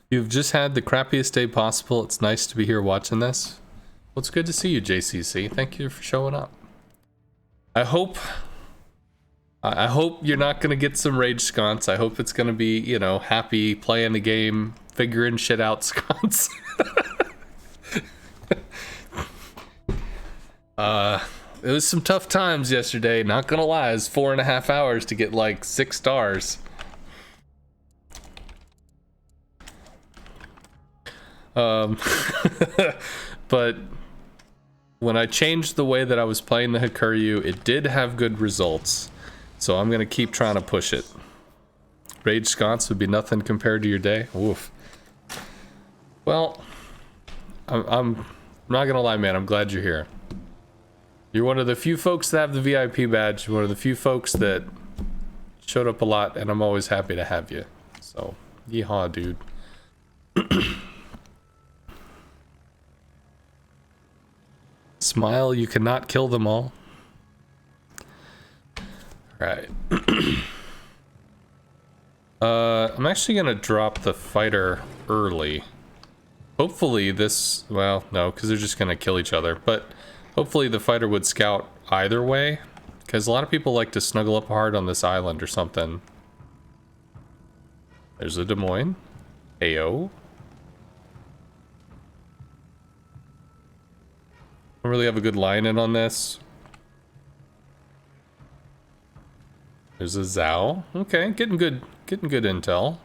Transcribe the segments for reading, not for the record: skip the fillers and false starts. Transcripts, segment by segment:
You've just had the crappiest day possible. It's nice to be here watching this. Well, it's good to see you, JCC. Thank you for showing up. I hope you're not gonna get some rage sconce. I hope it's gonna be, you know, happy playing the game, figuring shit out sconce. It was some tough times yesterday. Not gonna lie, it's 4.5 hours to get like 6 stars. But when I changed the way that I was playing the Hakuryu, it did have good results. So I'm gonna keep trying to push it. Rage sconce would be nothing compared to your day. Oof. Well, I'm not gonna lie, man. I'm glad you're here. You're one of the few folks that have the VIP badge. You're one of the few folks that showed up a lot, and I'm always happy to have you. So, yeehaw, dude. Smile, you cannot kill them all. Right. I'm actually gonna drop the fighter early. Hopefully this, well, no, because they're just gonna kill each other, but hopefully the fighter would scout either way, because a lot of people like to snuggle up hard on this island or something. There's a Des Moines. Ayo. Don't really have a good line in on this. There's a Zhao. Okay, getting good intel.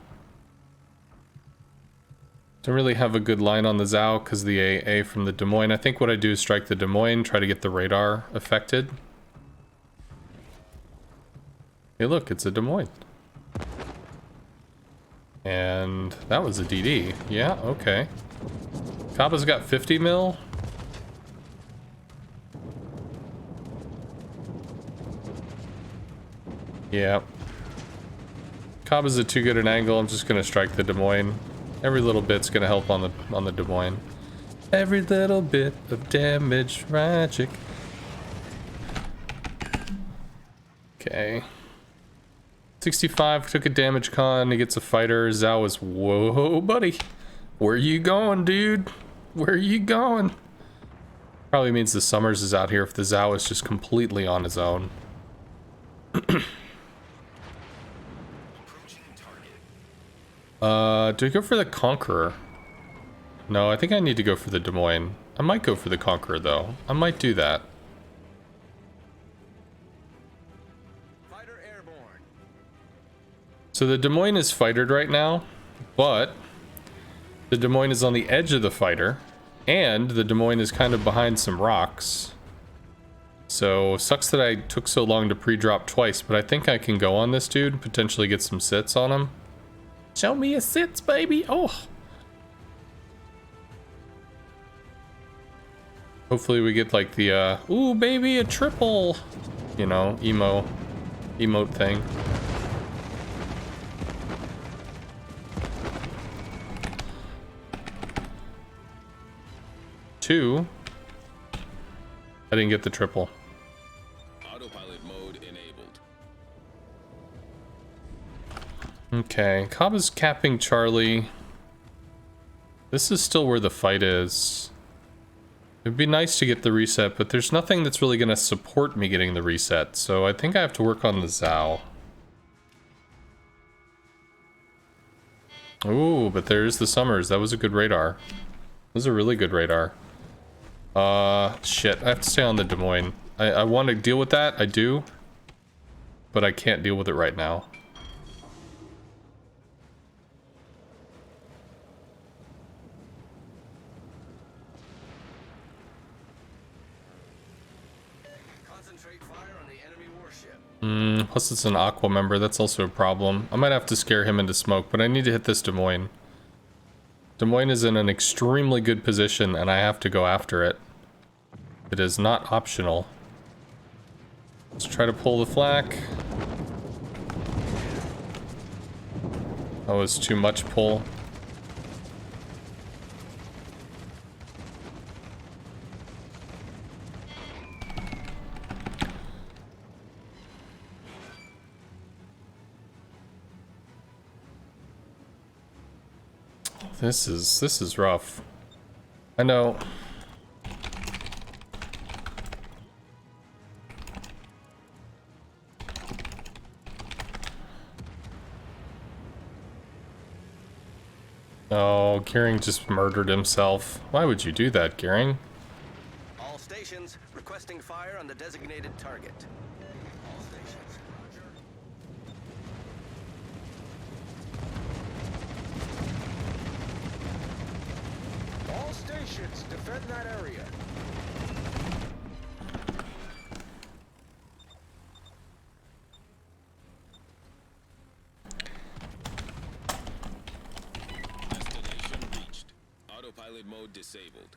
Don't really have a good line on the Zhao because the AA from the Des Moines. I think what I do is strike the Des Moines, try to get the radar affected. Hey look, it's a Des Moines. And that was a DD. Yeah, okay. Kaba's got 50 mil. Yeah. Kaba's at too good an angle. I'm just gonna strike the Des Moines. Every little bit's gonna help on the Des Moines. Every little bit of damage, magic. Okay. 65 took a damage con. He gets a fighter. Zhao is, whoa, buddy. Where you going, dude? Where you going? Probably means the Summers is out here if the Zhao is just completely on his own. Do I go for the Conqueror? No, I think I need to go for the Des Moines. I might go for the Conqueror, though. I might do that. Fighter airborne. So the Des Moines is fightered right now, but the Des Moines is on the edge of the fighter, and the Des Moines is kind of behind some rocks. So, sucks that I took so long to pre-drop twice, but I think I can go on this dude, potentially get some sits on him. Show me a sits, baby. Oh. Hopefully we get like the, ooh, baby, a triple, you know, emote thing. Two. I didn't get the triple. Autopilot mode enabled. Okay, Kaba's capping Charlie. This is still where the fight is. It'd be nice to get the reset, but there's nothing that's really gonna support me getting the reset, so I think I have to work on the Zhao. Ooh, but there's the Summers. That was a good radar. That was a really good radar. Shit, I have to stay on the Des Moines. I want to deal with that, I do. But I can't deal with it right now. Concentrate fire on the enemy warship. Plus it's an Aqua member, that's also a problem. I might have to scare him into smoke, but I need to hit this Des Moines. Des Moines is in an extremely good position, and I have to go after it. It is not optional. Let's try to pull the flak. That was too much pull. This is rough. I know. Oh, Gearing just murdered himself. Why would you do that, Gearing? All stations requesting fire on the designated target. All stations, roger. All stations, defend that area. Destination reached. Autopilot mode disabled.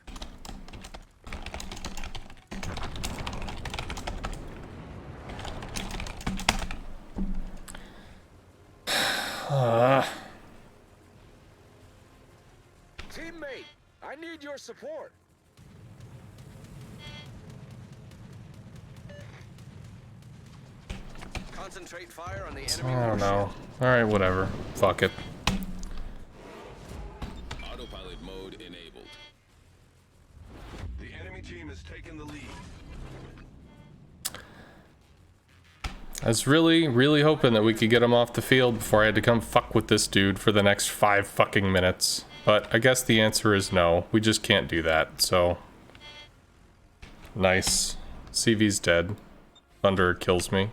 Teammate, I need your support. Concentrate fire on the enemy. I don't know. Alright, whatever. Fuck it. Autopilot mode enabled. The enemy team has taken the lead. I was really hoping that we could get him off the field before I had to come fuck with this dude for the next 5 fucking minutes. But I guess the answer is no. We just can't do that, so... Nice. CV's dead. Thunder kills me.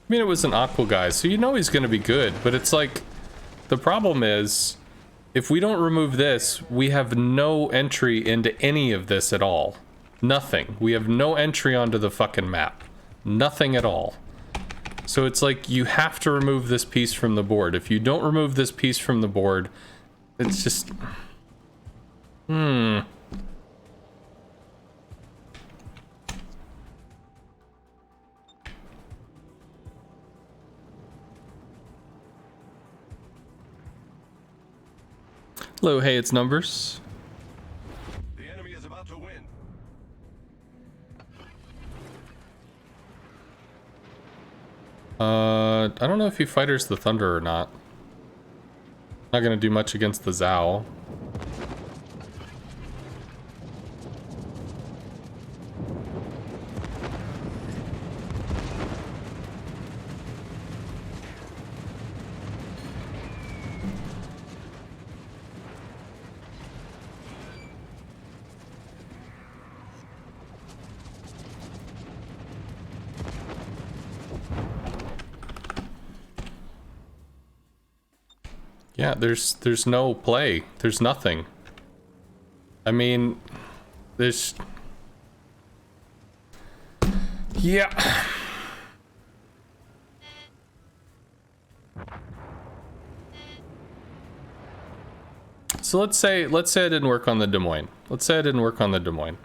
I mean, it was an Aqua guy, so you know he's gonna be good, but it's like... The problem is... If we don't remove this, we have no entry into any of this at all. Nothing. We have no entry onto the fucking map. Nothing at all. So it's like you have to remove this piece from the board. If you don't remove this piece from the board, it's just... Hello, hey, it's Numbers. The enemy is about to win. I don't know if he fighters the Thunder or not. Not gonna do much against the Zhao. Yeah, there's no play. There's nothing. I mean, there's... Yeah. So let's say I didn't work on the Des Moines. Let's say I didn't work on the Des Moines.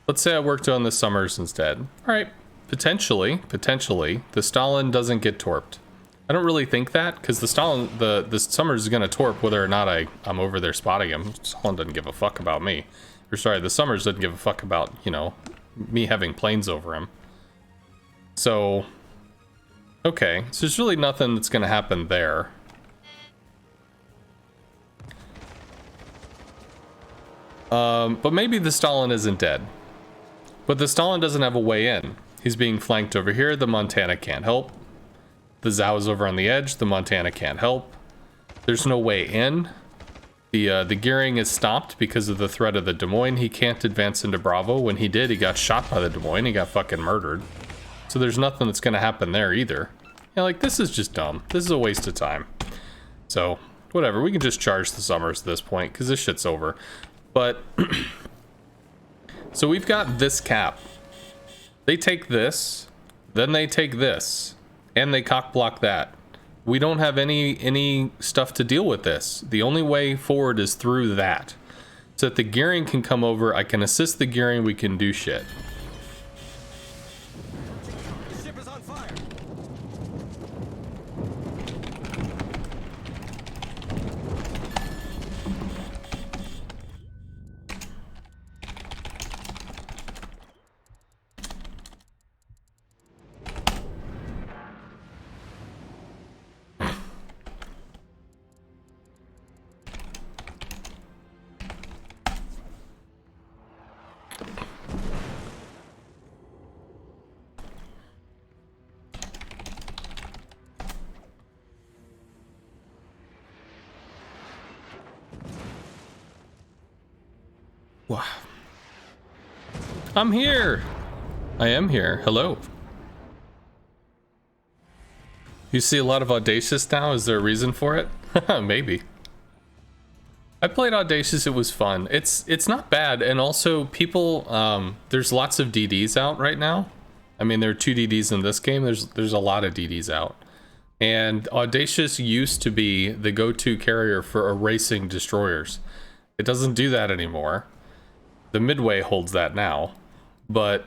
Let's say I worked on the Summers instead. All right, potentially, the Stalin doesn't get torped. I don't really think that, because the Summers is gonna torp whether or not I'm over there spotting him. Stalin doesn't give a fuck about me. Or sorry, the Summers doesn't give a fuck about, you know, me having planes over him. So, okay, so there's really nothing that's gonna happen there. But maybe the Stalin isn't dead. But the Stalin doesn't have a way in. He's being flanked over here, the Montana can't help. The Zhao is over on the edge, the Montana can't help. There's no way in. The gearing is stopped because of the threat of the Des Moines. He can't advance into Bravo. When he did, he got shot by the Des Moines. He got fucking murdered. So there's nothing that's gonna happen there either. Yeah, like, this is just dumb. This is a waste of time. So, whatever. We can just charge the Summers at this point, because this shit's over. But, so we've got this cap. They take this, then they take this. And they cock block that. We don't have any stuff to deal with this. The only way forward is through that. So that the gearing can come over, I can assist the gearing, we can do shit. The ship is on fire. Wow. I'm here. I am here. Hello. You see a lot of Audacious now? Is there a reason for it? Maybe. I played Audacious. It was fun. It's not bad. And also people, there's lots of DDs out right now. I mean, there are 2 DDs in this game. There's a lot of DDs out. And Audacious used to be the go-to carrier for erasing destroyers. It doesn't do that anymore. The Midway holds that now. But,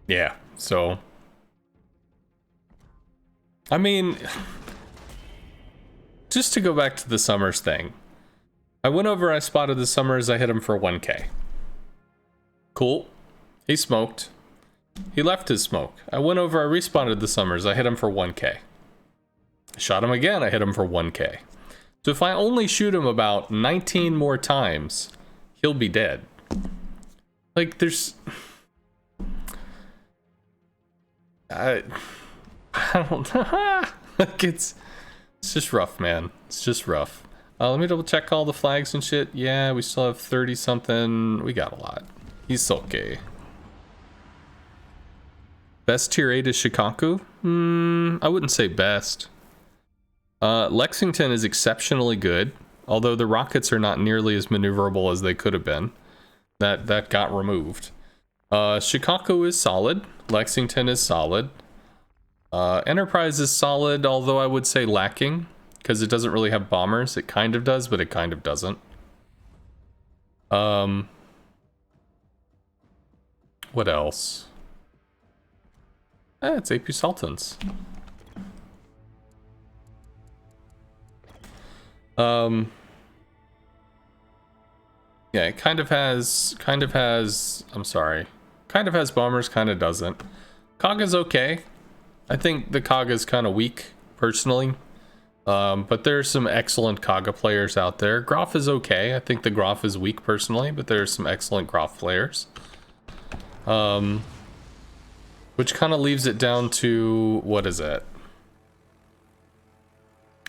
yeah, so... I mean, just to go back to the Summers thing. I went over, I spotted the Summers, I hit him for 1k. Cool. He smoked. He left his smoke. I went over, I respawned the Summers, I hit him for 1k. I shot him again, I hit him for 1k. So if I only shoot him about 19 more times, he'll be dead. Like, there's... I don't know. Like, it's just rough, man. It's just rough. Let me double check all the flags and shit. Yeah, we still have 30 something. We got a lot. He's okay. Best tier 8 is Shikaku? I wouldn't say best. Lexington is exceptionally good, although the rockets are not nearly as maneuverable as they could have been. That got removed. Shikaku is solid. Lexington is solid. Enterprise is solid, although I would say lacking, because it doesn't really have bombers. It kind of does, but it kind of doesn't. What else? It's AP Sultans. Yeah, it kind of has, I'm sorry. Kind of has bombers, kind of doesn't. Kaga's okay. I think the Kaga's kind of weak, personally. But there's some excellent Kaga players out there. Groff is okay. I think the Groff is weak, personally, but there's some excellent Groff players. Which kind of leaves it down to, what is it?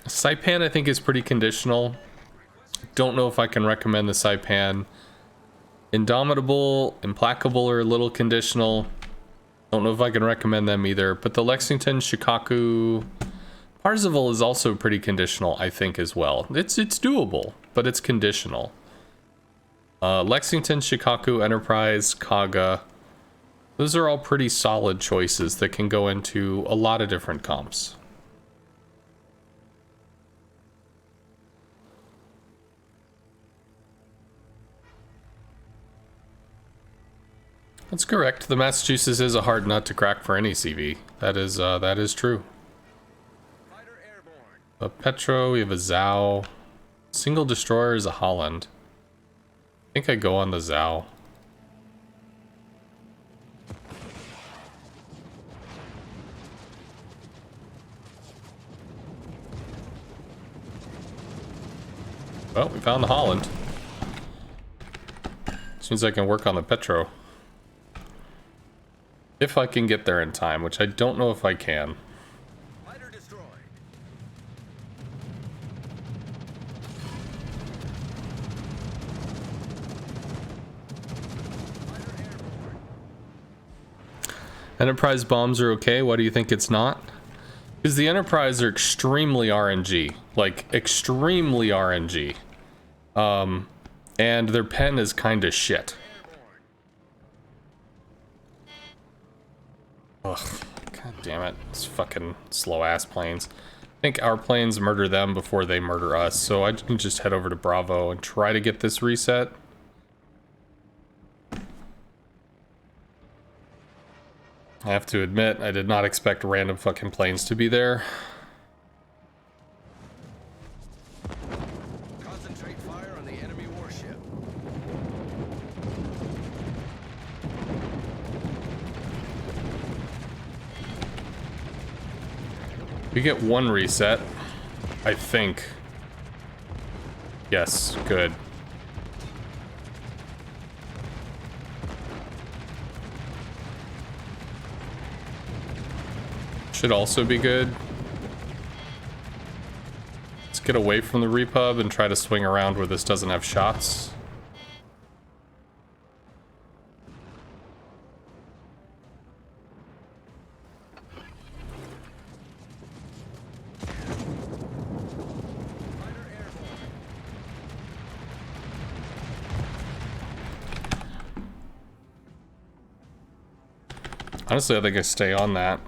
Saipan, I think, is pretty conditional. Don't know if I can recommend the Saipan. Indomitable, Implacable are a little conditional. Don't know if I can recommend them either. But the Lexington, Shikaku, Parzival is also pretty conditional, I think, as well. It's doable, but it's conditional. Lexington, Shikaku, Enterprise, Kaga. Those are all pretty solid choices that can go into a lot of different comps. That's correct. The Massachusetts is a hard nut to crack for any CV. That is true. A Petro, we have a Zhao. Single destroyer is a Holland. I think I go on the Zhao. Well, we found the Holland. Seems I can work on the Petro. If I can get there in time, which I don't know if I can. Fighter destroyed. Fighter airborne. Enterprise bombs are okay. Why do you think it's not? Because the Enterprise are extremely RNG. Like, extremely RNG. And their pen is kind of shit. Ugh, god damn it. It's fucking slow ass planes. I think our planes murder them before they murder us, so I can just head over to Bravo and try to get this reset. I have to admit, I did not expect random fucking planes to be there. Concentrate fire on the enemy warship. We get one reset, I think. Yes, good. Should also be good. Let's get away from the repub and try to swing around where this doesn't have shots. Honestly, I think I stay on that.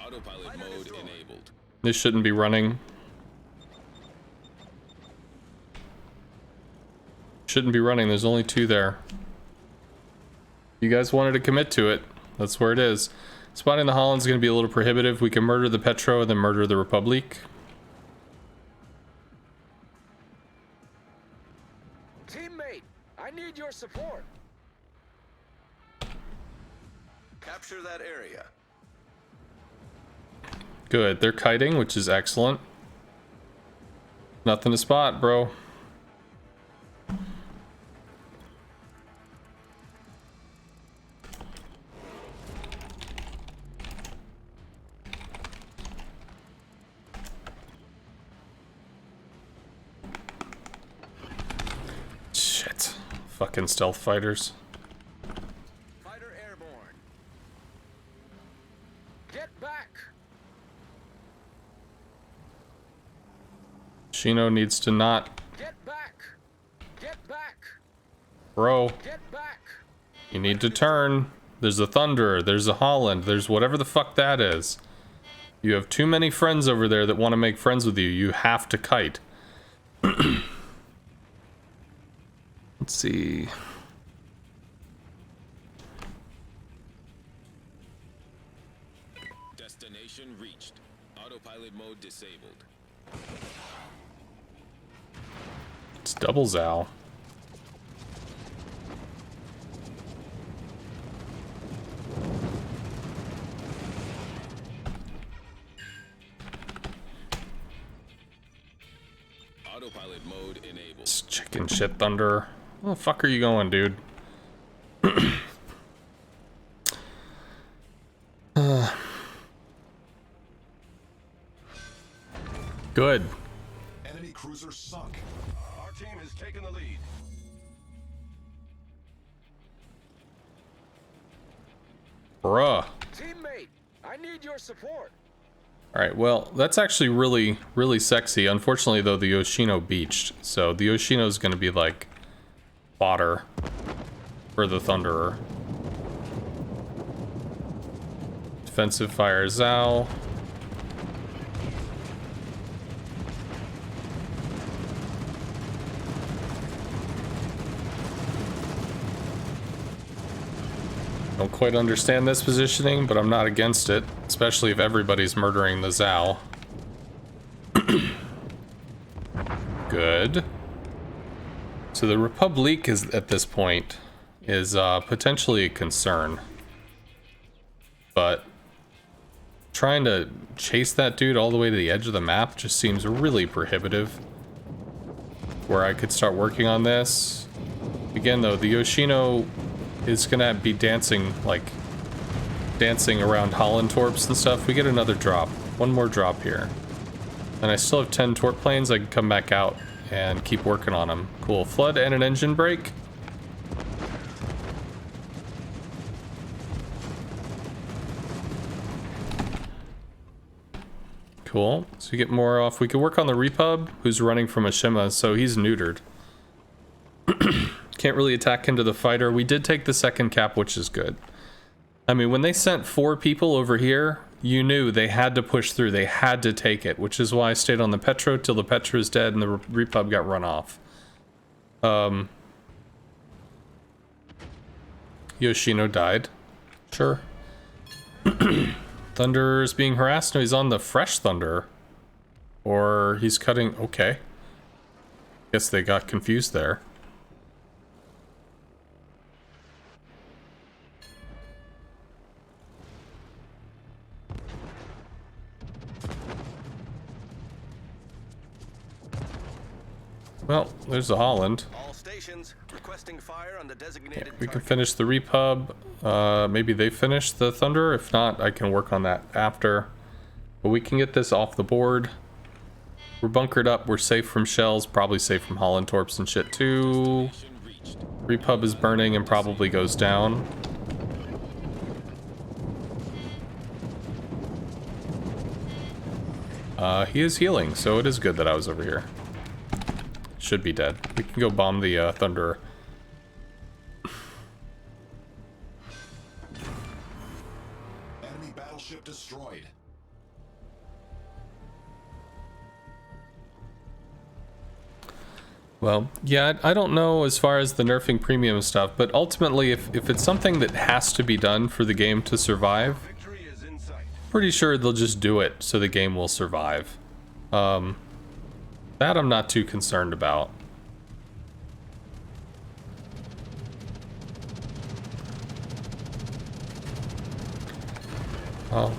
Autopilot mode enabled. This shouldn't be running. Shouldn't be running. There's only 2 there. You guys wanted to commit to it. That's where it is. Spotting the Holland's going to be a little prohibitive. We can murder the Petro and then murder the Republic. Teammate, I need your support. Capture that area. Good. They're kiting, which is excellent. Nothing to spot, bro. Shit. Fucking stealth fighters. Fighter airborne. Get back. Shino needs to not. Get back. Get back. Bro, Get back. you need to turn. There's a Thunder, there's a Holland, there's whatever the fuck that is. You have too many friends over there that want to make friends with you. You have to kite. Let's see. Destination reached. Autopilot mode disabled. It's double Zal. Autopilot mode enabled. It's chicken shit Thunder. Where the fuck are you going, dude? Good. Enemy cruiser sunk. Our team has taken the lead. Bruh. Teammate, I need your support. Alright, well, that's actually really, really sexy. Unfortunately, though, the Yoshino beached. So the Yoshino's gonna be like fodder for the Thunderer. Defensive fire Zao. Don't quite understand this positioning, but I'm not against it, especially if everybody's murdering the Zao. Good. So the Republic is, at this point, is potentially a concern. But trying to chase that dude all the way to the edge of the map just seems really prohibitive. Where I could start working on this. Again, though, the Yoshino is gonna be dancing around Holland torps and stuff. We get another drop. One more drop here. And I still have 10 torp planes. I can come back out and keep working on them. Cool. Flood and an engine brake. Cool. So we get more off. We can work on the Repub, who's running from Ashima, so he's neutered. Can't really attack into the fighter. We did take the second cap, which is good. I mean, when they sent 4 people over here, you knew they had to push through. They had to take it, which is why I stayed on the Petro till the Petro is dead and the Repub got run off. Yoshino died. Sure. Thunder is being harassed. No, he's on the fresh Thunder. Or he's cutting... Okay. Guess they got confused there. Well, there's the Holland. All stations requesting fire on the designated We can target. finish the Repub. Maybe they finish the Thunder. If not, I can work on that after. But we can get this off the board. We're bunkered up. We're safe from shells. Probably safe from Holland torps and shit too. Station reached. Repub is burning and probably goes down. He is healing, so it is good that I was over here. Should be dead. We can go bomb the Thunderer. Enemy battleship destroyed. Well, yeah, I don't know as far as the nerfing premium stuff, but ultimately, if it's something that has to be done for the game to survive, Victory is in sight. pretty sure they'll just do it so the game will survive. That I'm not too concerned about. Oh,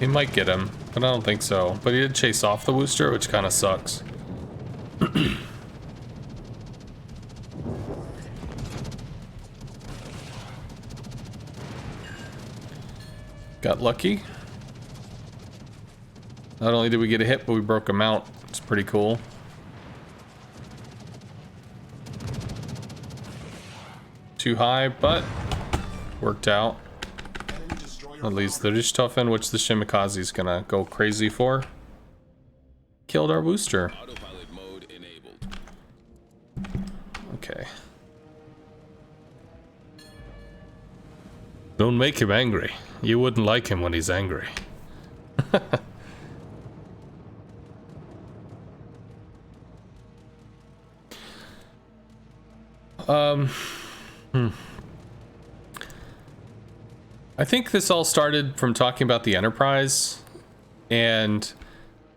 he might get him, but I don't think so. But he did chase off the Wooster, which kind of sucks. Got lucky. Not only did we get a hit, but we broke him out. It's pretty cool. Too high, but worked out. Enemy destroyer At least the Richthofen, which the Shimikaze's gonna go crazy for. Killed our booster. Autopilot mode enabled. Okay. Don't make him angry. You wouldn't like him when he's angry. I think this all started from talking about the Enterprise, and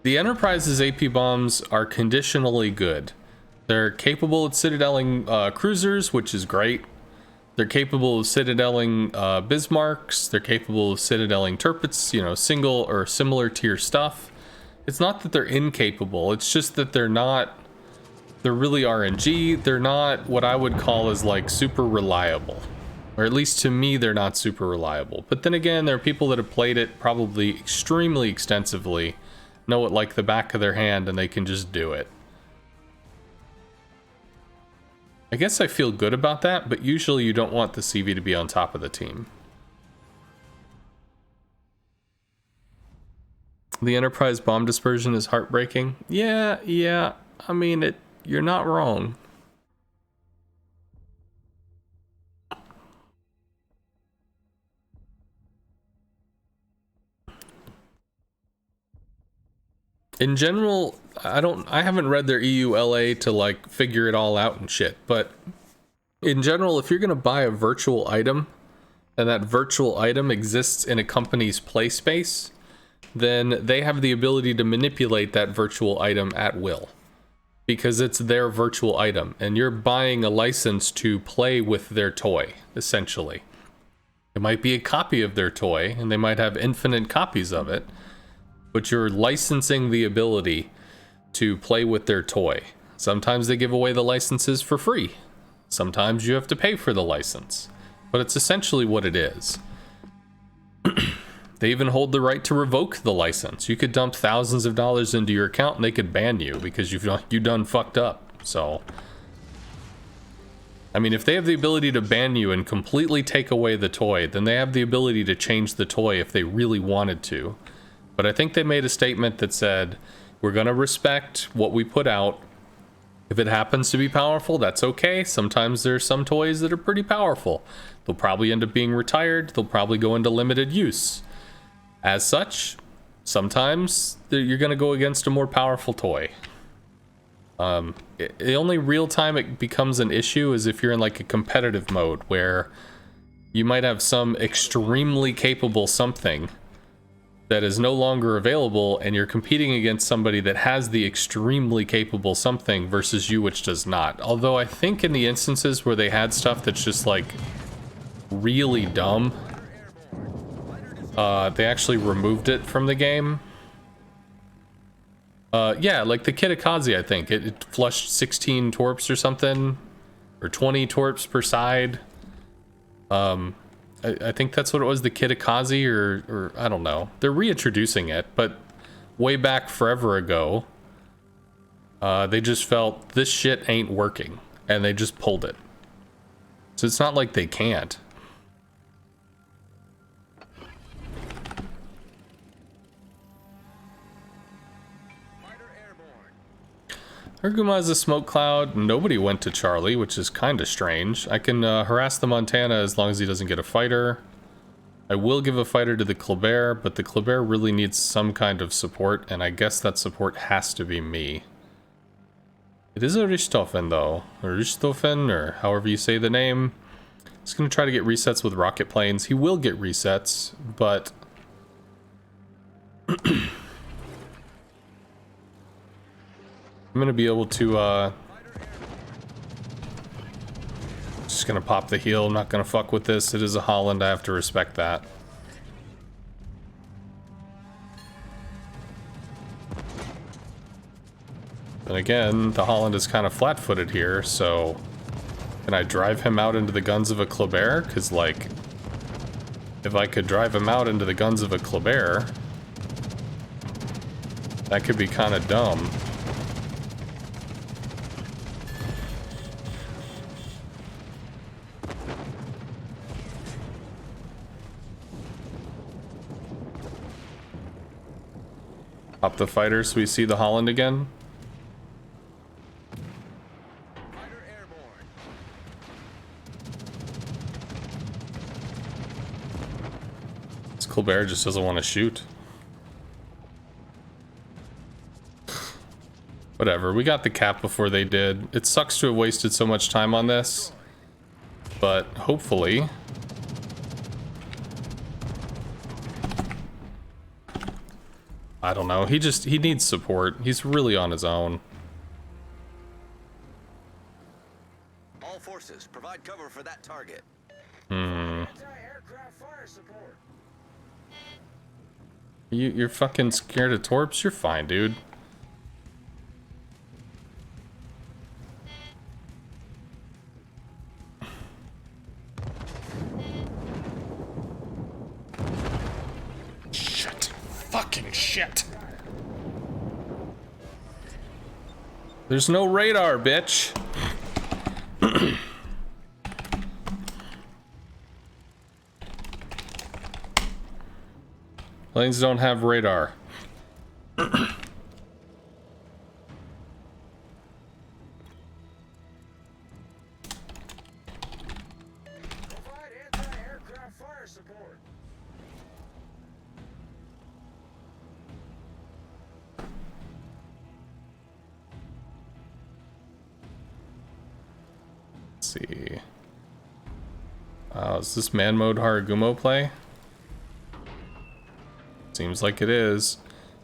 the Enterprise's AP bombs are conditionally good. They're capable of citadeling cruisers, which is great. They're capable of citadeling Bismarcks. They're capable of citadeling Tirpitz, you know, single or similar tier stuff. It's not that they're incapable, it's just that they're really RNG. They're not what I would call as like super reliable. Or at least to me, they're not super reliable. But then again, there are people that have played it probably extremely extensively, know it like the back of their hand, and they can just do it. I guess I feel good about that, but usually you don't want the CV to be on top of the team. The Enterprise bomb dispersion is heartbreaking. Yeah. I mean, you're not wrong. In general, I haven't read their EULA to like figure it all out and shit, but in general, if you're gonna buy a virtual item and that virtual item exists in a company's play space, then they have the ability to manipulate that virtual item at will, because it's their virtual item and you're buying a license to play with their toy, essentially. It might be a copy of their toy and they might have infinite copies of it, but you're licensing the ability to play with their toy. Sometimes they give away the licenses for free. Sometimes you have to pay for the license. But it's essentially what it is. They even hold the right to revoke the license. You could dump thousands of dollars into your account and they could ban you because you done fucked up. So, I mean, if they have the ability to ban you and completely take away the toy, then they have the ability to change the toy if they really wanted to. But I think they made a statement that said, we're going to respect what we put out. If it happens to be powerful, that's okay. Sometimes there's some toys that are pretty powerful. They'll probably end up being retired. They'll probably go into limited use. As such, sometimes you're going to go against a more powerful toy. The only real time it becomes an issue is if you're in like a competitive mode where you might have some extremely capable something that is no longer available and you're competing against somebody that has the extremely capable something versus you, which does not. Although I think in the instances where they had stuff that's just like really dumb, they actually removed it from the game. Yeah, like the Kitakaze, I think it flushed 16 torps or something, or 20 torps per side. I think that's what it was, the Kitakaze, or I don't know. They're reintroducing it, but way back forever ago, They just felt this shit ain't working, and they just pulled it. So it's not like they can't. Fighter airborne. Arguma is a smoke cloud. Nobody went to Charlie, which is kind of strange. I can harass the Montana as long as he doesn't get a fighter. I will give a fighter to the Kleber, but the Kleber really needs some kind of support, and I guess that support has to be me. It is a Richthofen, though. Or Richthofen, or however you say the name. He's going to try to get resets with rocket planes. He will get resets, but... I'm going to be able to, just going to pop the heal. I'm not going to fuck with this. It is a Holland. I have to respect that. And again, the Holland is kind of flat-footed here, so... Can I drive him out into the guns of a Kleber? Because, like, if I could drive him out into the guns of a Kleber, that could be kind of dumb. Pop the fighter so we see the Holland again. Fighter airborne. This Colbert just doesn't want to shoot. Whatever, we got the cap before they did. It sucks to have wasted so much time on this, but hopefully... I don't know, he needs support. He's really on his own. All forces, provide cover for that target. Anti-aircraft fire support. You're fucking scared of torps? You're fine, dude. Shit. Fucking shit. There's no radar, bitch. Planes don't have radar. Provide anti-aircraft fire support. Let's see. Is this man mode Haragumo play? Seems like it is.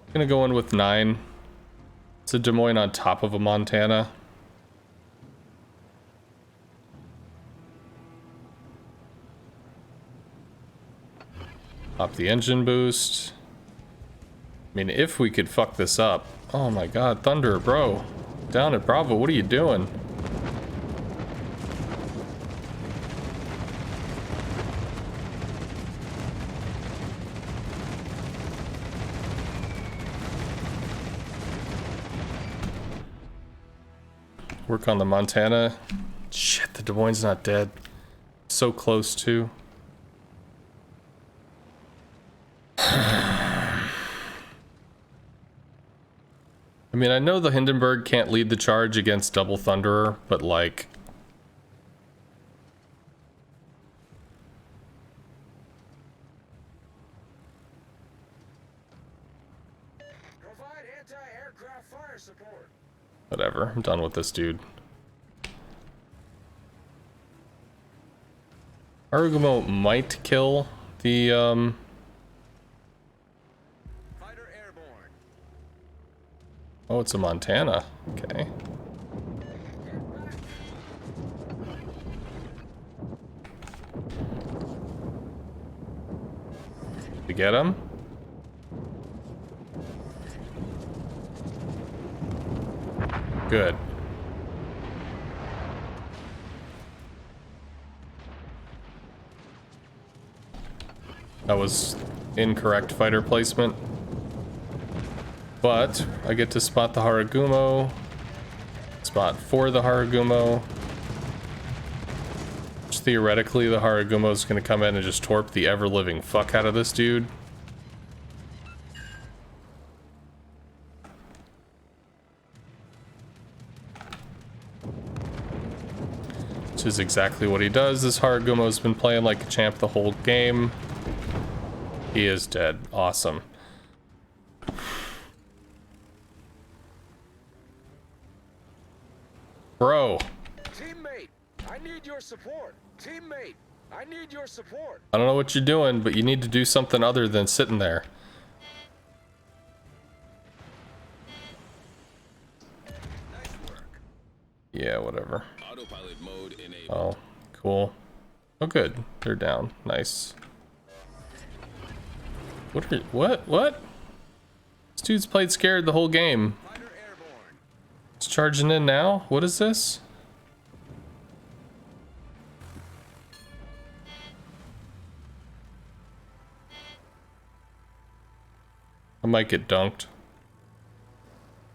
I'm gonna go in with 9. It's a Des Moines on top of a Montana. Pop the engine boost. I mean, if we could fuck this up. Oh my god, Thunder, bro. Down at Bravo, what are you doing? Work on the Montana. Shit, the Des Moines not dead. So close to. I mean, I know the Hindenburg can't lead the charge against Double Thunderer, but like... Provide anti-aircraft fire support. Whatever, I'm done with this dude. Argumo might kill the, Fighter airborne. Oh, it's a Montana. Okay. Get back. You get him? Good. That was incorrect fighter placement. But I get to spot the Haragumo. spot for the Harugumo. Which theoretically, the Harugumo is going to come in and just torp the ever-living fuck out of this dude. Which is exactly what he does. This Harugumo's been playing like a champ the whole game. He is dead. Awesome. Bro. Teammate, I need your support. Teammate, I need your support. I don't know what you're doing, but you need to do something other than sitting there. Nice work. Yeah, whatever. Autopilot mode enabled. Oh, cool. Oh, good. They're down. Nice. What? This dude's played scared the whole game. Fighter airborne. It's charging in now? What is this? I might get dunked.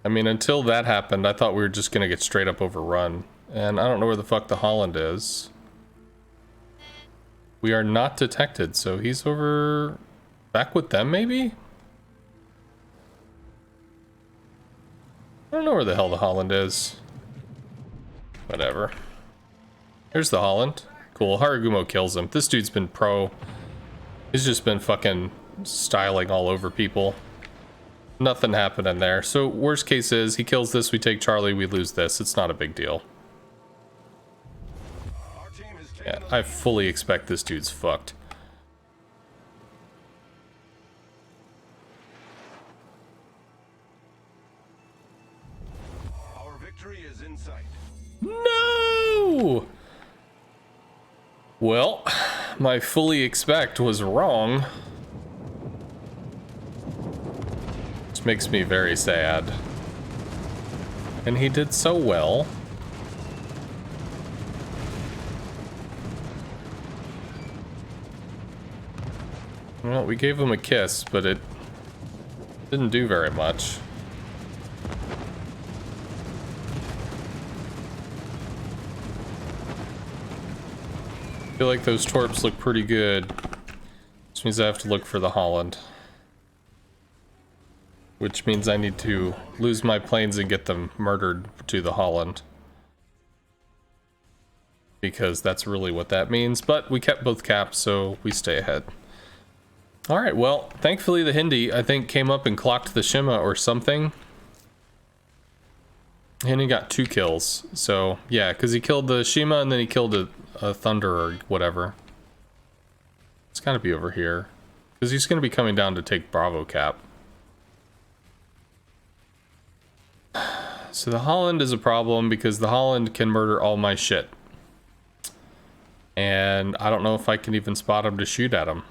I mean, until that happened, I thought we were just gonna get straight up overrun. And I don't know where the fuck the Holland is. We are not detected, so he's over... back with them, maybe? I don't know where the hell the Holland is. Whatever. There's the Holland. Cool, Harugumo kills him. This dude's been pro. He's just been fucking styling all over people. Nothing happening there. So worst case is he kills this, we take Charlie, we lose this. It's not a big deal. Our team has taken Yeah, the I lead. fully expect this dude's fucked. Our victory is in sight. No! Well, my fully expect was wrong. Which makes me very sad. And he did so well. Well, we gave him a kiss, but it didn't do very much. I feel like those torps look pretty good. Which means I have to look for the Holland. Which means I need to lose my planes and get them murdered to the Holland. Because that's really what that means. But we kept both caps, so we stay ahead. Alright, well, thankfully the Hindi, I think, came up and clocked the Shima or something. And he got 2 kills. So, yeah, because he killed the Shima and then he killed a Thunder or whatever. It's gotta be over here. Because he's gonna be coming down to take Bravo Cap. So the Holland is a problem because the Holland can murder all my shit. And I don't know if I can even spot him to shoot at him.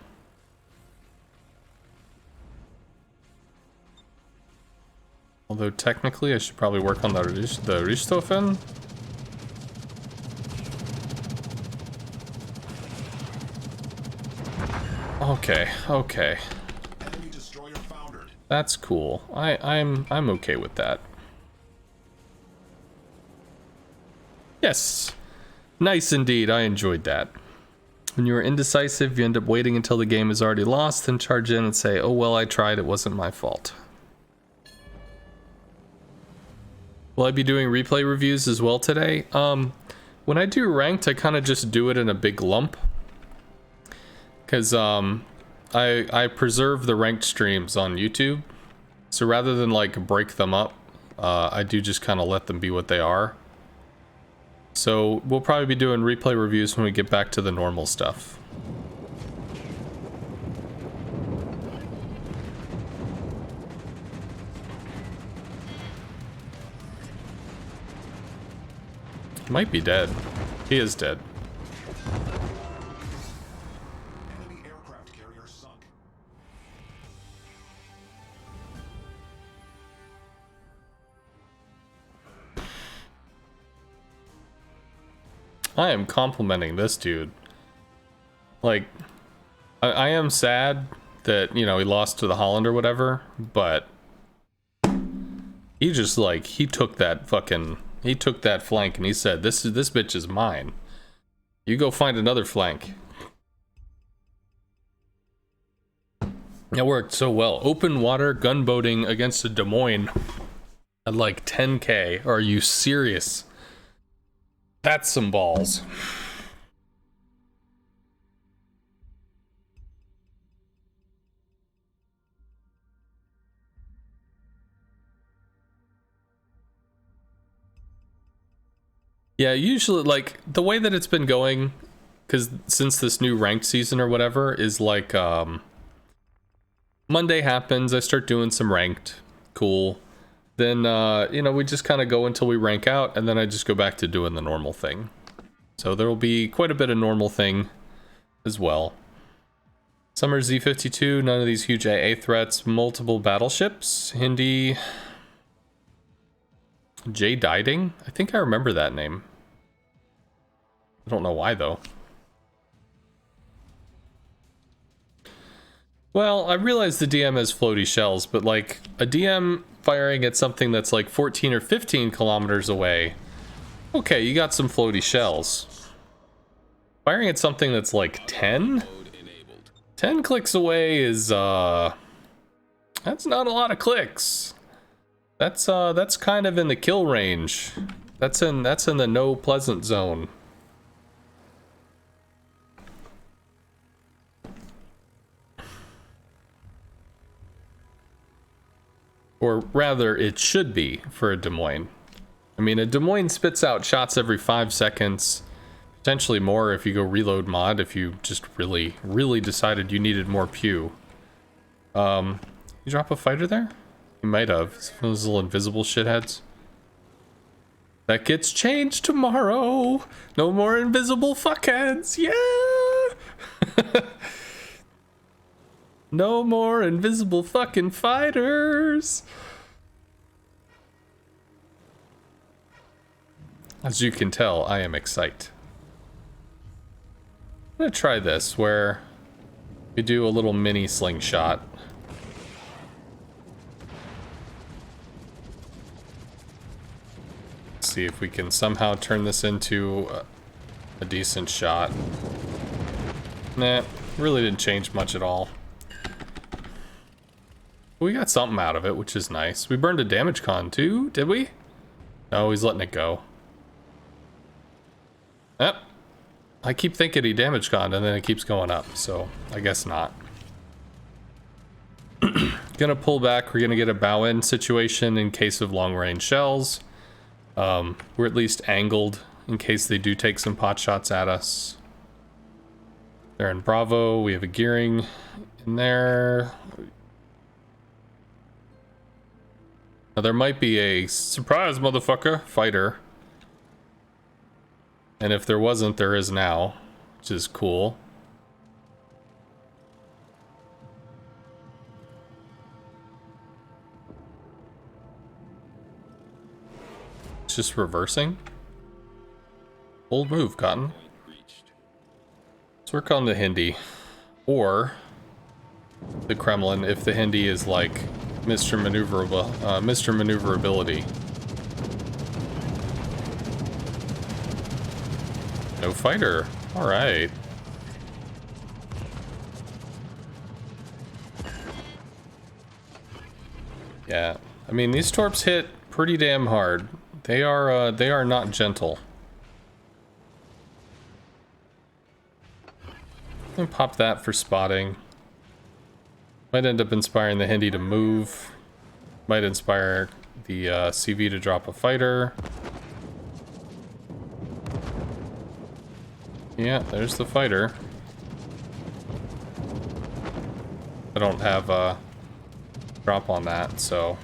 Although technically I should probably work on the Richthofen. Okay. Enemy destroyer foundered. That's cool. I'm okay with that. Yes. Nice indeed. I enjoyed that. When you're indecisive, you end up waiting until the game is already lost, then charge in and say, "Oh well, I tried. It wasn't my fault." Will I be doing replay reviews as well today? When I do ranked, I kind of just do it in a big lump. Because I preserve the ranked streams on YouTube. So rather than like break them up, I do just kind of let them be what they are. So we'll probably be doing replay reviews when we get back to the normal stuff. He might be dead. He is dead. Enemy aircraft carrier sunk. I am complimenting this dude. Like, I am sad that, you know, he lost to the Holland or whatever, but he just, like, he took that fucking, He took that flank and he said, this bitch is mine. You go find another flank. That worked so well. Open water gunboating against a Des Moines at like 10k. Are you serious? That's some balls. Yeah, usually, like, the way that it's been going, because since this new ranked season or whatever, is like, Monday happens, I start doing some ranked. Cool. Then, you know, we just kind of go until we rank out, and then I just go back to doing the normal thing. So there will be quite a bit of normal thing as well. Summer Z52, none of these huge AA threats, multiple battleships, Hindi... Jay Diding? I think I remember that name. I don't know why, though. Well, I realize the DM has floaty shells, but like, a DM firing at something that's like 14 or 15 kilometers away, okay, you got some floaty shells. Firing at something that's like 10? 10 clicks away is, that's not a lot of clicks. That's kind of in the kill range. That's in the no pleasant zone. Or rather, it should be for a Des Moines. I mean, a Des Moines spits out shots every 5 seconds. Potentially more if you go reload mod, if you just really decided you needed more pew. You drop a fighter there? You might have. Some of those little invisible shitheads. That gets changed tomorrow. No more invisible fuckheads. Yeah! No more invisible fucking fighters. As you can tell, I am excited. I'm gonna try this where we do a little mini slingshot. See if we can somehow turn this into a decent shot. Nah, really didn't change much at all. We got something out of it, which is nice. We burned a damage con too, did we? No, he's letting it go. Yep. I keep thinking he damage conned and then it keeps going up, so I guess not. Gonna pull back. We're gonna get a bow in situation in case of long range shells. We're at least angled in case they do take some pot shots at us. They're in Bravo. We have a gearing in there. Now there might be a surprise motherfucker fighter. And if there wasn't, there is now, which is cool. It's just reversing. Bold move, Cotton. Let's work on the Hindi. Or the Kremlin if the Hindi is like Mr. Maneuverable, Mr. Maneuverability. No fighter. All right. Yeah, I mean these torps hit pretty damn hard. They are not gentle. I'm gonna pop that for spotting. Might end up inspiring the Hindi to move. Might inspire the CV to drop a fighter. Yeah, there's the fighter. I don't have a drop on that, so.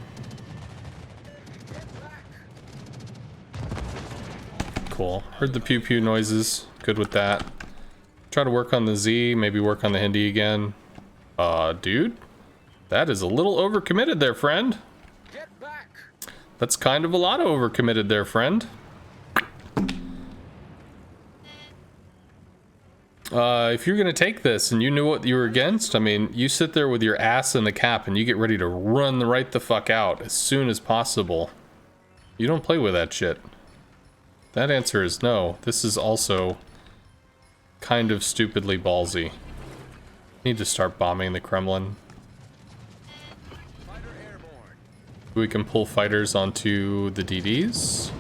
Cool. Heard the pew pew noises. Good with that. Try to work on the Z, maybe work on the Hindi again. Dude, that is a little overcommitted there, friend. Get back. That's kind of a lot of overcommitted there, friend. If you're gonna take this and you knew what you were against, I mean, you sit there with your ass in the cap and you get ready to run right the fuck out as soon as possible. You don't play with that shit. That answer is no. This is also kind of stupidly ballsy. Need to start bombing the Kremlin. Fighter airborne. We can pull fighters onto the DDs.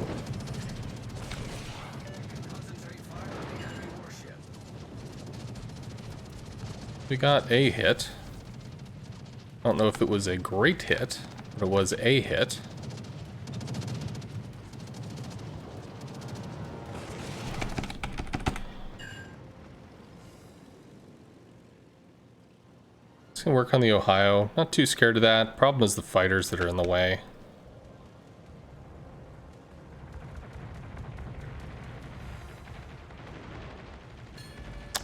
Concentrate fire on the enemy warship. We got a hit. I don't know if it was a great hit, but it was a hit. It's gonna work on the Ohio. Not too scared of that. Problem is the fighters that are in the way.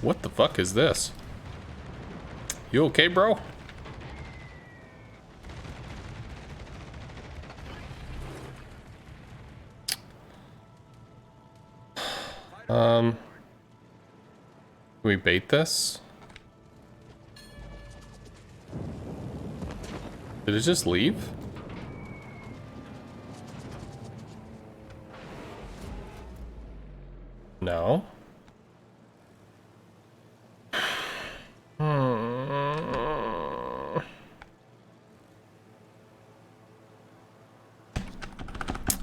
What the fuck is this? You okay, bro? Can we bait this? Did it just leave? No.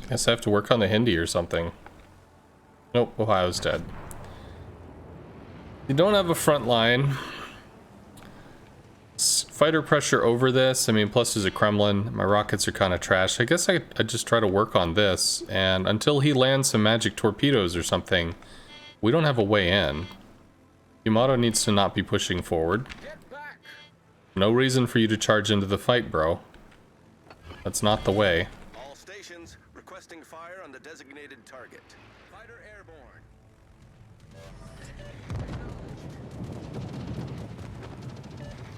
Guess I have to work on the Hindi or something. Nope, Ohio's dead. You don't have a front line. Fighter pressure over this. I mean, plus there's a Kremlin. My rockets are kind of trash. I guess I just try to work on this. And until he lands some magic torpedoes or something, we don't have a way in. Yamato needs to not be pushing forward. Get back! No reason for you to charge into the fight, bro. That's not the way. All stations requesting fire on the designated target. Fighter airborne.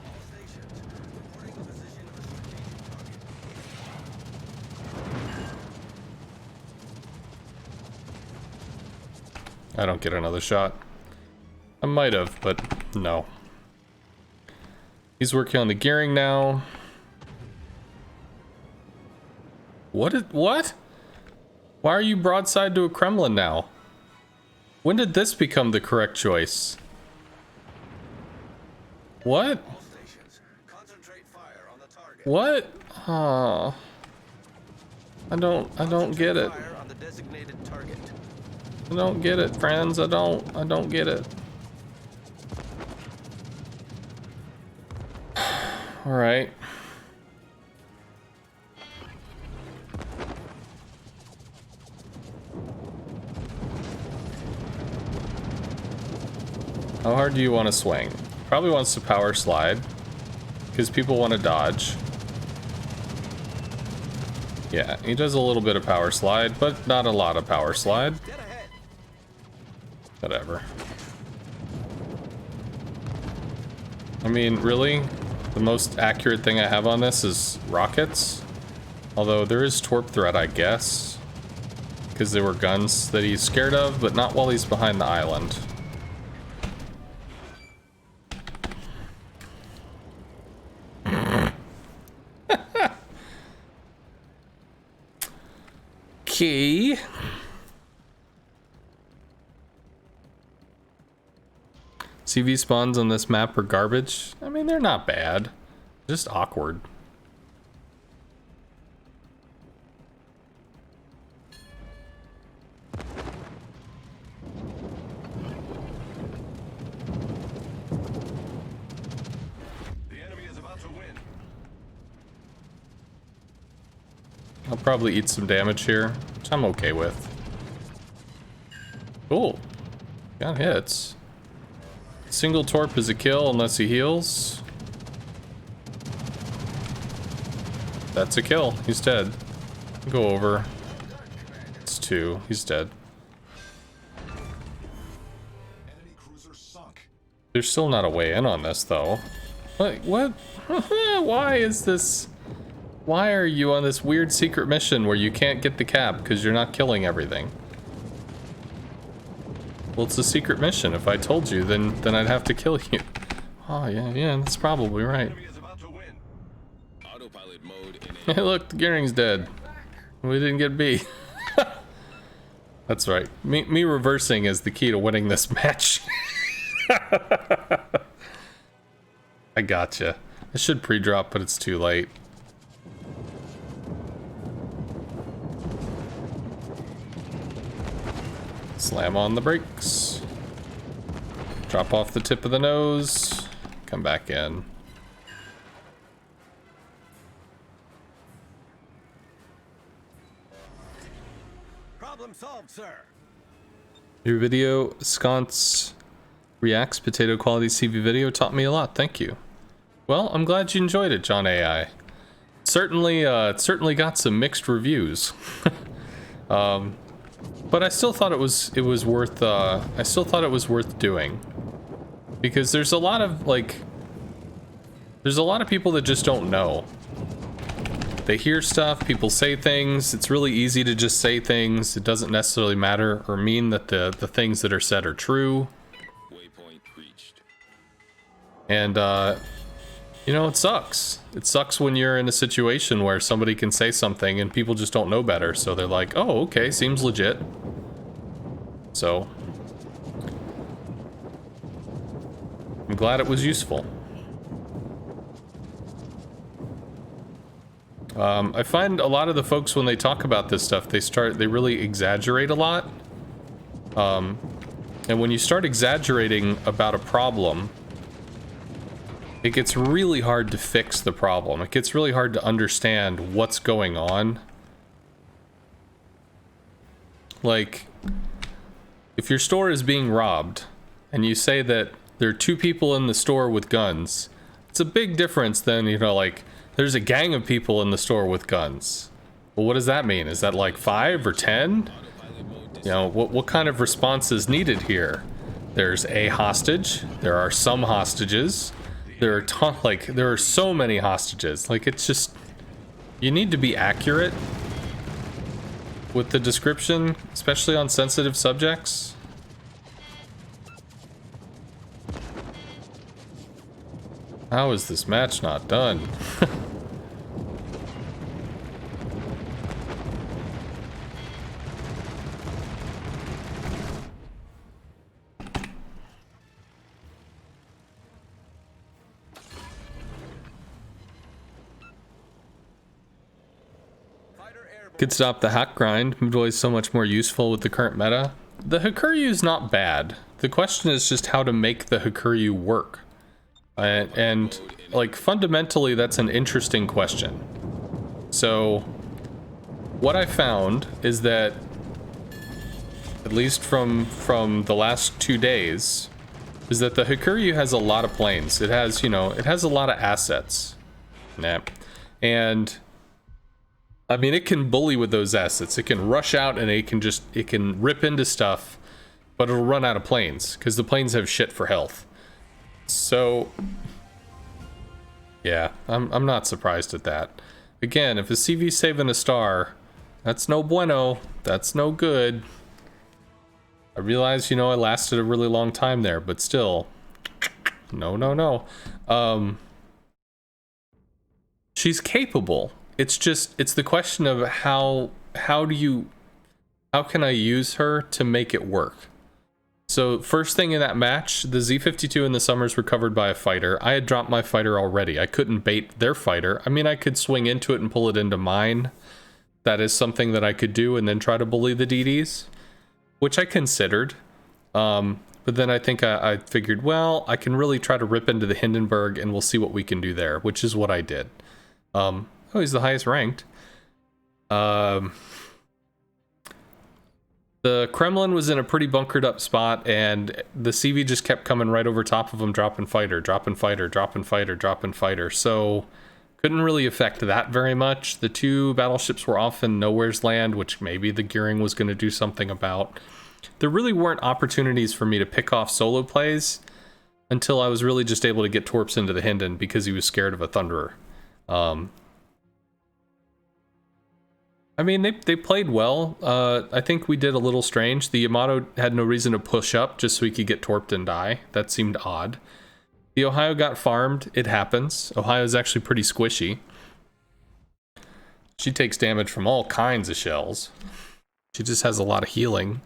All stations reporting the position of a strategic target. I don't get another shot. I might have, but no. He's working on the gearing now. What? Why are you broadside to a Kremlin now? When did this become the correct choice? What? All stations concentrate fire on the target. What? Oh. I don't get it. Fire on the designated target. I don't get it, friends. I don't get it. All right. How hard do you want to swing? Probably wants to power slide because people want to dodge. Yeah, he does a little bit of power slide, but not a lot of power slide. Get ahead. Whatever. I mean, really? The most accurate thing I have on this is rockets. Although there is torp threat, I guess. Because there were guns that he's scared of, but not while he's behind the island. Okay. CV spawns on this map are garbage. I mean, they're not bad. Just awkward. The enemy is about to win. I'll probably eat some damage here, which I'm okay with. Cool. Got hits. Single torp is a kill unless he heals. That's a kill. He's dead. Go over. It's 2. He's dead. Enemy cruiser sunk. There's still not a way in on this, though. What? Why is this? Why are you on this weird secret mission where you can't get the cap because you're not killing everything? Well, it's a secret mission. If I told you, then I'd have to kill you. Oh, yeah, that's probably right. Enemy is about to win. Autopilot mode Hey, enabled. look, the gearing's dead. We didn't get B. That's right. Me reversing is the key to winning this match. I gotcha. I should pre-drop, but it's too late. Slam on the brakes. Drop off the tip of the nose. Come back in. Problem solved, sir. Your video, Sconce Reacts Potato Quality CV video, taught me a lot. Thank you. Well, I'm glad you enjoyed it, John AI. Certainly, it certainly got some mixed reviews. But I still thought it was worth. I still thought it was worth doing, because there's a lot of people that just don't know. They hear stuff, people say things. It's really easy to just say things. It doesn't necessarily matter or mean that the things that are said are true. Waypoint reached. And you know, it sucks. It sucks when you're in a situation where somebody can say something and people just don't know better, so they're like, oh, okay, seems legit. So I'm glad it was useful. I find a lot of the folks, when they talk about this stuff, they really exaggerate a lot. And when you start exaggerating about a problem, it gets really hard to fix the problem. It gets really hard to understand what's going on. Like, if your store is being robbed and you say that there are 2 people in the store with guns, it's a big difference than, you know, like, there's a gang of people in the store with guns. Well, what does that mean? Is that like 5 or 10? You know, what kind of response is needed here? There's a hostage. There are some hostages. There are so many hostages. Like, it's just, you need to be accurate with the description, especially on sensitive subjects. How is this match not done? Could stop the hack grind. Midway is so much more useful with the current meta. The Hakuryu is not bad. The question is just how to make the Hakuryu work. And like, fundamentally, that's an interesting question. So what I found is that, at least from the last 2 days, is that the Hakuryu has a lot of planes. It has, you know, it has a lot of assets. And I mean, it can bully with those assets. It can rush out and it can rip into stuff, but it'll run out of planes because the planes have shit for health. So yeah, I'm not surprised at that. Again, if a CV's saving a star, that's no bueno. That's no good. I realize, you know, I lasted a really long time there, but still, no. She's capable. It's just, it's the question of how can I use her to make it work? So first thing in that match, the Z-52 and the Summers were covered by a fighter. I had dropped my fighter already. I couldn't bait their fighter. I mean, I could swing into it and pull it into mine. That is something that I could do, and then try to bully the DDs, which I considered. But then I think I figured, well, I can really try to rip into the Hindenburg and we'll see what we can do there, which is what I did. Oh, he's the highest ranked. The Kremlin was in a pretty bunkered up spot, and the CV just kept coming right over top of him, dropping fighter. So couldn't really affect that very much. The 2 battleships were off in nowhere's land, which maybe the gearing was going to do something about. There really weren't opportunities for me to pick off solo plays until I was really just able to get torps into the Hinden because he was scared of a Thunderer. I mean, they played well. I think we did a little strange. The Yamato had no reason to push up just so he could get torped and die. That seemed odd. The Ohio got farmed. It happens. Ohio's actually pretty squishy. She takes damage from all kinds of shells. She just has a lot of healing.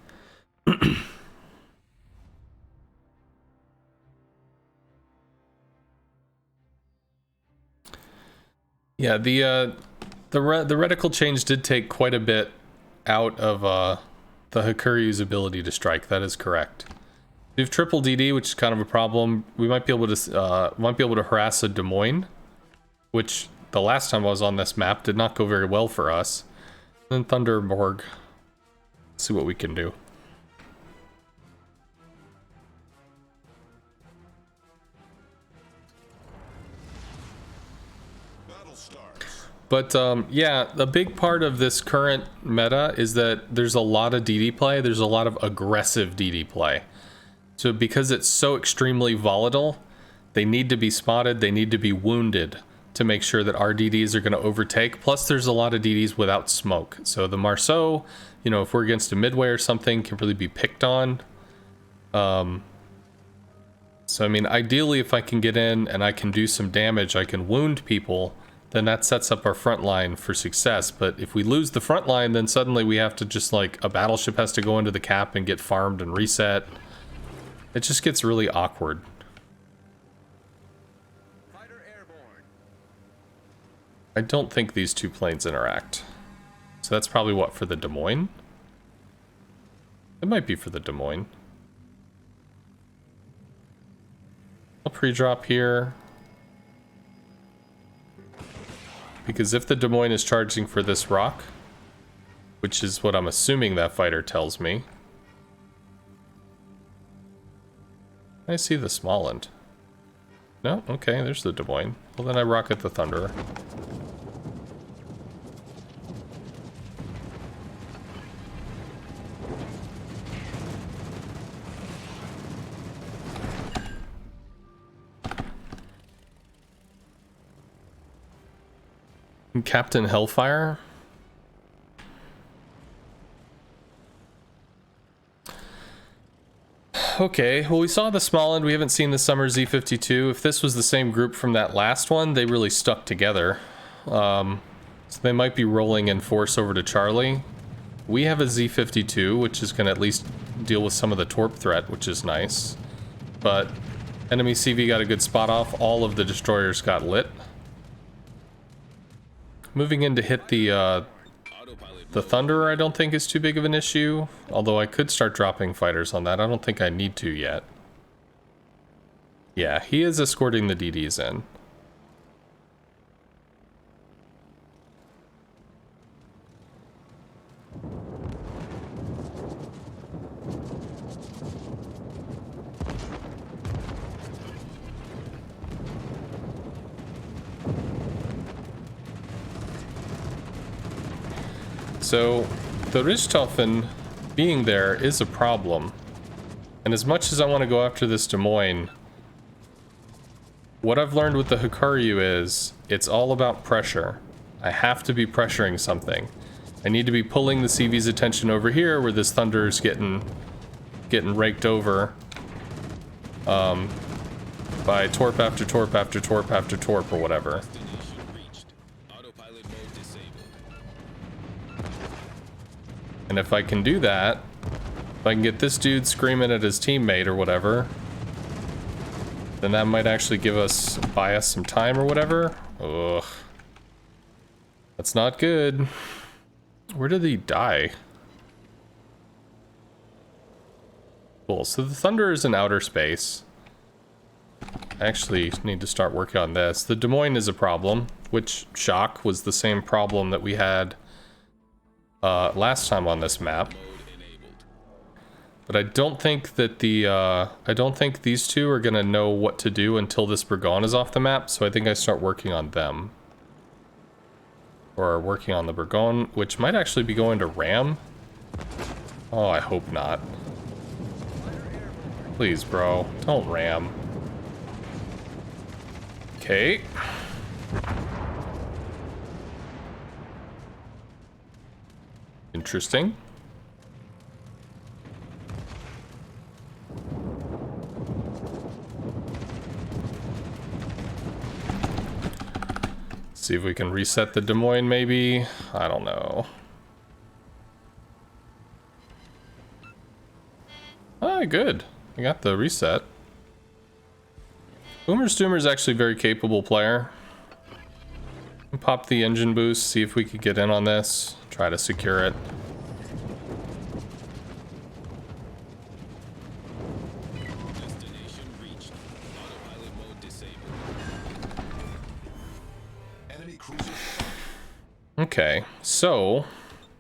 Yeah, the reticle change did take quite a bit out of the Hakuryu's ability to strike. That is correct. We have triple DD, which is kind of a problem. We might be able to harass a Des Moines, which the last time I was on this map did not go very well for us. And then Thunderborg. Let's see what we can do. But yeah, a big part of this current meta is that there's a lot of DD play. There's a lot of aggressive DD play. So because it's so extremely volatile, they need to be spotted, they need to be wounded to make sure that our DDs are going to overtake. Plus there's a lot of DDs without smoke. So the Marceau, you know, if we're against a midway or something, can really be picked on. So I mean, ideally if I can get in and I can do some damage, I can wound people, then that sets up our front line for success. But if we lose the front line, then suddenly we have to just, like, a battleship has to go into the cap and get farmed and reset. It just gets really awkward. Fighter airborne. I don't think these two planes interact. So that's probably what, for the Des Moines? It might be for the Des Moines. I'll pre-drop here. Because if the Des Moines is charging for this rock, which is what I'm assuming that fighter tells me. I see the Smollett. No? Okay, there's the Des Moines. Well, then I rocket the Thunderer. Captain Hellfire. Okay, well we saw the Smollett, we haven't seen the Summer Z52. If this was the same group from that last one, they really stuck together. So they might be rolling in force over to Charlie. We have a Z52, which is going to at least deal with some of the torp threat, which is nice. But enemy CV got a good spot off, all of the destroyers got lit. Moving in to hit the Thunderer I don't think is too big of an issue, although I could start dropping fighters on that. I don't think I need to yet. Yeah, he is escorting the DDs in. So, the Richthofen being there is a problem. And as much as I want to go after this Des Moines, what I've learned with the Hakuryu is, it's all about pressure. I have to be pressuring something. I need to be pulling the CV's attention over here, where this Thunder is getting raked over by torp after torp after torp after torp or whatever. And if I can do that, if I can get this dude screaming at his teammate or whatever, then that might actually buy us some time or whatever. Ugh. That's not good. Where did he die? Cool, so the Thunder is in outer space. I actually need to start working on this. The Des Moines is a problem, which, shock, was the same problem that we had last time on this map. But I don't think that I don't think these two are gonna know what to do until this Burgon is off the map, so I think I start working on them. Or working on the Burgon, which might actually be going to Ram. Oh, I hope not. Please, bro, don't Ram. Okay. Interesting. See if we can reset the Des Moines, maybe. I don't know. Alright, good. I got the reset. Boomer Stoomer's actually a very capable player. Pop the engine boost, see if we could get in on this. Try to secure it. Destination reached. Autopilot mode disabled. Enemy cruiser. Okay, so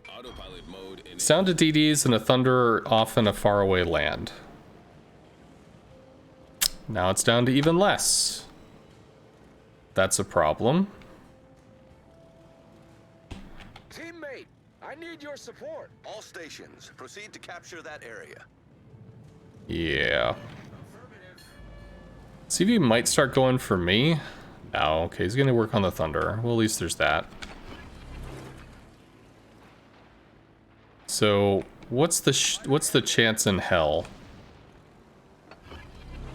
Autopilot mode enabled. sound to DDs and a Thunderer off in a faraway land. Now it's down to even less. That's a problem. Teammate, I need your support. All stations, proceed to capture that area. Yeah. CV might start going for me. No, okay, he's gonna work on the Thunder. Well, at least there's that. So, what's the chance in hell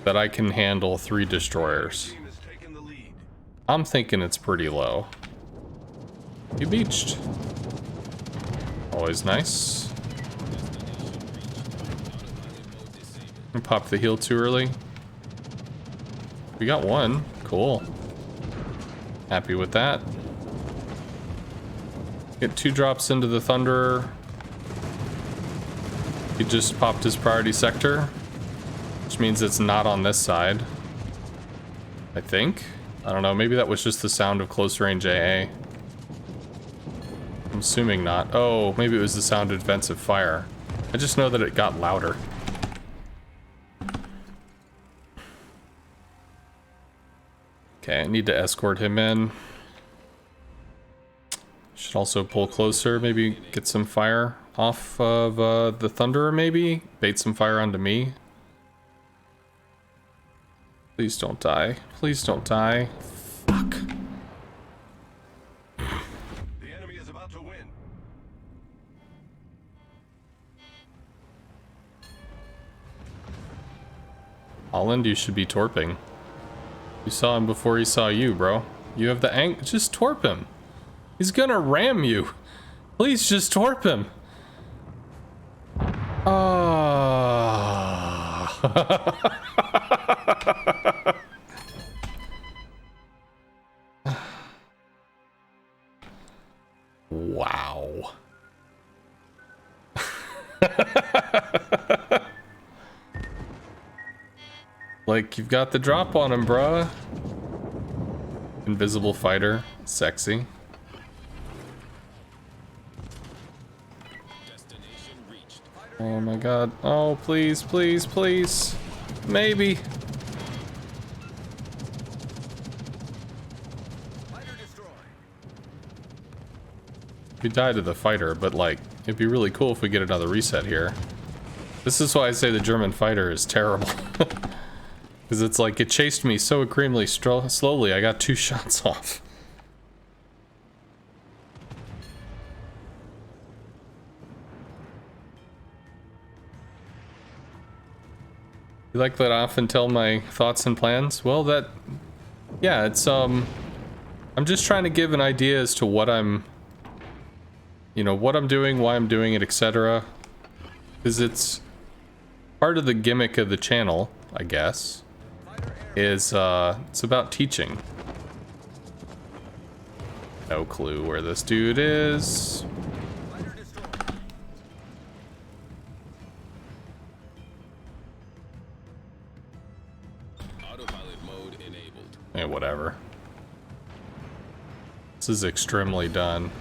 that I can handle 3 destroyers? Team has taken the lead. I'm thinking it's pretty low. You beached. Always nice. And pop the heal too early. We got 1. Cool. Happy with that. Get 2 drops into the Thunderer. He just popped his priority sector, which means it's not on this side. I think. I don't know. Maybe that was just the sound of close range AA. I'm assuming not. Oh, maybe it was the sound of defensive fire. I just know that it got louder. Okay, I need to escort him in. Should also pull closer, maybe get some fire off of the Thunderer, maybe? Bait some fire onto me. Please don't die. Please don't die. Fuck. The enemy is about to win. Holland, you should be torping. You saw him before he saw you, bro. You have the just torp him. He's gonna ram you. Please just torp him. Wow. Like, you've got the drop on him, bruh. Invisible fighter. Sexy. Destination reached. Oh my god. Oh, please, please, please. Maybe. Fighter destroyed. We died to the fighter, but like, it'd be really cool if we get another reset here. This is why I say the German fighter is terrible. Because it's like, it chased me so extremely slowly, I got 2 shots off. You like that I often tell my thoughts and plans? Well, that, yeah, it's, I'm just trying to give an idea as to what I'm, you know, what I'm doing, why I'm doing it, etc. Because it's part of the gimmick of the channel, I guess, is, it's about teaching. No clue where this dude is. Fighter destroyed. Autopilot mode enabled. Whatever. This is extremely done.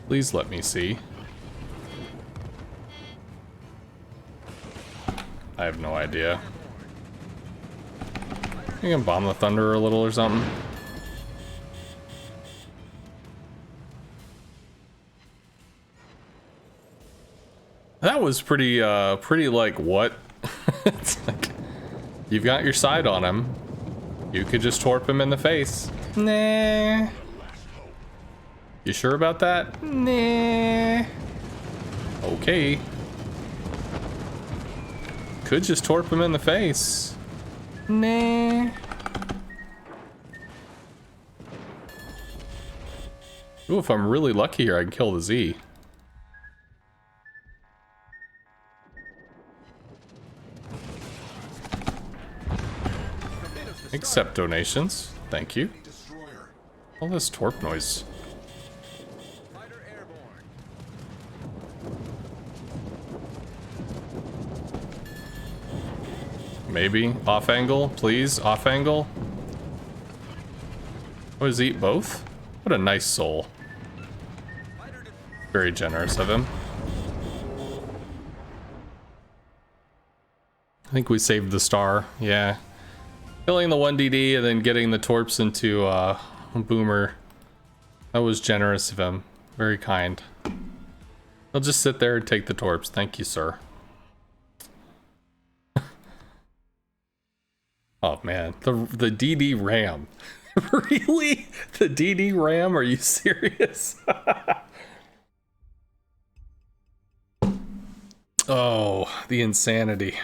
Please let me see. I have no idea. You can bomb the Thunder a little or something. That was pretty like, what? It's like, you've got your side on him. You could just torp him in the face. Nah. You sure about that? Nah. Okay. Could just torp him in the face. Nah. Ooh, if I'm really lucky here, I can kill the Z. Accept donations. Thank you. Destroyer. All this torp noise. Fighter airborne. Maybe. Off angle, please. Off angle. What does he eat both? What a nice soul. Very generous of him. I think we saved the star. Yeah. Killing the 1DD and then getting the torps into Boomer. That was generous of him. Very kind. I'll just sit there and take the torps. Thank you, sir. Oh man, the DD Ram. Really? The DD Ram? Are you serious? Oh, the insanity.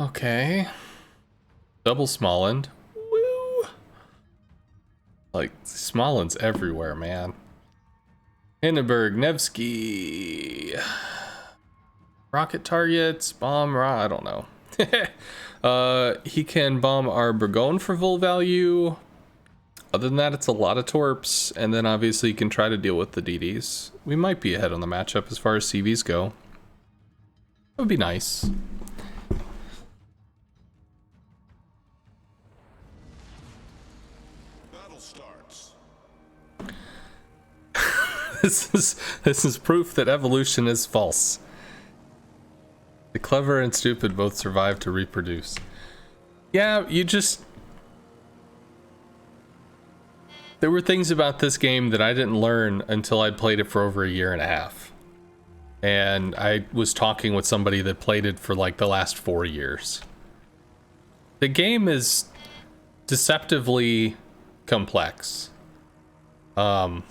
Okay. Double Smoland. Woo! Like, Smoland's everywhere, man. Hindenburg, Nevsky. Rocket targets, bomb, I don't know. He can bomb our Burgoyne for full value. Other than that, it's a lot of torps. And then obviously you can try to deal with the DDs. We might be ahead on the matchup as far as CVs go. That would be nice. Battle starts. This is proof that evolution is false. The clever and stupid both survive to reproduce. Yeah, you just... There were things about this game that I didn't learn until I'd played it for over a year and a half. And I was talking with somebody that played it for like the last 4 years. The game is deceptively complex. And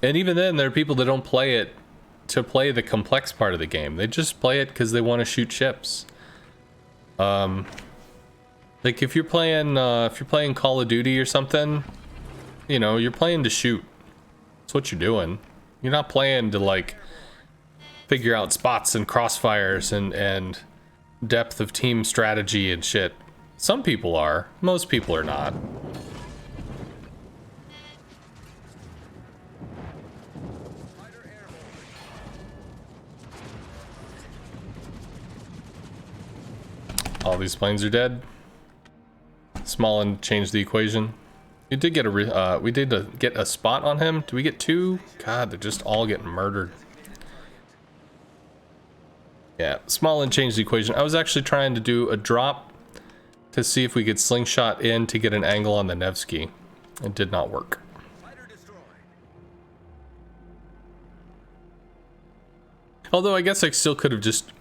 even then, there are people that don't play it to play the complex part of the game. They just play it because they want to shoot ships. Like if you're playing Call of Duty or something, you know, you're playing to shoot. That's what you're doing. You're not playing to like figure out spots and crossfires and depth of team strategy and shit. Some people are. Most people are not. All these planes are dead. Smollin changed the equation. We did get a spot on him. Do we get 2? God, they're just all getting murdered. Yeah, Smollin changed the equation. I was actually trying to do a drop to see if we could slingshot in to get an angle on the Nevsky. It did not work. Although I guess I still could have just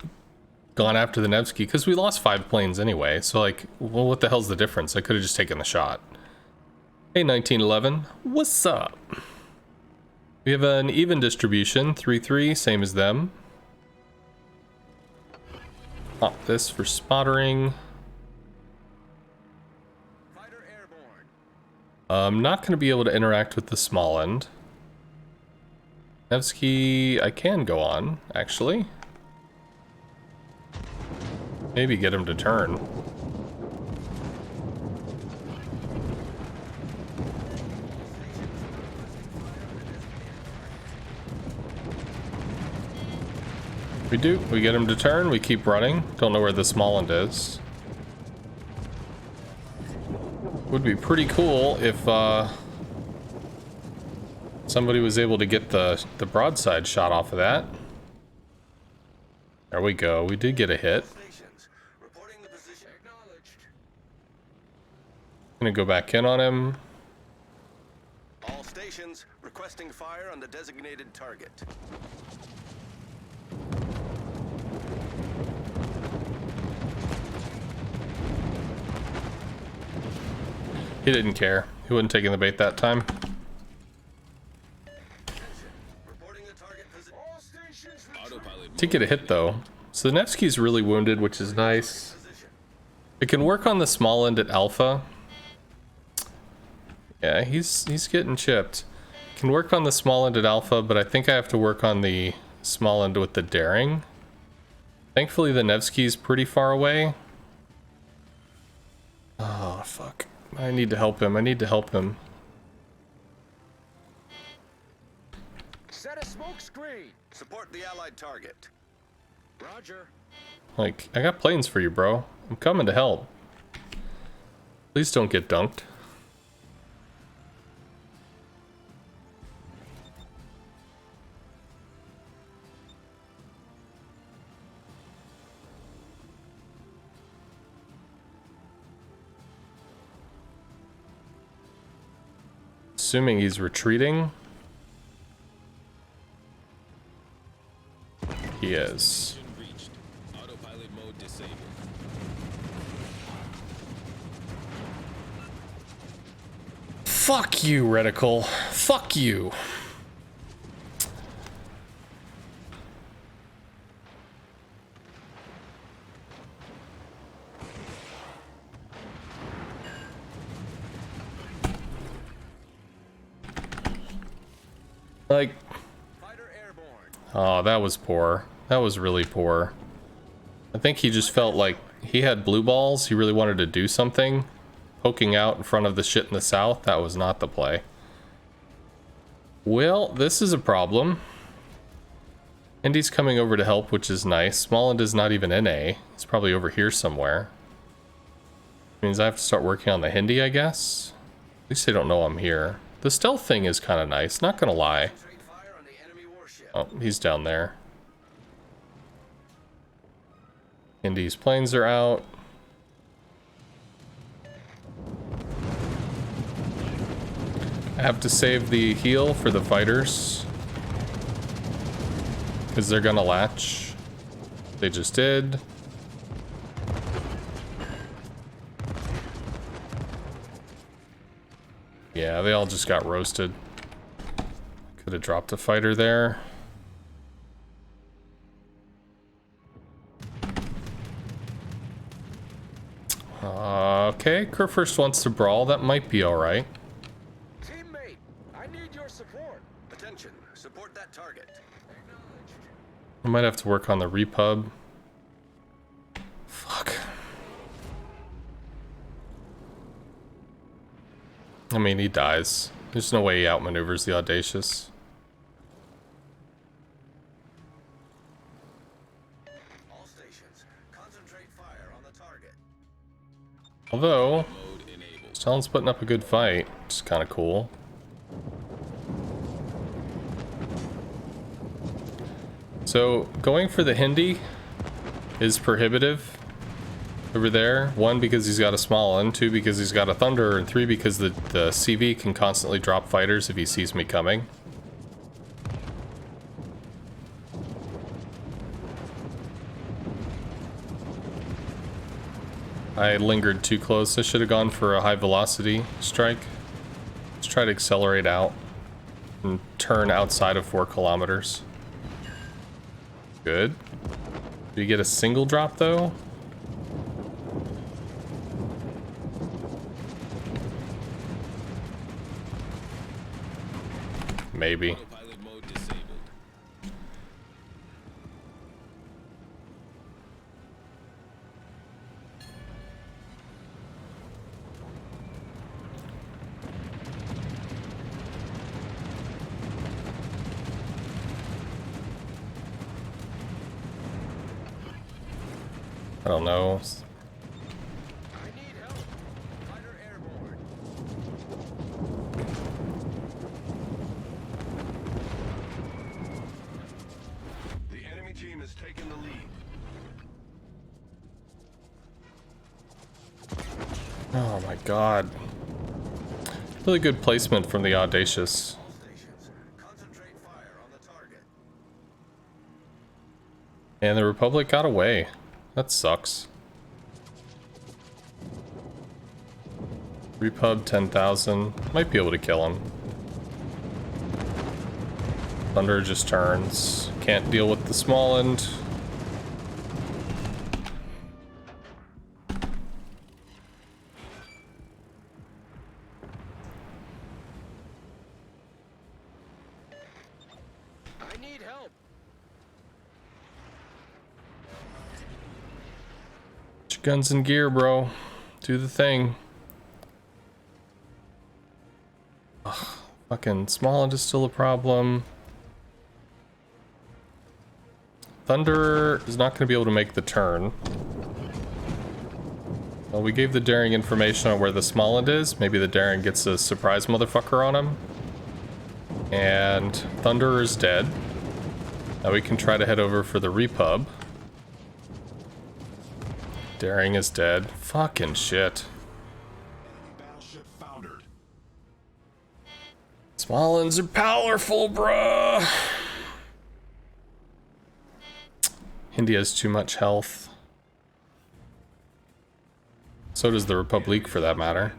gone after the Nevsky because we lost 5 planes anyway. So like, well, what the hell's the difference? I could have just taken the shot. Hey, 1911, what's up? We have an even distribution, 3-3, same as them. Pop this for spottering. I'm not going to be able to interact with the small end. Nevsky, I can go on, actually. Maybe get him to turn. We do. We get him to turn. We keep running. Don't know where the small end is. Would be pretty cool if somebody was able to get the broadside shot off of that. There we go. We did get a hit. Gonna go back in on him. All stations requesting fire on the designated target. He didn't care. He wasn't taking the bait that time. Did get a hit though. So the Nevsky's really wounded, which is nice. It can work on the small end at Alpha. Yeah, he's getting chipped. Can work on the small end at Alpha, but I think I have to work on the small end with the Daring. Thankfully the Nevsky's pretty far away. Oh, fuck. I need to help him. I need to help him. Set a smoke screen. Support the allied target. Roger. Like, I got planes for you, bro. I'm coming to help. Please don't get dunked. Assuming he's retreating. He is. Reached. Autopilot mode disabled. Fuck you, Reticle. Fuck you. Like, Fighter airborne. oh, that was poor. That was really poor. I think he just felt like he had blue balls. He really wanted to do something. Poking out in front of the shit in the south, that was not the play. Well, this is a problem. Indy's coming over to help, which is nice. Smallland is not even in A. He's probably over here somewhere. Means I have to start working on the Hindi, I guess. At least they don't know I'm here. The stealth thing is kind of nice, not gonna lie. Concentrate fire on the enemy warship. Oh, he's down there. Indy's planes are out. I have to save the heal for the fighters. Because they're gonna latch. They just did. Yeah, they all just got roasted. Could have dropped a fighter there. Okay, Kurfürst wants to brawl. That might be alright. Teammate, I need your support. Attention, support that target. I might have to work on the repub. Fuck. I mean, he dies. There's no way he outmaneuvers the Audacious. All stations, concentrate fire on the target. Although, Mode enabled. Stalin's putting up a good fight, which is kind of cool. So, going for the Hindi is prohibitive over there. 1, because he's got a small one, 2, because he's got a Thunder, and 3, because the CV can constantly drop fighters if he sees me coming. I lingered too close. I should have gone for a high velocity strike. Let's try to accelerate out and turn outside of 4 kilometers. Good. Did you get a single drop though? Maybe. Autopilot mode disabled. I don't know. I need help. Fighter airborne. The enemy team has taken the lead. Oh my god. Really good placement from the Audacious. All stations, concentrate fire on the target. And the Republic got away. That sucks. Repub 10,000. Might be able to kill him. Thunder just turns. Can't deal with the small end. I need help. Get your guns and gear, bro. Do the thing. Ugh, fucking small end is still a problem. Thunder is not going to be able to make the turn. Well, we gave the Daring information on where the small end is. Maybe the Daring gets a surprise motherfucker on him. And Thunder is dead. Now we can try to head over for the repub. Daring is dead. Fucking shit. Battleship foundered. Small ends are powerful, bruh. Hindi has too much health. So does the Republic, for that matter.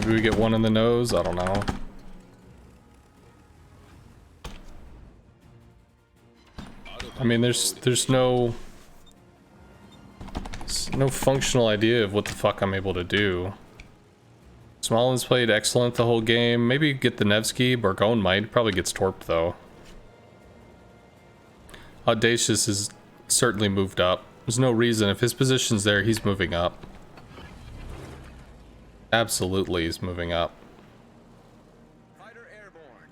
Maybe we get one in the nose? I don't know. I mean, there's no functional idea of what the fuck I'm able to do. Smolin's played excellent the whole game. Maybe get the Nevsky. Borgone might. Probably gets torped though. Audacious is certainly moved up. There's no reason. If his position's there, he's moving up. Absolutely, he's moving up. Fighter airborne.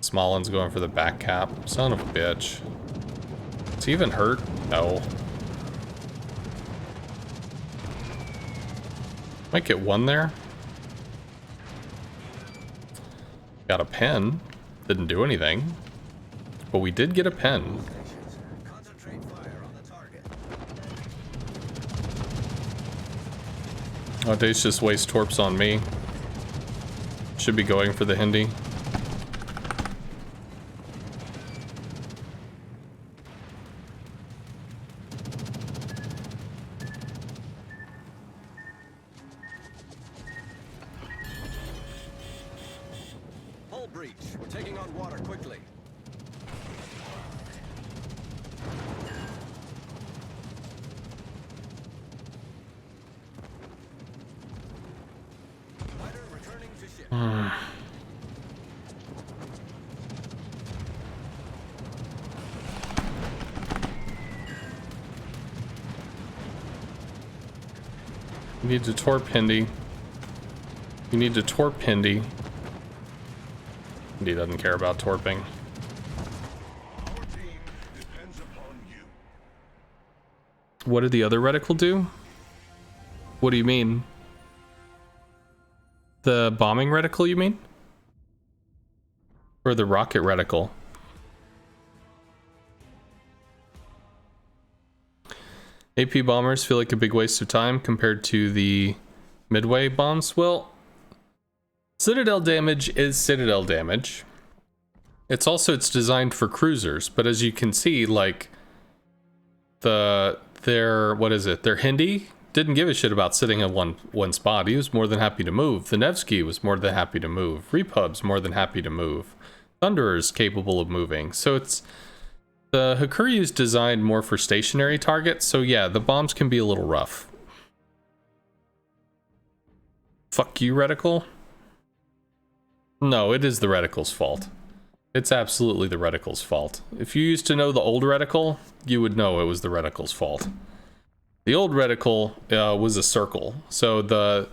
Smolin's going for the back cap. Son of a bitch. Is he even hurt? No. Might get one there. Got a pen. Didn't do anything. But we did get a pen. Concentrate fire on the target. Audacious waste torps on me. Should be going for the Hindi. Hull breach. We're taking on water quickly. Fighter returning to ship. You need to torp Hindi. You need to torp Hindi. Hindi doesn't care about torping. Our team depends upon you. What did the other reticle do? What do you mean? The bombing reticle, you mean? Or the rocket reticle? AP bombers feel like a big waste of time compared to the midway bombs. Well, Citadel damage is Citadel damage. It's designed for cruisers, but as you can see, like their Hindi didn't give a shit about sitting in one spot. He was more than happy to move. The Nevsky was more than happy to move. Repub's more than happy to move. Thunderer's capable of moving. So it's the Hakuryu's designed more for stationary targets. So yeah, the bombs can be a little rough. Fuck you, reticle. No, it is the reticle's fault. It's absolutely the reticle's fault. If you used to know the old reticle, you would know it was the reticle's fault. The old reticle was a circle. So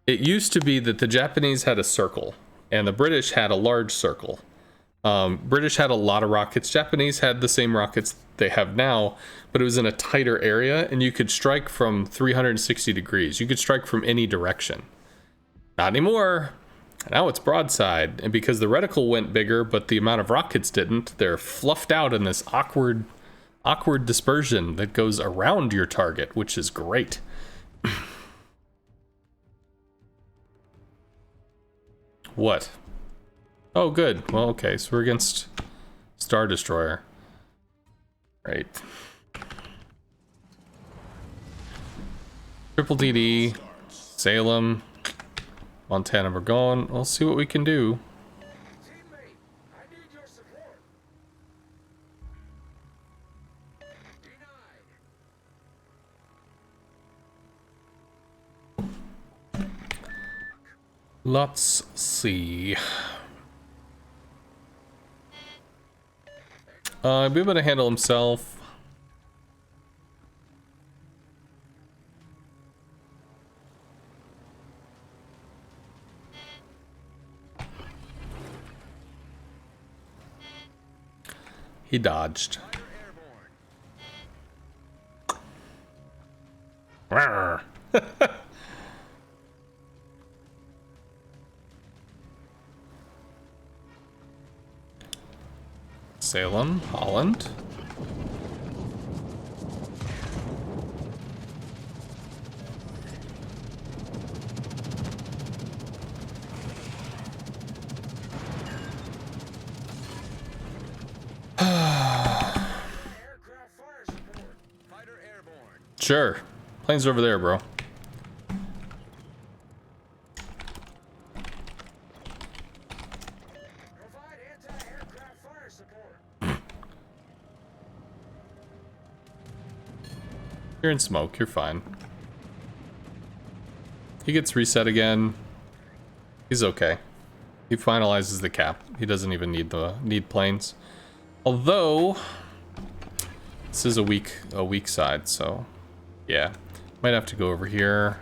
it used to be that the Japanese had a circle and the British had a large circle. British had a lot of rockets. Japanese had the same rockets they have now, but it was in a tighter area and you could strike from 360 degrees. You could strike from any direction. Not anymore. Now it's broadside, and because the reticle went bigger, but the amount of rockets didn't, they're fluffed out in this awkward dispersion that goes around your target, which is great. What? Oh, good. Well, okay, so we're against Star Destroyer. Right. Triple DD, Salem, Montana, we're going. We'll see what we can do. Teammate, I need your support. Denied. Let's see. He'll be able to handle himself. He dodged. Rawr. Salem, Holland. Aircraft fire support. Fighter airborne. Sure. Plane's over there, bro. Provide anti-aircraft fire support. You're in smoke, you're fine. He gets reset again. He's okay. He finalizes the cap. He doesn't even need planes. Although this is a weak side, so yeah. Might have to go over here.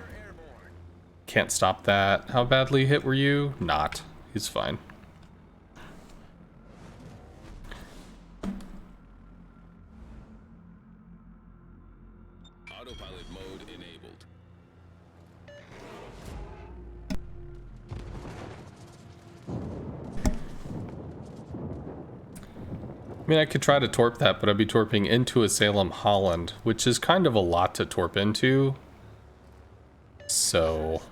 Can't stop that. How badly hit were you? Not. He's fine. Autopilot mode enabled. I mean, I could try to torp that, but I'd be torping into a Salem Holland, which is kind of a lot to torp into. So...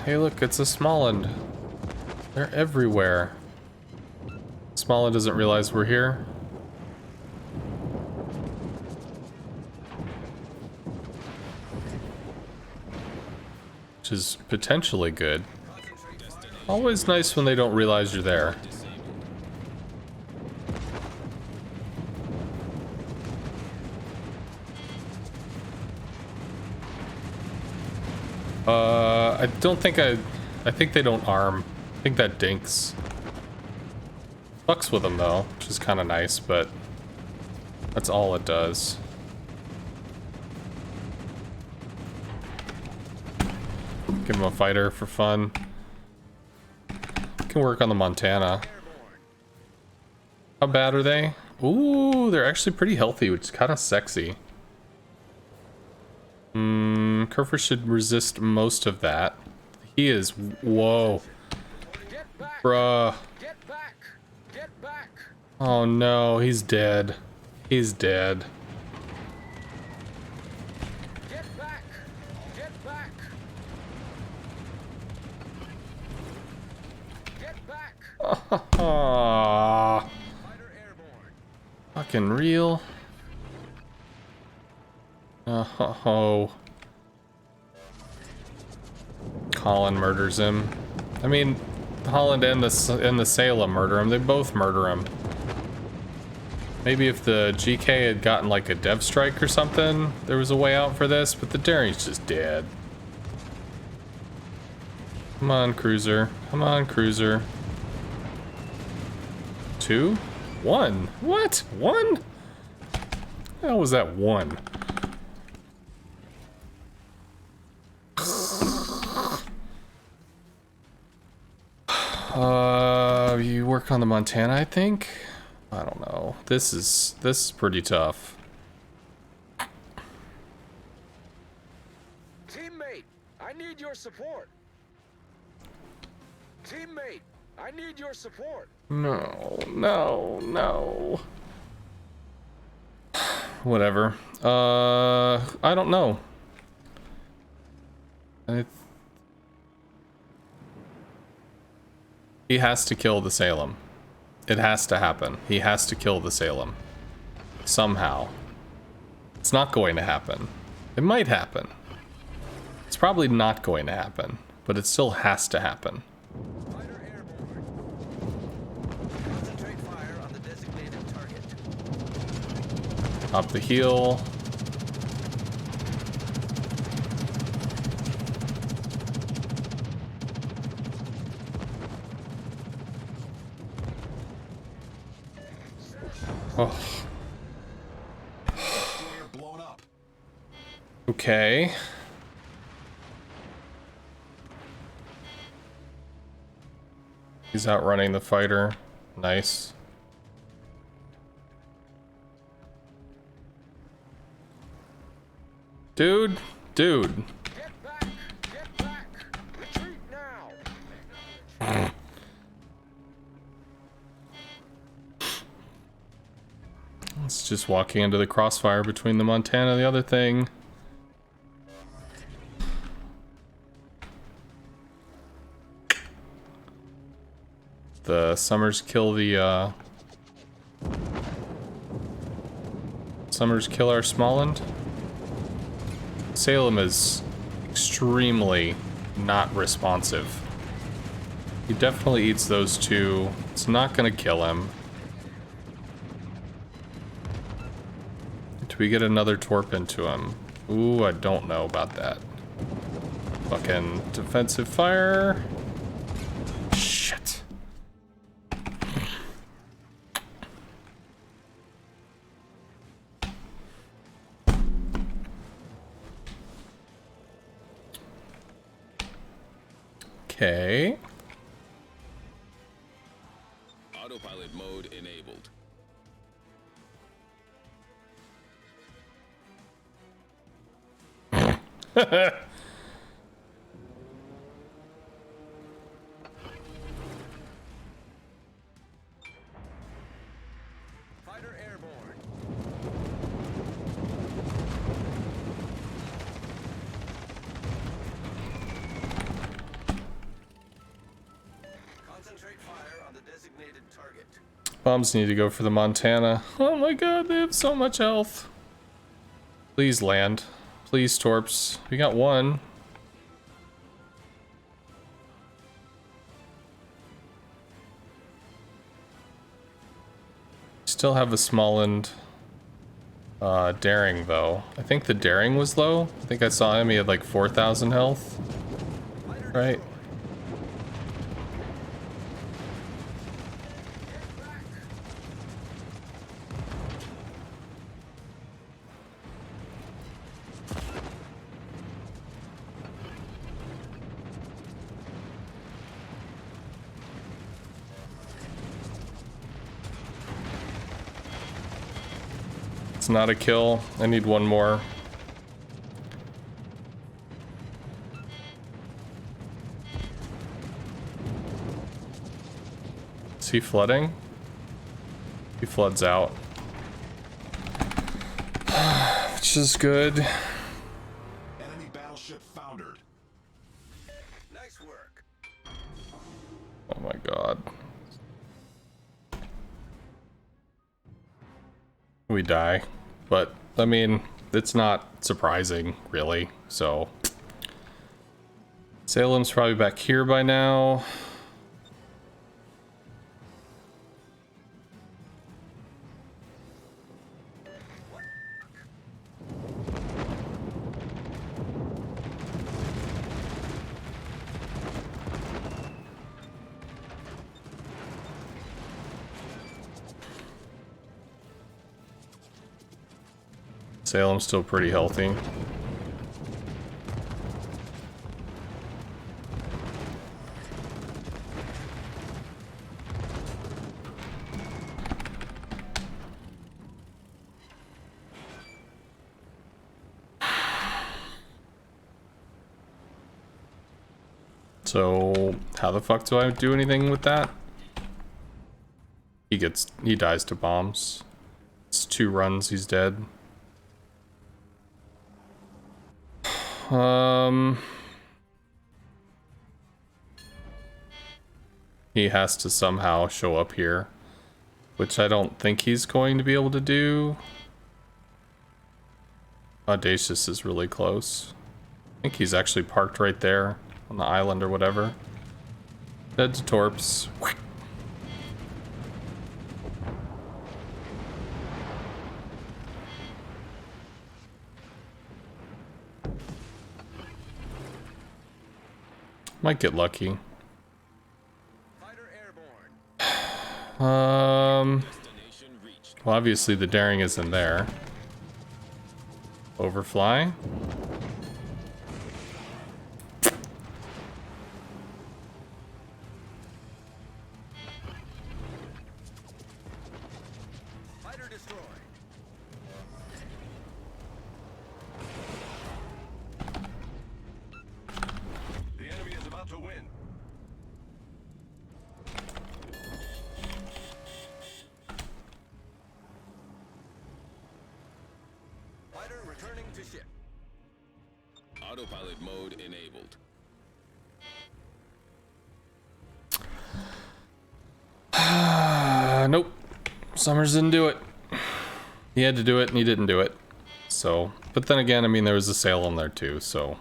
hey look, it's a Smalland. They're everywhere. Smalland doesn't realize we're here. Which is potentially good. Always nice when they don't realize you're there. I don't think I think they don't arm. I think that dinks. Fucks with them though, which is kind of nice, but that's all it does. Give him a fighter for fun. Can work on the Montana. How bad are they? Ooh, they're actually pretty healthy, which is kind of sexy. Kerfer should resist most of that. He is... Whoa. Get back. Bruh. Get back. Get back. Oh no, he's dead. He's dead. Get back. Get back. Get back. Aww. Fighter airborne. Fucking real. Oh. Holland murders him. I mean, Holland and the Salem murder him. They both murder him. Maybe if the GK had gotten like a dev strike or something, there was a way out for this, but the Daring's just dead. Come on, cruiser. Come on, cruiser. 2? 1? What? 1? How was that 1? You work on the Montana, I think? I don't know. This is pretty tough. Teammate, I need your support. Teammate, I need your support. No, no, no. whatever. I don't know. He has to kill the Salem. It has to happen. He has to kill the Salem. Somehow. It's not going to happen. It might happen. It's probably not going to happen, but it still has to happen. Fighter airborne. Concentrate fire on the designated target. Up the heel. Oh. Blown up. Okay. He's outrunning the fighter. Nice. Dude. Get back! Get back! Retreat now! It's just walking into the crossfire between the Montana and the other thing. The Summers kill the, Summers kill our Smolland. Salem is extremely not responsive. He definitely eats those two. It's not gonna kill him. Do we get another torp into him? Ooh, I don't know about that. Fucking defensive fire. Shit. Okay. Autopilot mode enabled. Fighter airborne. Concentrate fire on the designated target. Bombs need to go for the Montana. Oh my god, they have so much health. Please land. Please, torps. We got one. Still have a Smolland daring though. I think the daring was low. I think I saw him, he had like 4,000 health. Right? It's not a kill. I need one more. Is he flooding? He floods out. Which is good. Enemy battleship foundered. Nice work. Oh my god. We die. But, I mean, it's not surprising, really, so. Salem's probably back here by now. Salem's still pretty healthy. So, how the fuck do I do anything with that? He dies to bombs. It's 2 runs, he's dead. He has to somehow show up here, which I don't think he's going to be able to do. Audacious is really close. I think he's actually parked right there on the island or whatever. Dead to torps. Might get lucky. Fighter airborne. Well, obviously the daring isn't there. Overfly. Fighter destroyed. The enemy is about to win. Fighter returning to ship. Autopilot mode enabled. Nope. Summers didn't do it. He had to do it and he didn't do it. So, but then again, I mean, there was a sale on there too, so.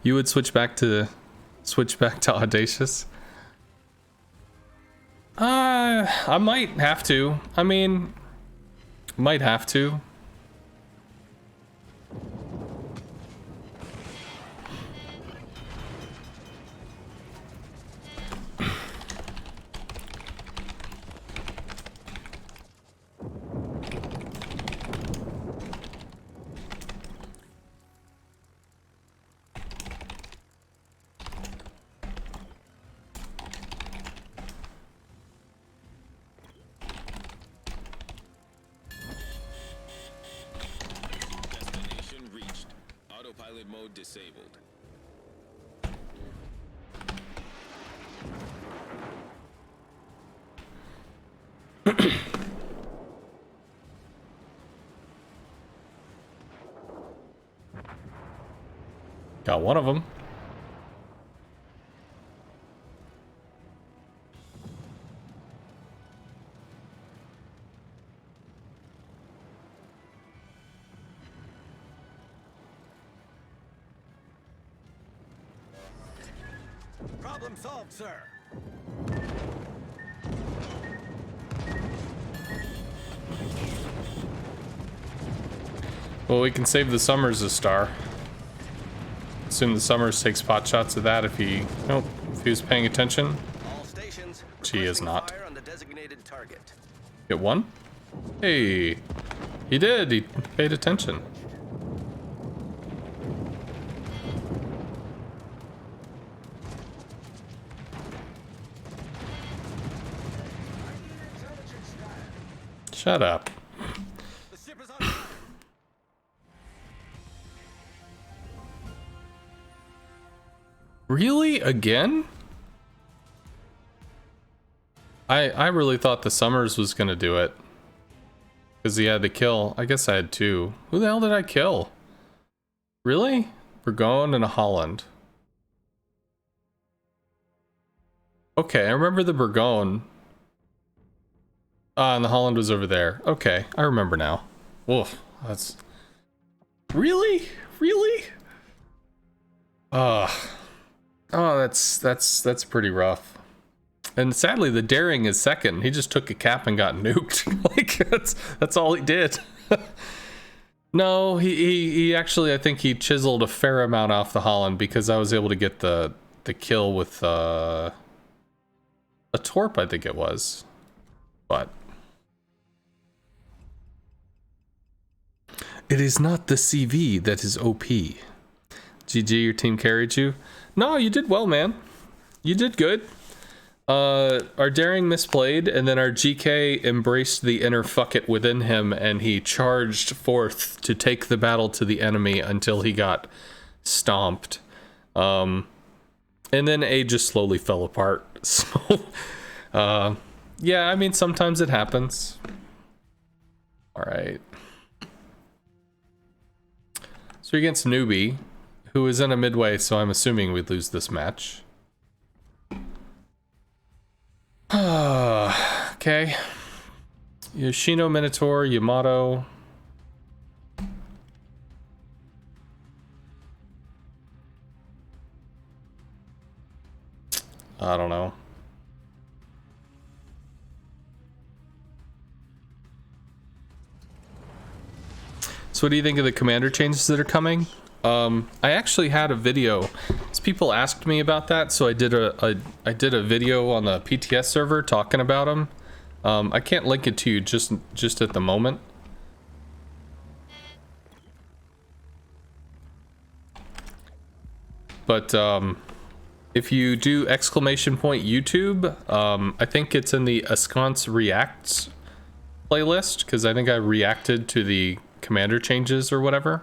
You would switch back to Audacious? I might have to. I mean, might have to. Destination reached. Autopilot mode disabled. Got one of them. Problem solved, sir. Well, we can save the Summers a star. Assume the Summers takes pot shots of that if he, nope, if he was paying attention. All stations. She is requesting not. Fire on the designated target. Get one? Hey, he did. He paid attention. Shut up. The ship is on fire. Really? Again? I really thought the Summers was gonna do it. Because he had to kill. I guess I had two. Who the hell did I kill? Really? Burgoyne and a Holland. Okay, I remember the Burgoyne. Ah, and the Holland was over there. Okay, I remember now. Woof, that's... Really? Really? Oh, that's pretty rough. And sadly, the daring is second. He just took a cap and got nuked. Like that's all he did. No, he actually, I think he chiseled a fair amount off the Holland because I was able to get the kill with a torp, I think it was. But it is not the CV that is OP. GG, your team carried you. No, you did well, man. You did good. Our daring misplayed, and then our GK embraced the inner fuck it within him, and he charged forth to take the battle to the enemy until he got stomped. And then A just slowly fell apart. So, yeah, I mean, sometimes it happens. All right. So you're against Newbie, who is in a midway, so I'm assuming we'd lose this match. Okay. Yoshino, Minotaur, Yamato. I don't know. So what do you think of the commander changes that are coming? I actually had a video. People asked me about that, so I did a video on the PTS server talking about them. I can't link it to you just at the moment. But if you do !YouTube, I think it's in the Askance Reacts playlist, because I think I reacted to the commander changes or whatever.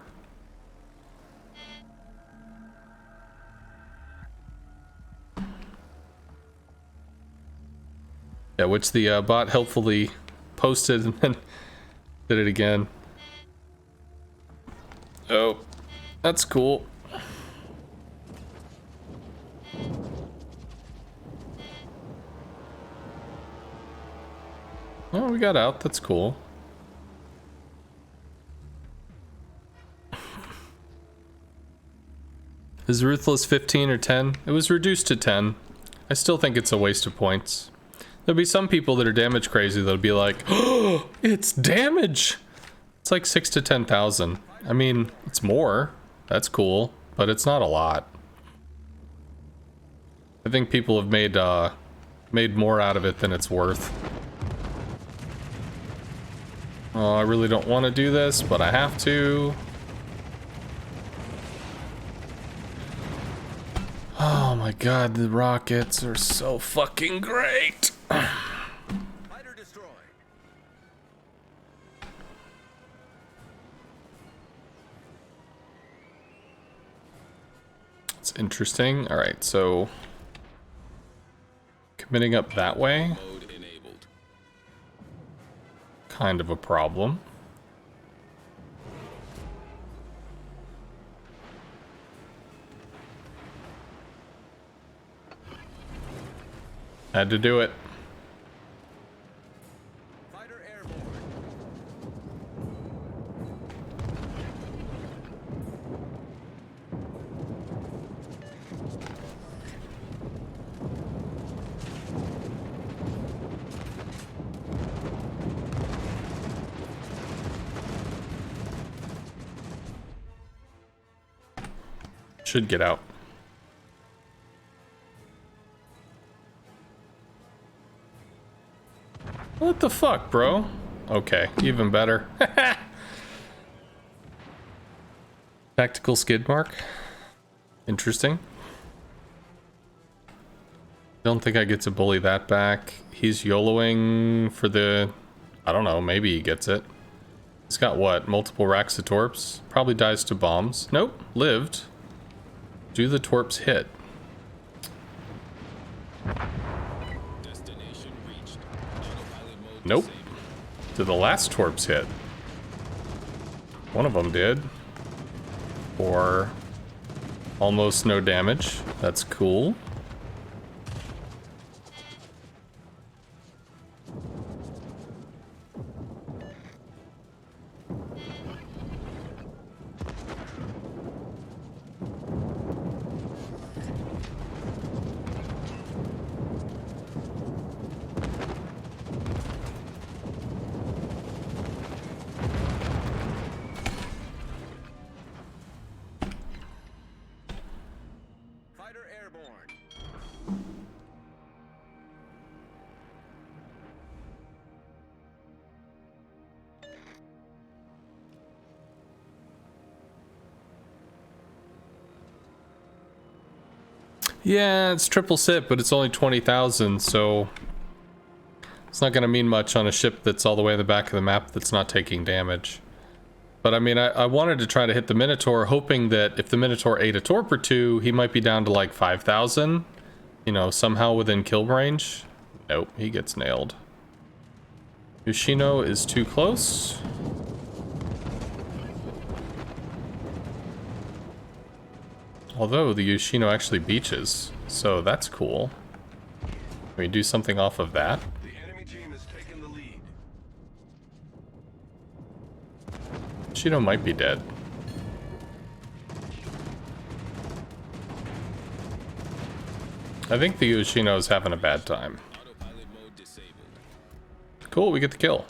Yeah, which the bot helpfully posted and then did it again. Oh, that's cool. Oh, we got out. That's cool. Is Ruthless 15 or 10? It was reduced to 10. I still think it's a waste of points. There'll be some people that are damage crazy that'll be like, oh, it's damage! It's like 6 to 10,000. I mean, it's more. That's cool, but it's not a lot. I think people have made more out of it than it's worth. Oh, I really don't want to do this, but I have to. Oh my god, the rockets are so fucking great! Fighter destroyed. It's interesting. Alright, so... committing up that way? Mode enabled. Kind of a problem. Had to do it. Fighter airborne. Should get out. What the fuck, bro? Okay, even better. Tactical skid mark. Interesting. Don't think I get to bully that back. He's YOLOing for the... I don't know, maybe he gets it. He's got what? Multiple racks of torps? Probably dies to bombs. Nope, lived. Do the torps hit? Destination reached. Autopilot mode Nope. disabled. Did the last torps hit? One of them did. Or almost no damage. That's cool. Fighter airborne. Yeah, it's triple sit, but it's only 20,000, so it's not going to mean much on a ship that's all the way in the back of the map that's not taking damage. But I mean, I wanted to try to hit the Minotaur, hoping that if the Minotaur ate a torp or two, he might be down to like 5,000. You know, somehow within kill range. Nope, he gets nailed. Yoshino is too close. Although the Yoshino actually beaches, so that's cool. Can we do something off of that? The enemy team has taken the lead. Yoshino might be dead. I think the Yoshino's having a bad time. Autopilot mode disabled. Cool, we get the kill.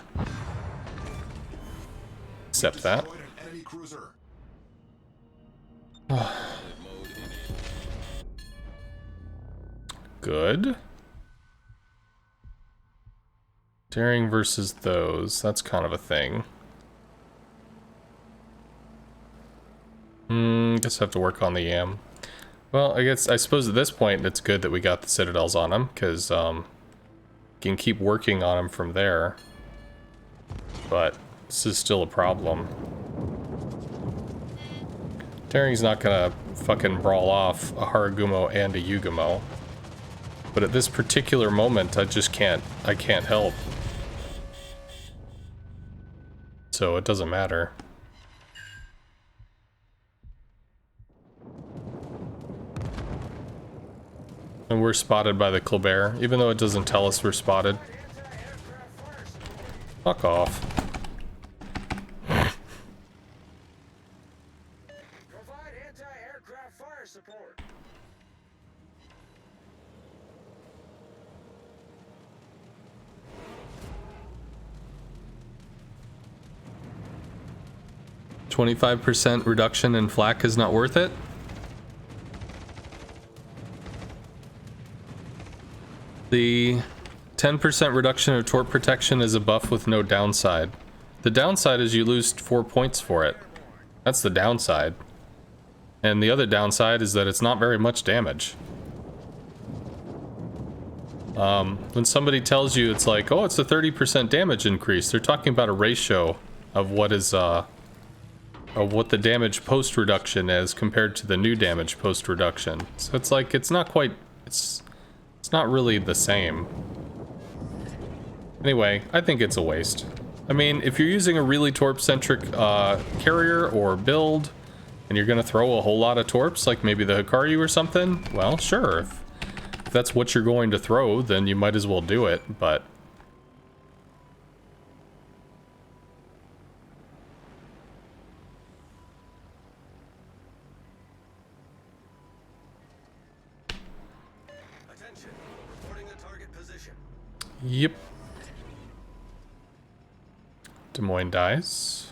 Accept that. Destroyed an enemy cruiser. Pilot mode enabled. Good. Daring versus those. That's kind of a thing. Guess I have to work on the Yam. Well, I suppose at this point it's good that we got the Citadels on him, because can keep working on him from there. But this is still a problem. Daring's not gonna fucking brawl off a Haragumo and a Yugumo. But at this particular moment, I can't help. So it doesn't matter. And we're spotted by the Colbert, even though it doesn't tell us we're spotted. Fuck off. Provide anti-aircraft fire support. 25% reduction in flak is not worth it? The 10% reduction of torp protection is a buff with no downside. The downside is you lose 4 points for it. That's the downside. And the other downside is that it's not very much damage. When somebody tells you it's like, oh, it's a 30% damage increase, they're talking about a ratio of what is, of what the damage post-reduction is compared to the new damage post-reduction. So it's like, it's not quite, it's not really the same. Anyway, I think it's a waste. I mean, if you're using a really torp-centric carrier or build, and you're gonna throw a whole lot of torps, like maybe the Hakuryu or something, well, sure. If that's what you're going to throw, then you might as well do it, but... Attention. Reporting the target position. Yep. Des Moines dies.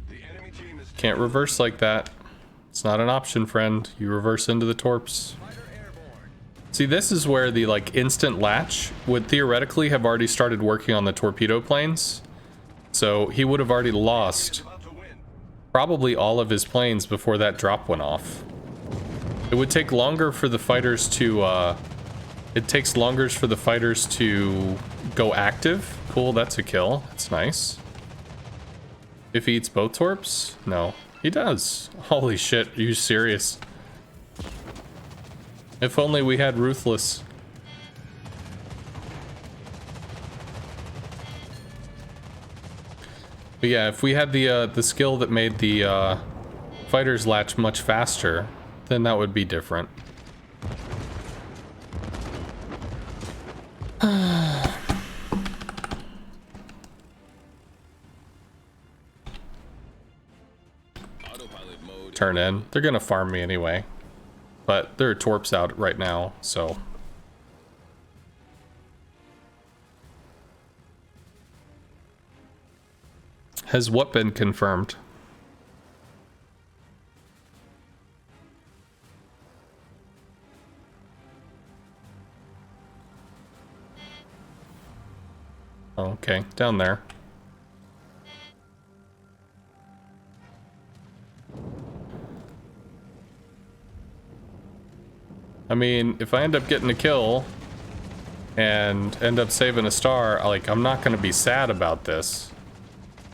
The enemy team is Can't reverse like that. It's not an option, friend. You reverse into the torps. Fighter airborne. See, this is where the, like, instant latch would theoretically have already started working on the torpedo planes. So he would have already lost about to win. probably all of his planes before that drop went off. It would take longer for the fighters to, it takes longer for the fighters to go active. Cool, that's a kill. That's nice. If he eats both torps? No. He does. Holy shit, are you serious? If only we had Ruthless. But yeah, if we had the skill that made the fighters latch much faster, then that would be different. Autopilot mode. Turn in. They're gonna farm me anyway. But there are torps out right now, so... Has what been confirmed? Okay, down there. I mean, if I end up getting a kill and end up saving a star, like, I'm not gonna be sad about this.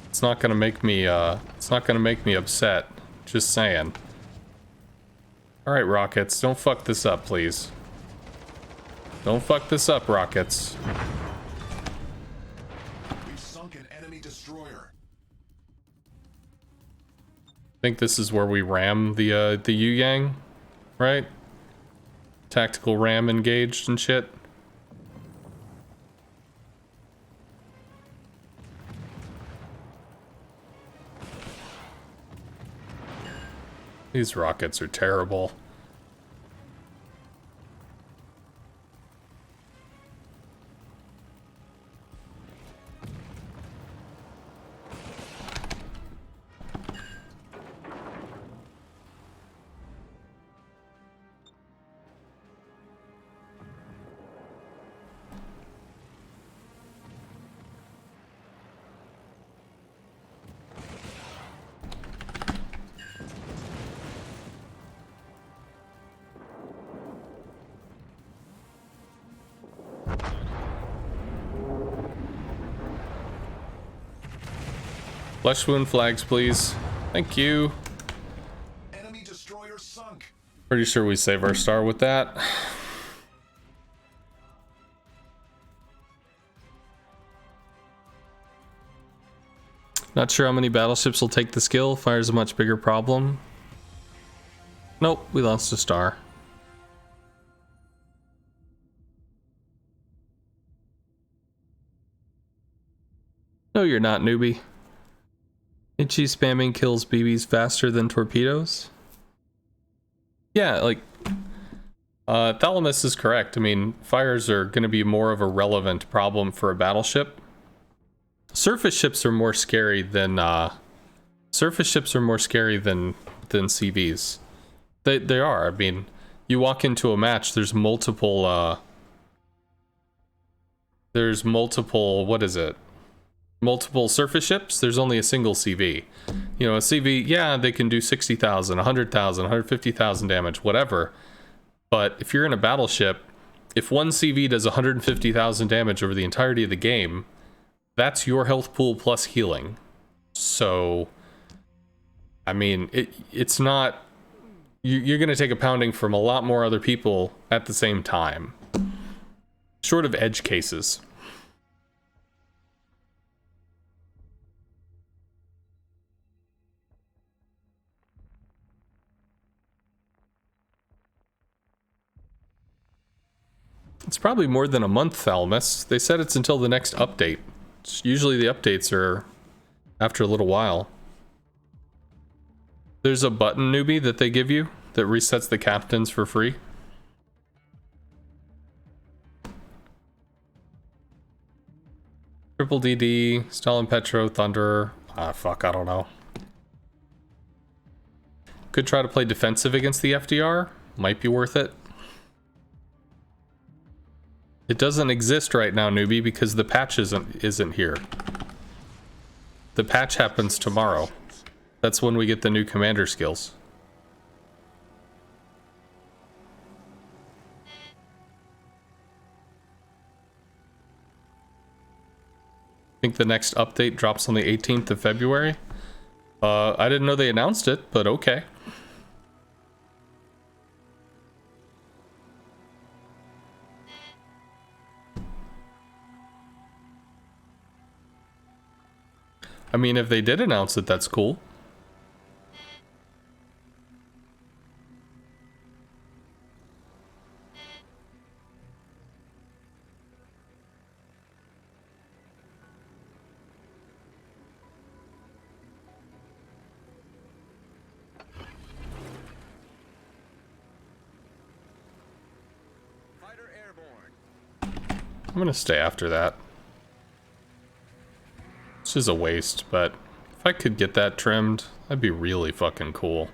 It's not gonna make me, upset. Just saying. Alright, Rockets, don't fuck this up, please. Don't fuck this up, Rockets. We've sunk an enemy destroyer. I think this is where we ram the Yu Yang. right? Tactical ram engaged and shit. These rockets are terrible. Flesh wound flags, please. Thank you. Enemy destroyer sunk. Pretty sure we save our star with that. Not sure how many battleships will take the skill. Fire's a much bigger problem. Nope, we lost a star. No, you're not, newbie. Itchy spamming kills BBs faster than torpedoes? Yeah, like, Thalamus is correct. I mean, fires are going to be more of a relevant problem for a battleship. Surface ships are more scary than, CVs. They are. I mean, you walk into a match, there's multiple, what is it? Multiple surface ships, there's only a single CV. You know, a CV, yeah, they can do 60,000, 100,000, 150,000 damage, whatever. But if you're in a battleship, if one CV does 150,000 damage over the entirety of the game, that's your health pool plus healing. So, I mean, it's not... You're going to take a pounding from a lot more other people at the same time. Short of edge cases. It's probably more than a month, Thalamus. They said it's until the next update. Usually the updates are after a little while. There's a button, newbie, that they give you that resets the captains for free. Triple DD, Stalin Petro, Thunderer. Ah, fuck, I don't know. Could try to play defensive against the FDR. Might be worth it. It doesn't exist right now, newbie, because the patch isn't here. The patch happens tomorrow. That's when we get the new commander skills. I think the next update drops on the 18th of February. I didn't know they announced it, but okay. I mean, if they did announce it, that's cool. Fighter airborne. I'm gonna stay after that. This is a waste, but if I could get that trimmed, that'd be really fucking cool.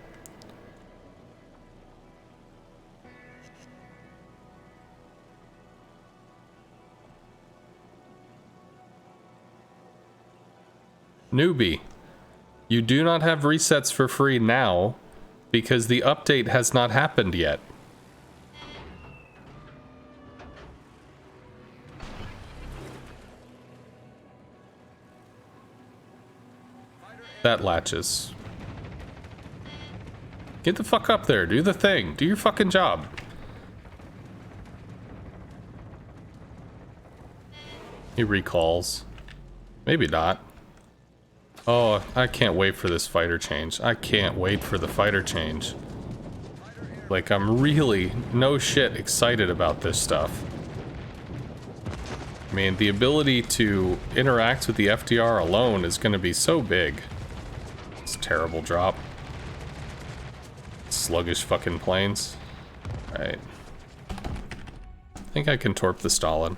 Newbie, you do not have resets for free now because the update has not happened yet. That latches. Get the fuck up there. Do the thing. Do your fucking job. He recalls. Maybe not. Oh, I can't wait for this fighter change. I can't wait for the fighter change. Like, I'm really, no shit, excited about this stuff. I mean, the ability to interact with the FDR alone is going to be so big. It's a terrible drop. Sluggish fucking planes. Right. I think I can torp the Stalin.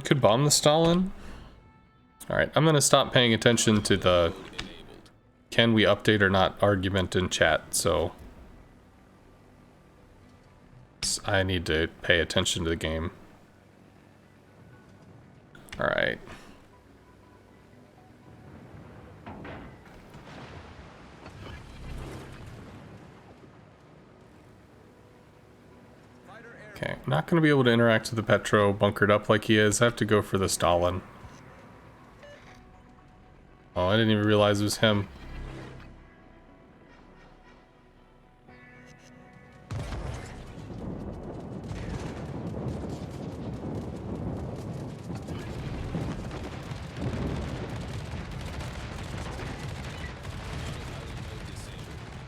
Could bomb the Stalin. Alright, I'm gonna stop paying attention to the can we update or not argument in chat, so I need to pay attention to the game. Alright. Okay, not going to be able to interact with the Petro bunkered up like he is. I have to go for the Stalin. Oh, I didn't even realize it was him.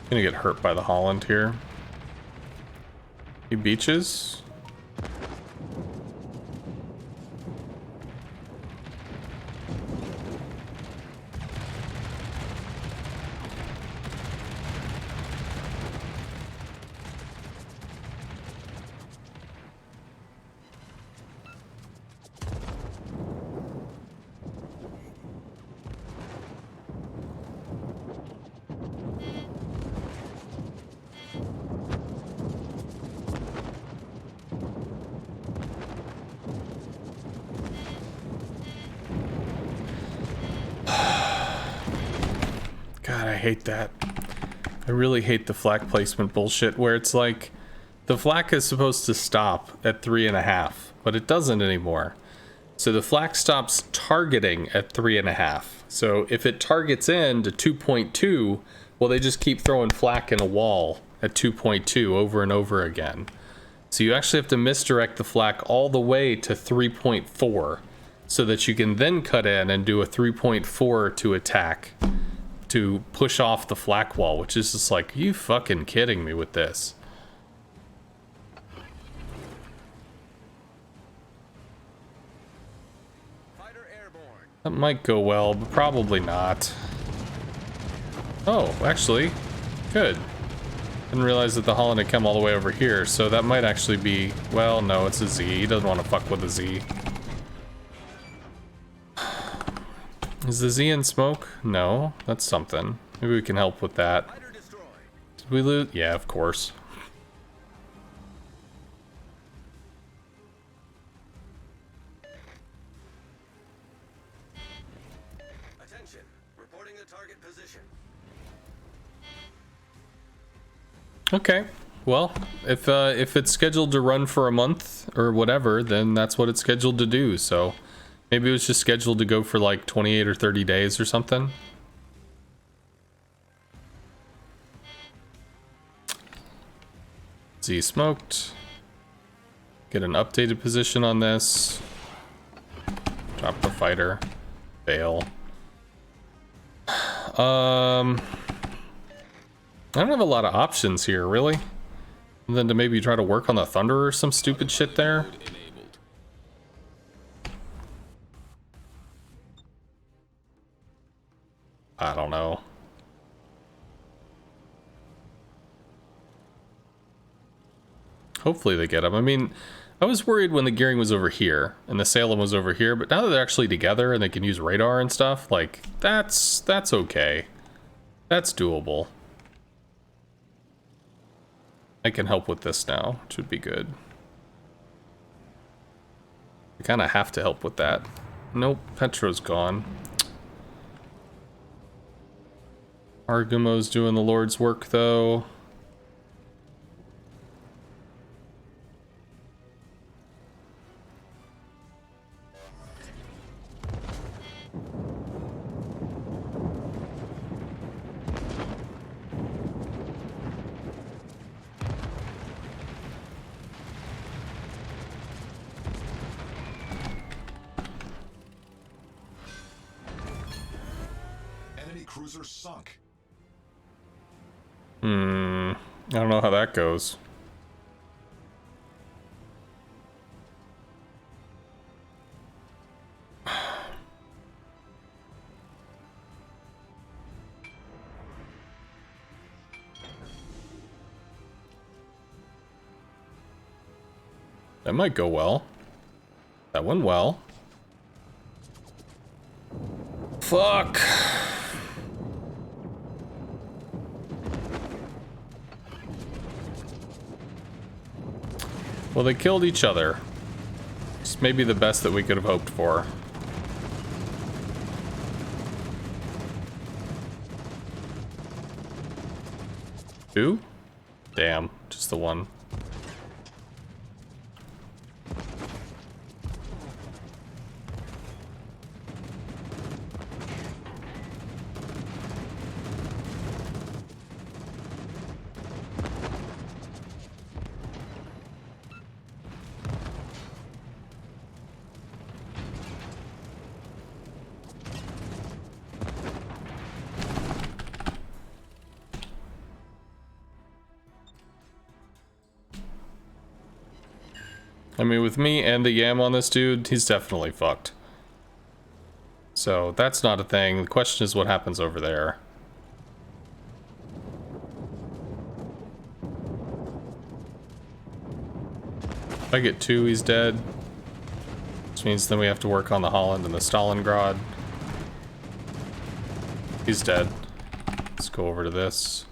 Gonna get hurt by the Holland here. He beaches. I hate that. I really hate the flak placement bullshit where it's like the flak is supposed to stop at 3.5, but it doesn't anymore. So the flak stops targeting at 3.5. So if it targets in to 2.2, well, they just keep throwing flak in a wall at 2.2 over and over again. So you actually have to misdirect the flak all the way to 3.4 so that you can then cut in and do a 3.4 to attack to push off the flak wall, which is just like, you fucking kidding me with this. Fighter airborne. That might go well, but probably not. Oh, actually, good. Didn't realize that the Holland had come all the way over here, so that might actually be, well, no, it's a Z. He doesn't want to fuck with a Z. Is the Z in smoke? No, that's something. Maybe we can help with that. Did we lose? Yeah, of course. Attention, reporting the target position. Okay. Well, if it's scheduled to run for a month or whatever, then that's what it's scheduled to do. So maybe it was just scheduled to go for like 28 or 30 days or something. Z smoked. Get an updated position on this. Drop the fighter. Bail. I don't have a lot of options here, really. And then to maybe try to work on the Thunder or some stupid shit there. I don't know. Hopefully they get him. I mean, I was worried when the gearing was over here and the Salem was over here, but now that they're actually together and they can use radar and stuff, like, that's okay. That's doable. I can help with this now, which would be good. I kind of have to help with that. Nope, Petro's gone. Argumo's doing the Lord's work, though. cruiser sunk. I don't know how that goes. That might go well. That went well. Fuck. Well, they killed each other. It's maybe the best that we could have hoped for. Two? Damn, just the one. I mean, with me and the yam on this dude, he's definitely fucked. So that's not a thing. The question is what happens over there. If I get two, he's dead. Which means then we have to work on the Holland and the Stalingrad. He's dead. Let's go over to this.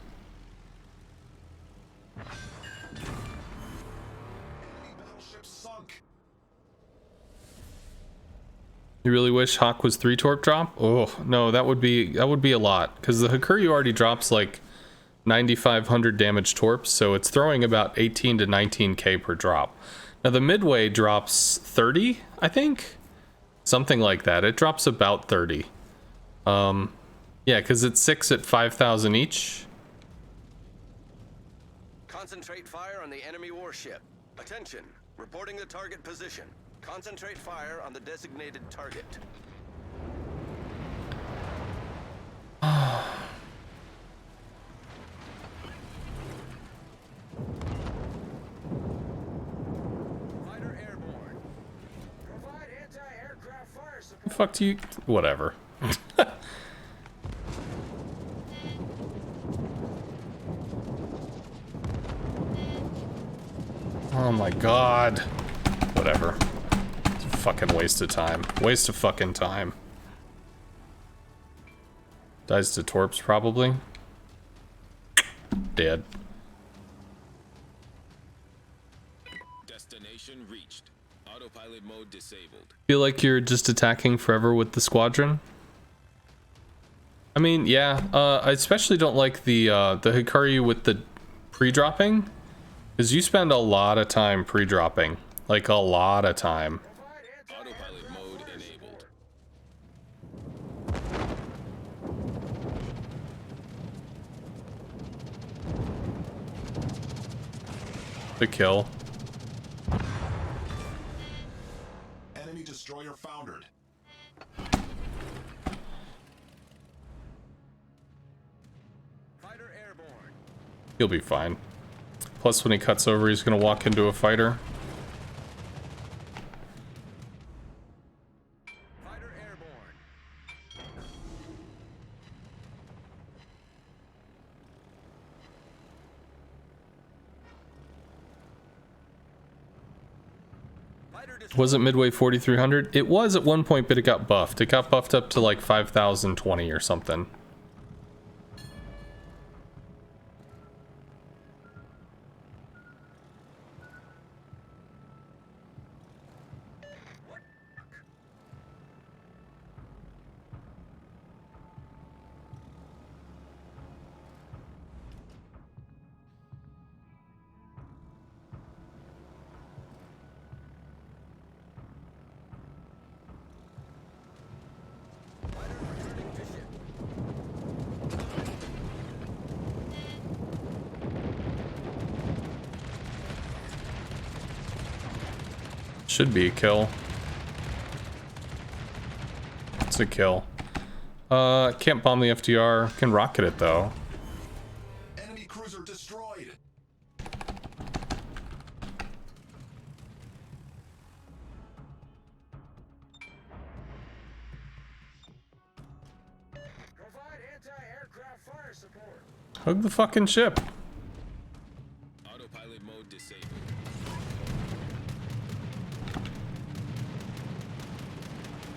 You really wish Hawk was 3 torp drop? Oh, no, that would be a lot. Because the Hakuryu already drops like 9,500 damage torps, so it's throwing about 18 to 19k per drop. Now the Midway drops 30, I think? Something like that. It drops about 30. Yeah, because it's 6 at 5,000 each. Concentrate fire on the enemy warship. Attention, reporting the target position. Concentrate fire on the designated target. Fighter airborne. Provide anti-aircraft fire support. Fuck do you? Whatever. Oh my god. Whatever. It's a fucking waste of time. Waste of fucking time. Dies to torps probably. Dead. Destination reached. Autopilot mode disabled. Feel like you're just attacking forever with the squadron? I mean, yeah. I especially don't like the Hakuryu with the pre-dropping. Because you spend a lot of time pre-dropping. Like, a lot of time. Autopilot mode enabled. The kill. Enemy destroyer foundered. Fighter airborne. He'll be fine. Plus, when he cuts over, he's gonna walk into a fighter. Fighter airborne. Fighter Wasn't Midway 4,300? It was at one point, but it got buffed. It got buffed up to like 5,020 or something. Should be a kill. It's a kill. Can't bomb the FDR. Can rocket it though. Enemy cruiser destroyed. Provide anti-aircraft fire support. Hug the fucking ship. Autopilot mode disabled.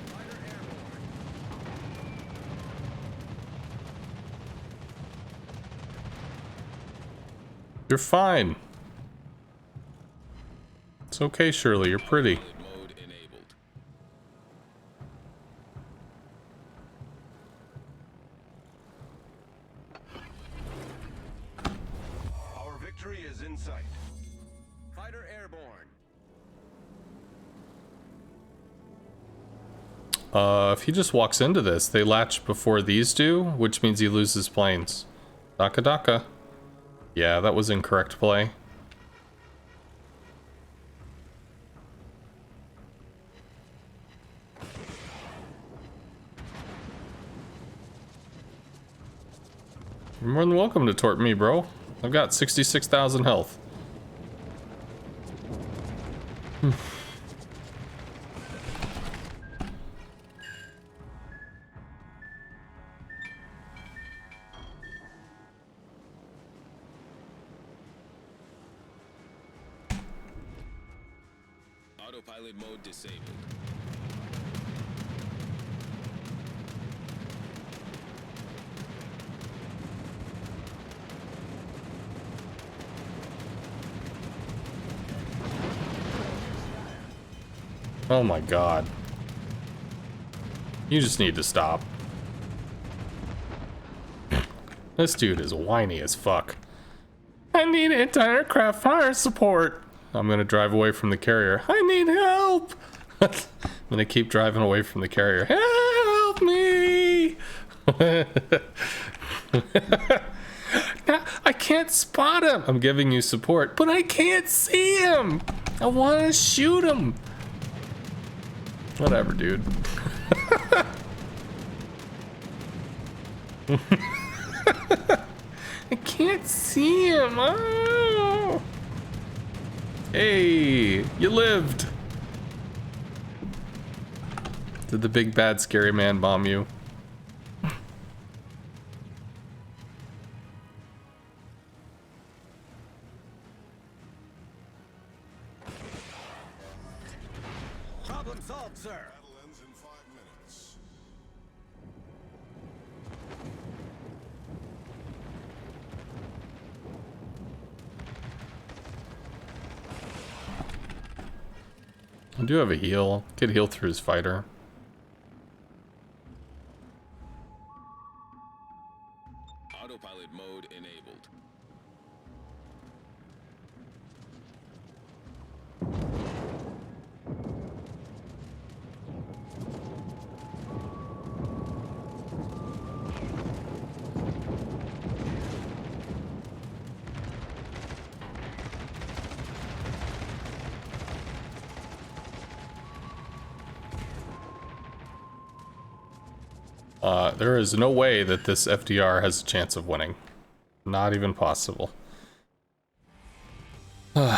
Fighter airborne. You're fine. It's okay, Shirley. You're pretty. Autopilot mode enabled. Our victory is in sight. Fighter airborne. If he just walks into this, they latch before these do, which means he loses planes. Daka Daka. Yeah, that was incorrect play. You're more than welcome to tort me, bro. I've got 66,000 health. Autopilot mode disabled. Oh my god. You just need to stop. This dude is whiny as fuck. I need anti-aircraft fire support. I'm gonna drive away from the carrier. I need help. I'm gonna keep driving away from the carrier. Help me. I can't spot him. I'm giving you support, but I can't see him. I want to shoot him. Whatever, dude. I can't see him. Oh. Hey, you lived. Did the big bad scary man bomb you? Problem solved, sir. Battle ends in 5 minutes. I do have a heal. Could heal through his fighter. Autopilot mode enabled. There is no way that this FDR has a chance of winning. Not even possible. Hey,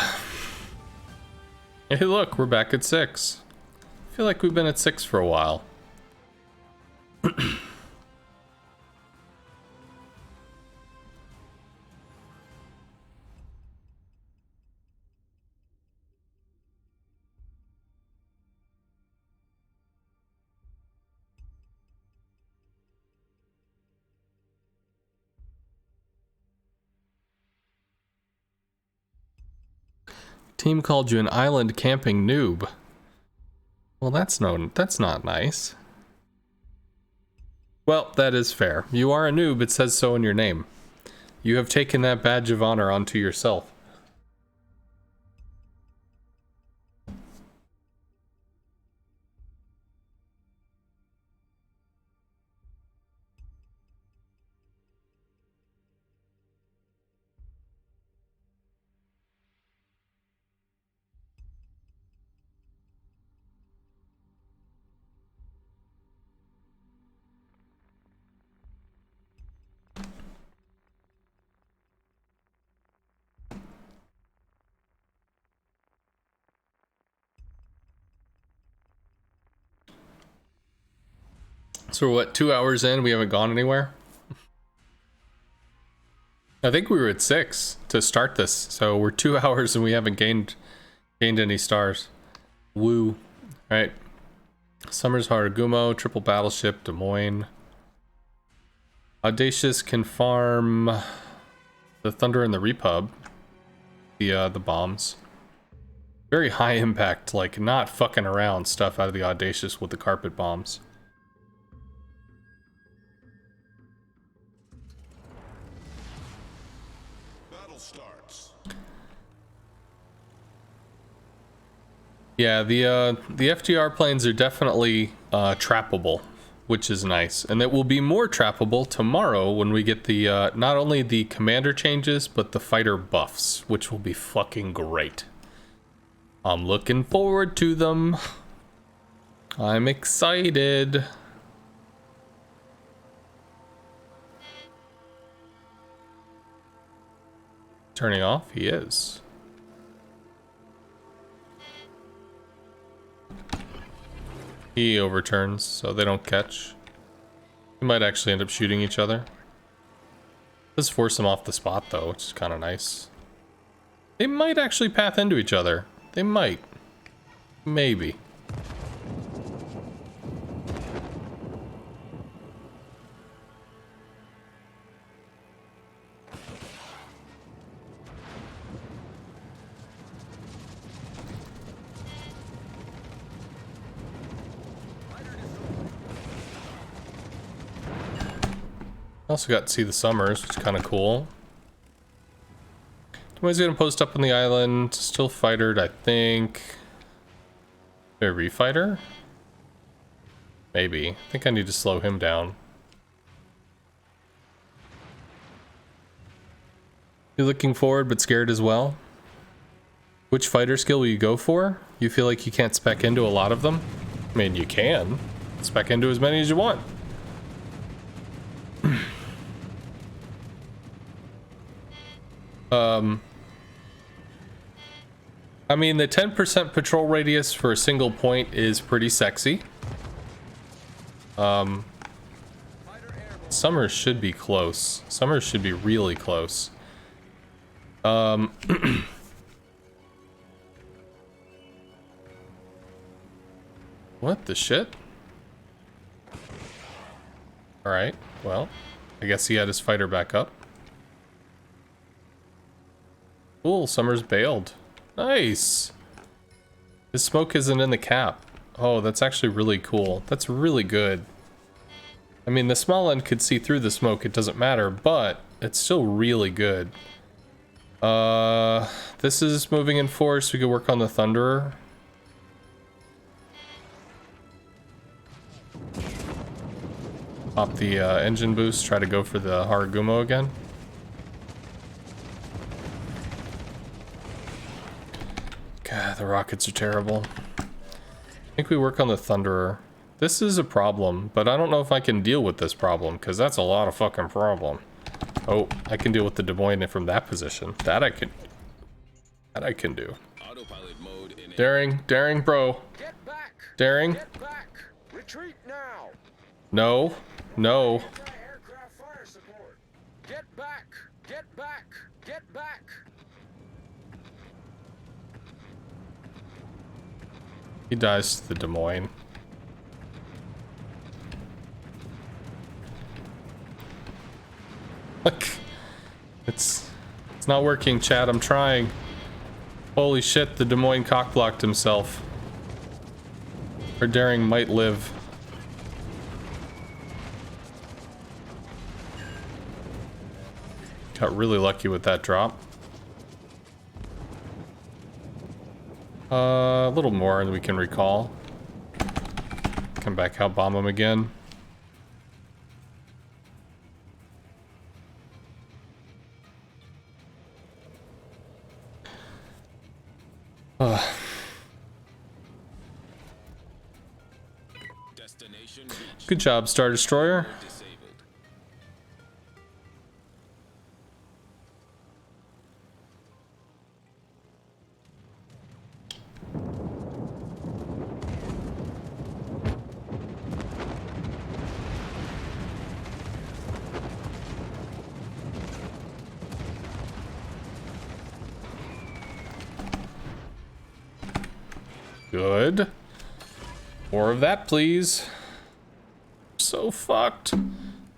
look, we're back at 6. I feel like we've been at 6 for a while. Team called you an island camping noob. Well, that's not nice. Well, that is fair. You are a noob, it says so in your name. You have taken that badge of honor onto yourself. So we're what, 2 hours in? We haven't gone anywhere? I think we were at 6 to start this, so we're 2 hours and we haven't gained any stars. Woo. Alright. Summers Harugumo, triple battleship, Des Moines. Audacious can farm the Thunder and the Repub. The bombs. Very high impact, like not fucking around stuff out of the Audacious with the carpet bombs. Battle starts. Yeah, the FGR planes are definitely trappable, which is nice. And it will be more trappable tomorrow when we get the not only the commander changes, but the fighter buffs, which will be fucking great. I'm looking forward to them. I'm excited. Turning off? He is. He overturns, so they don't catch. We might actually end up shooting each other. Let's force them off the spot, though, which is kind of nice. They might actually path into each other. They might. Maybe. Also got to see the summers, which is kind of cool. Somebody's gonna post up on the island. Still fightered, I think. A refighter? Maybe. I think I need to slow him down. You're looking forward but scared as well. Which fighter skill will you go for? You feel like you can't spec into a lot of them? I mean, you can. Spec into as many as you want. I mean, the 10% patrol radius for a single point is pretty sexy. Summers should be close. Summers should be really close. What the shit? Alright, well, I guess he had his fighter back up. Cool, Summers bailed. Nice! His smoke isn't in the cap. Oh, that's actually really cool. That's really good. I mean, the small end could see through the smoke, it doesn't matter, but it's still really good. This is moving in force. We could work on the Thunderer. Pop the engine boost, try to go for the Harugumo again. God, the rockets are terrible. I think we work on the Thunderer. This is a problem, but I don't know if I can deal with this problem, because that's a lot of fucking problem. Oh, I can deal with the Des Moines from that position. That I can do. Autopilot mode in Daring, bro. Get back! Daring. Get back! Retreat now! No. Anti-aircraft fire support! Get back! Get back! Get back! He dies to the Des Moines. Look. It's not working, Chad. I'm trying. Holy shit, the Des Moines cockblocked himself. Or Daring might live. Got really lucky with that drop. A little more than we can recall. Come back out, bomb him again. destination reached. Good job, Star Destroyer. Disabled. Good. More of that, please. So fucked.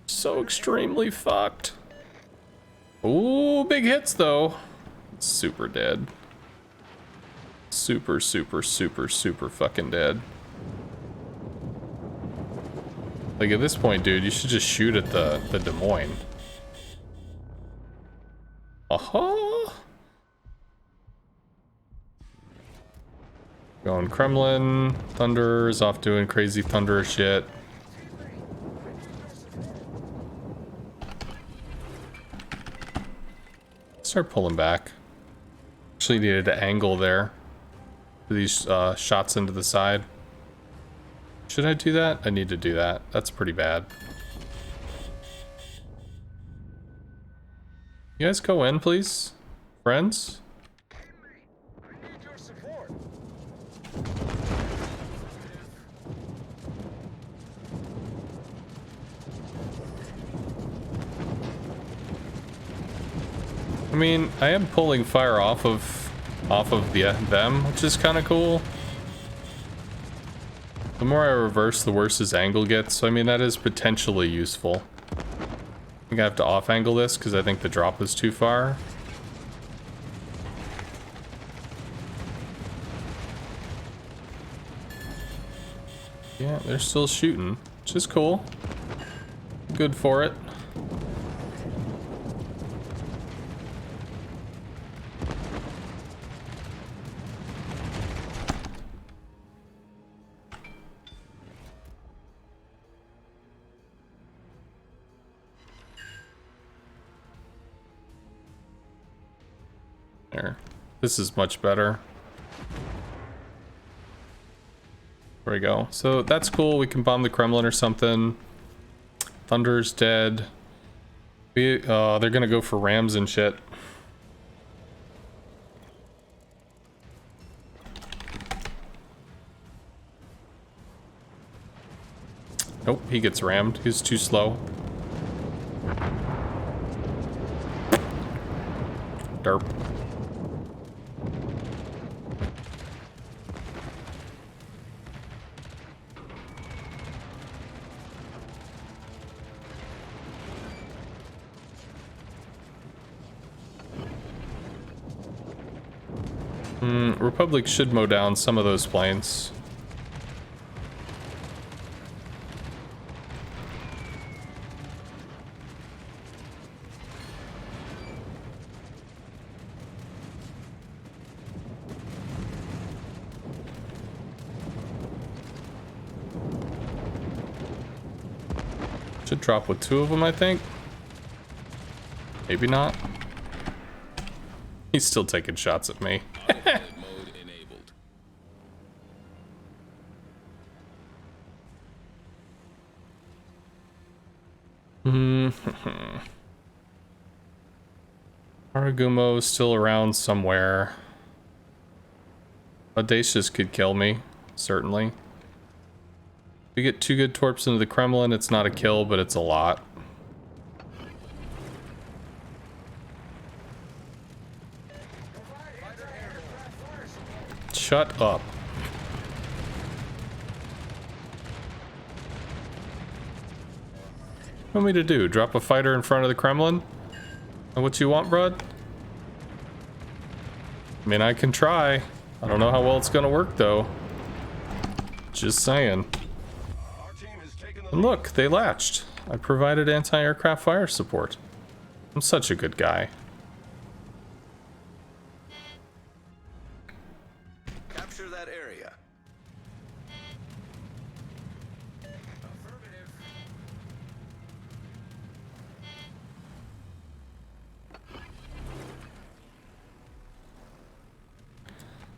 So extremely fucked. Ooh, big hits though. Super dead. Super, super, super, super fucking dead. Like at this point, dude, you should just shoot at the Des Moines. Uh-huh. Going Kremlin. Thunder is off doing crazy thunder shit. Start pulling back. Actually needed to angle there. For these shots into the side. Should I do that? I need to do that. That's pretty bad. You guys go in, please? Friends? I need your support. I mean, I am pulling fire off of them, which is kind of cool. The more I reverse, the worse his angle gets. So I mean, that is potentially useful. I think I have to off angle this because I think the drop is too far. Yeah, they're still shooting, which is cool. Good for it. There. This is much better. There we go. So that's cool. We can bomb the Kremlin or something. Thunder's dead. They're gonna go for rams and shit. Nope, he gets rammed. He's too slow. Derp. Republic should mow down some of those planes. Should drop with 2 of them, I think. Maybe not. He's still taking shots at me. Autopilot mode enabled. Aragumo is still around somewhere. Audacious could kill me, certainly. If we get 2 good torps into the Kremlin, it's not a kill, but it's a lot. Shut up. What do you want me to do? Drop a fighter in front of the Kremlin? And what you want, bud? I mean, I can try. I don't know how well it's gonna work, though. Just saying. Our team has taken the And look, they latched. I provided anti-aircraft fire support. I'm such a good guy. Capture that area. Affirmative.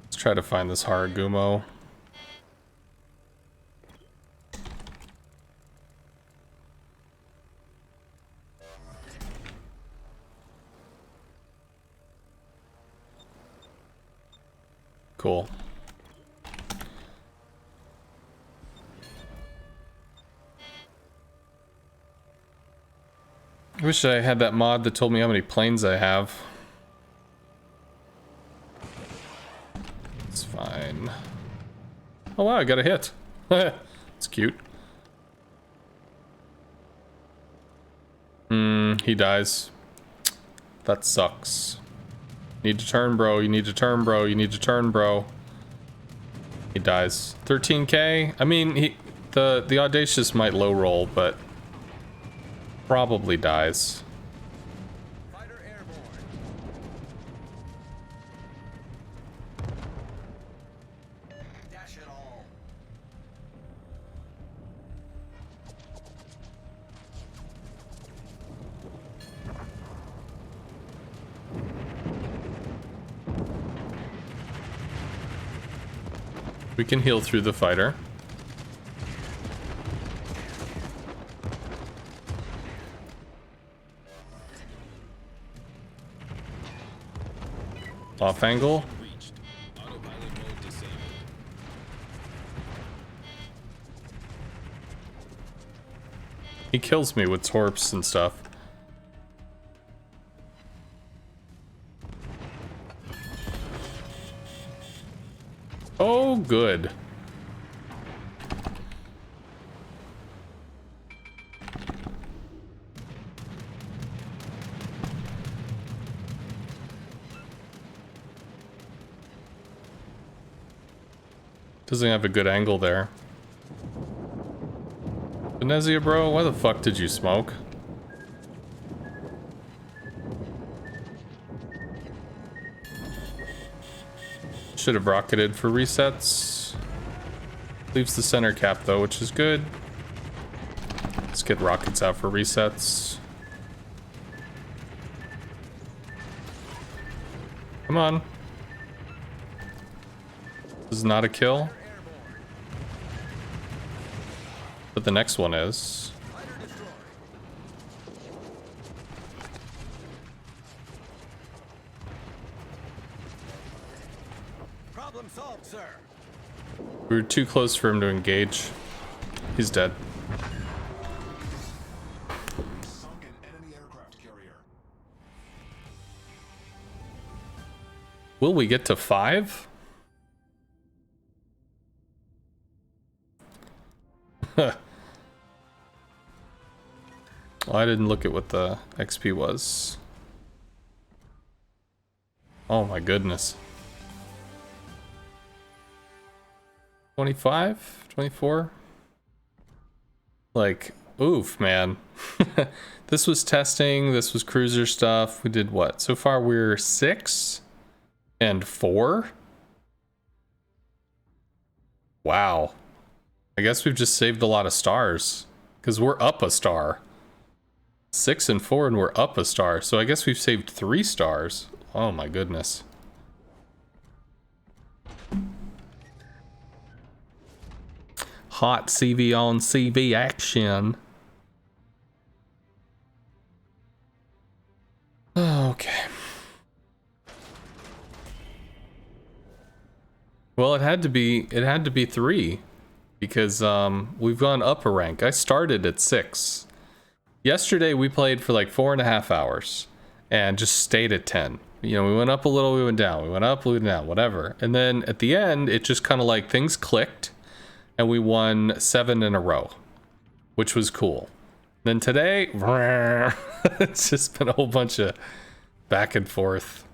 Let's try to find this Haragumo. Cool. I wish I had that mod that told me how many planes I have. It's fine. Oh wow, I got a hit. It's cute. He dies. That sucks. Need to turn, bro. You need to turn, bro. You need to turn, bro. He dies. 13k. I mean, the audacious might low roll, but probably dies. Fighter airborne. Dash it all. We can heal through the fighter. Off angle. Reached. Autopilot mode disabled. He kills me with torps and stuff. Oh, good. Doesn't have a good angle there. Venezia, bro, why the fuck did you smoke? Should have rocketed for resets. Leaves the center cap though, which is good. Let's get rockets out for resets. Come on. This is not a kill. But the next one is. Fighter destroyed. Problem solved, sir. We were too close for him to engage. He's dead. Sunk an enemy aircraft carrier. Will we get to 5? Well, I didn't look at what the XP was. Oh my goodness. 25? 24? Like, oof, man. This was testing, this was cruiser stuff. We did what? So far we're 6 and 4? Wow. I guess we've just saved a lot of stars. Because we're up a star. 6 and 4 and we're up a star. So I guess we've saved 3 stars. Oh my goodness. Hot CV on CV action. Okay. Well, it had to be 3 because we've gone up a rank. I started at 6. Yesterday we played for like 4.5 hours and just stayed at 10. You know, we went up a little, we went down, we went up, we went down, whatever. And then at the end, it just kind of like things clicked and we won 7 in a row, which was cool. Then today, it's just been a whole bunch of back and forth.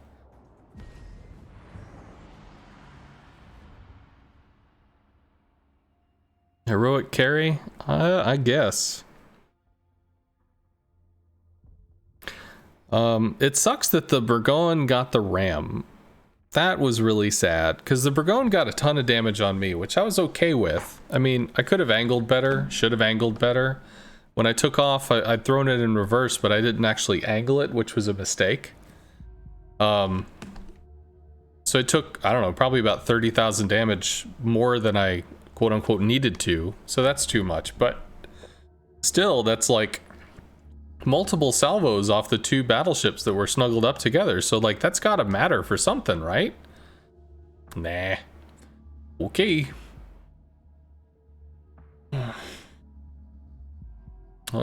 Heroic carry? I guess. It sucks that the Burgoyne got the ram. That was really sad, because the Burgoyne got a ton of damage on me, which I was okay with. I mean, I could have angled better, should have angled better. When I took off, I'd thrown it in reverse, but I didn't actually angle it, which was a mistake. So it took, I don't know, probably about 30,000 damage more than I quote-unquote needed to. So that's too much, but still, that's like multiple salvos off the 2 battleships that were snuggled up together. So like, that's gotta matter for something, right? Nah. Okay.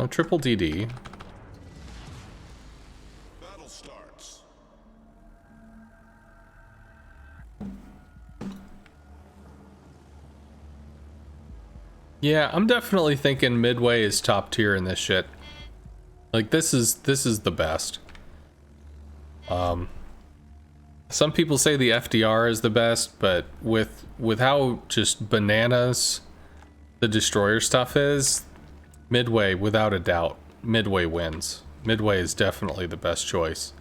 Triple DD. Battle starts. Yeah, I'm definitely thinking Midway is top tier in this shit. Like this is the best. Some people say the FDR is the best, but with how just bananas the destroyer stuff is, Midway without a doubt, Midway wins. Midway is definitely the best choice.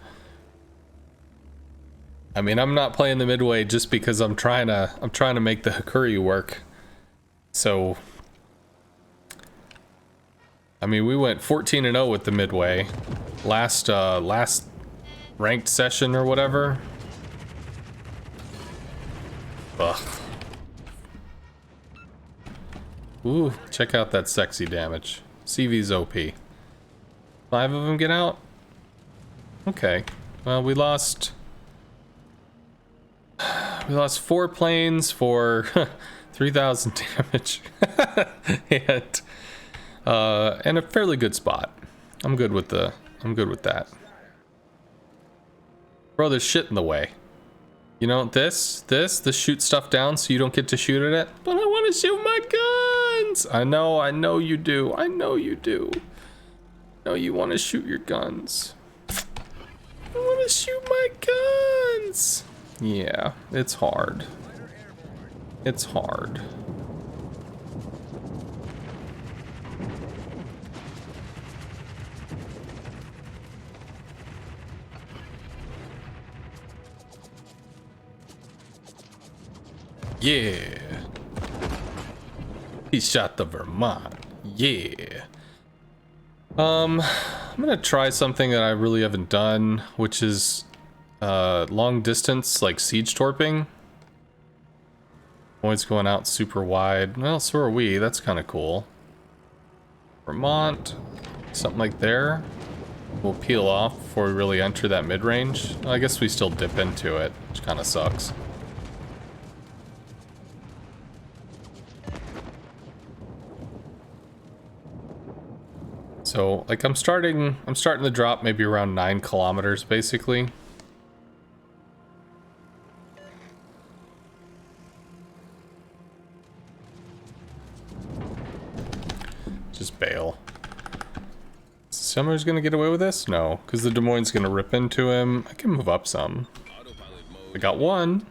I mean, I'm not playing the Midway just because I'm trying to make the Hakuryu work. So I mean, we went 14-0 with the Midway last ranked session or whatever. Ugh. Ooh, check out that sexy damage. CV's OP. 5 of them get out? Okay. Well, we lost 4 planes for 3,000 damage. And a fairly good spot. I'm good with that. Bro, there's shit in the way. You know, this shoot stuff down so you don't get to shoot at it. But I want to shoot my guns! I know you do. I know you do. No, you want to shoot your guns. I want to shoot my guns! Yeah, it's hard. It's hard. Yeah. He shot the Vermont. Yeah. I'm gonna try something that I really haven't done, which is long distance, like siege torping. Always going out super wide. Well, so are we. That's kind of cool. Vermont, something like there. We'll peel off before we really enter that mid-range. I guess we still dip into it, which kind of sucks. So, like, I'm starting to drop maybe around 9 kilometers, basically. Just bail. Summer's gonna get away with this? No, because the Des Moines gonna rip into him. I can move up some. I got one.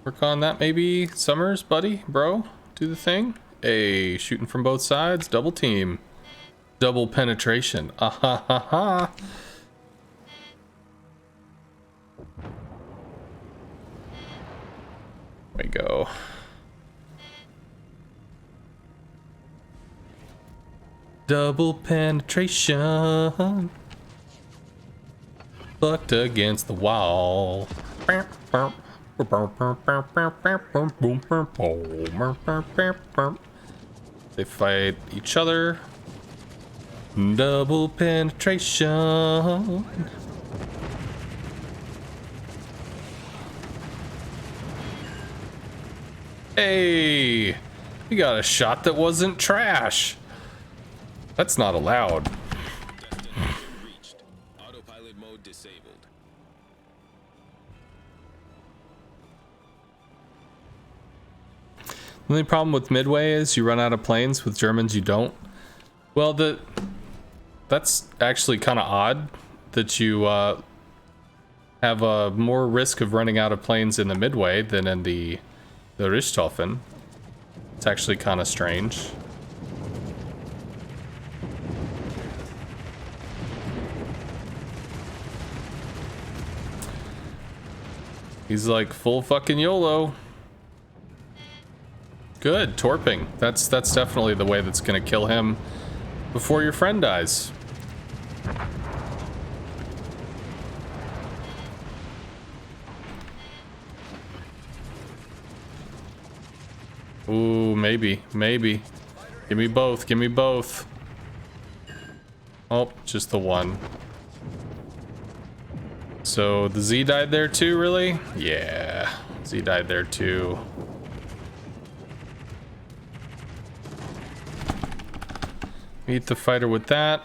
Work on that maybe. Summers, buddy, bro, do the thing. Hey, shooting from both sides, double team. Double penetration. Ah ha ha ha. There we go. Double penetration. Bucked against the wall. They fight each other. Double penetration. Hey, we got a shot that wasn't trash. That's not allowed. Destination reached. Autopilot mode disabled. The only problem with Midway is you run out of planes. With Germans, you don't. Well, that's actually kind of odd that you have a more risk of running out of planes in the Midway than in the Richthofen. It's actually kind of strange. He's like full fucking YOLO. Good, torping. That's definitely the way that's gonna kill him before your friend dies. Ooh, maybe. Give me both. Oh, just the one. So the Z died there too, really? Yeah, Z died there too. Meet the fighter with that.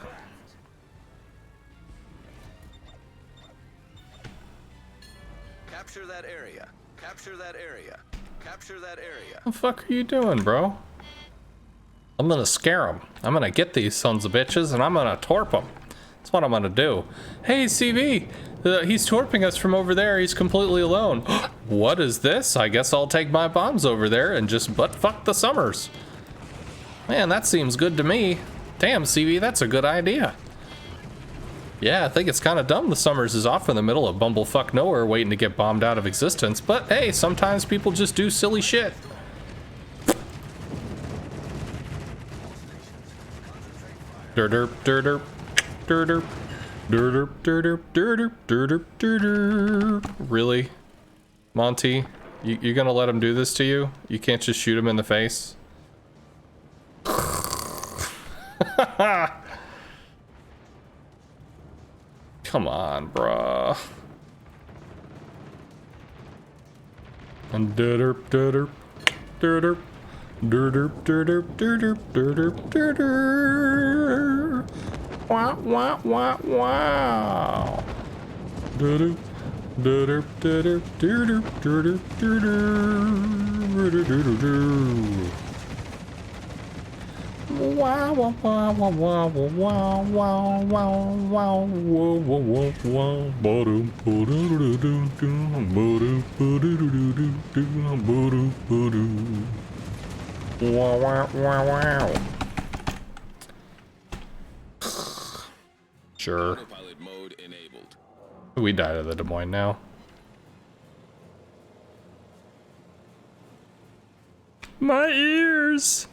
Capture that area. Capture that area. capture that area. What the fuck are you doing, bro? I'm gonna scare them. I'm gonna get these sons of bitches and I'm gonna torp them. That's what I'm gonna do. Hey, CV! He's torping us from over there. He's completely alone. What is this? I guess I'll take my bombs over there and just butt fuck the Summers. Man, that seems good to me. Damn, CV, that's a good idea. Yeah, I think it's kind of dumb the Summers is off in the middle of bumblefuck nowhere waiting to get bombed out of existence, but hey, sometimes people just do silly shit. Durderp, durderp, durderp, durderp, durderp, durderp, durderp, durderp. Really? Monty, you gonna let him do this to you? You can't just shoot him in the face? Come on, bruh. And durderp, durderp, durderp, durderp, durderp, durderp, durderp, durderp. Wow, wow, wow, wow. Durderp, durderp, durderp, durderp, durderp, durderp, durderp. Wow, wow, wow, wow, wow, wow, wow, wow, wow, wow, wow, wow, ba-dum, ba-dum, ba-dum, ba-dum, ba-dum. Wow, wow, wow, wow. Sure. Autopilot mode enabled. We died at the Des Moines now. My ears!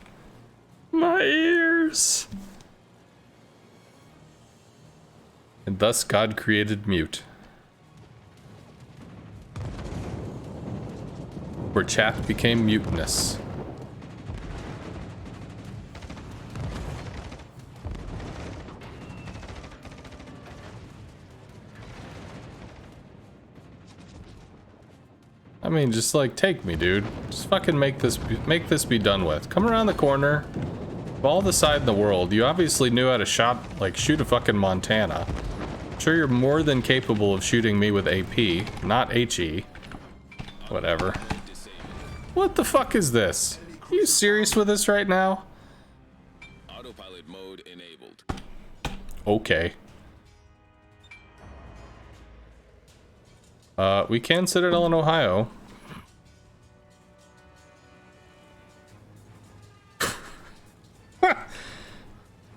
My ears! And thus God created mute. Where chat became mutinous. I mean, just like take me, dude. Just fucking make this be done with. Come around the corner. Of all the side in the world, you obviously knew how to shoot a fucking Montana. I'm sure you're more than capable of shooting me with AP, not HE. Whatever. What the fuck is this? Are you serious with this right now? Autopilot mode enabled. Okay. We can Citadel in Ohio.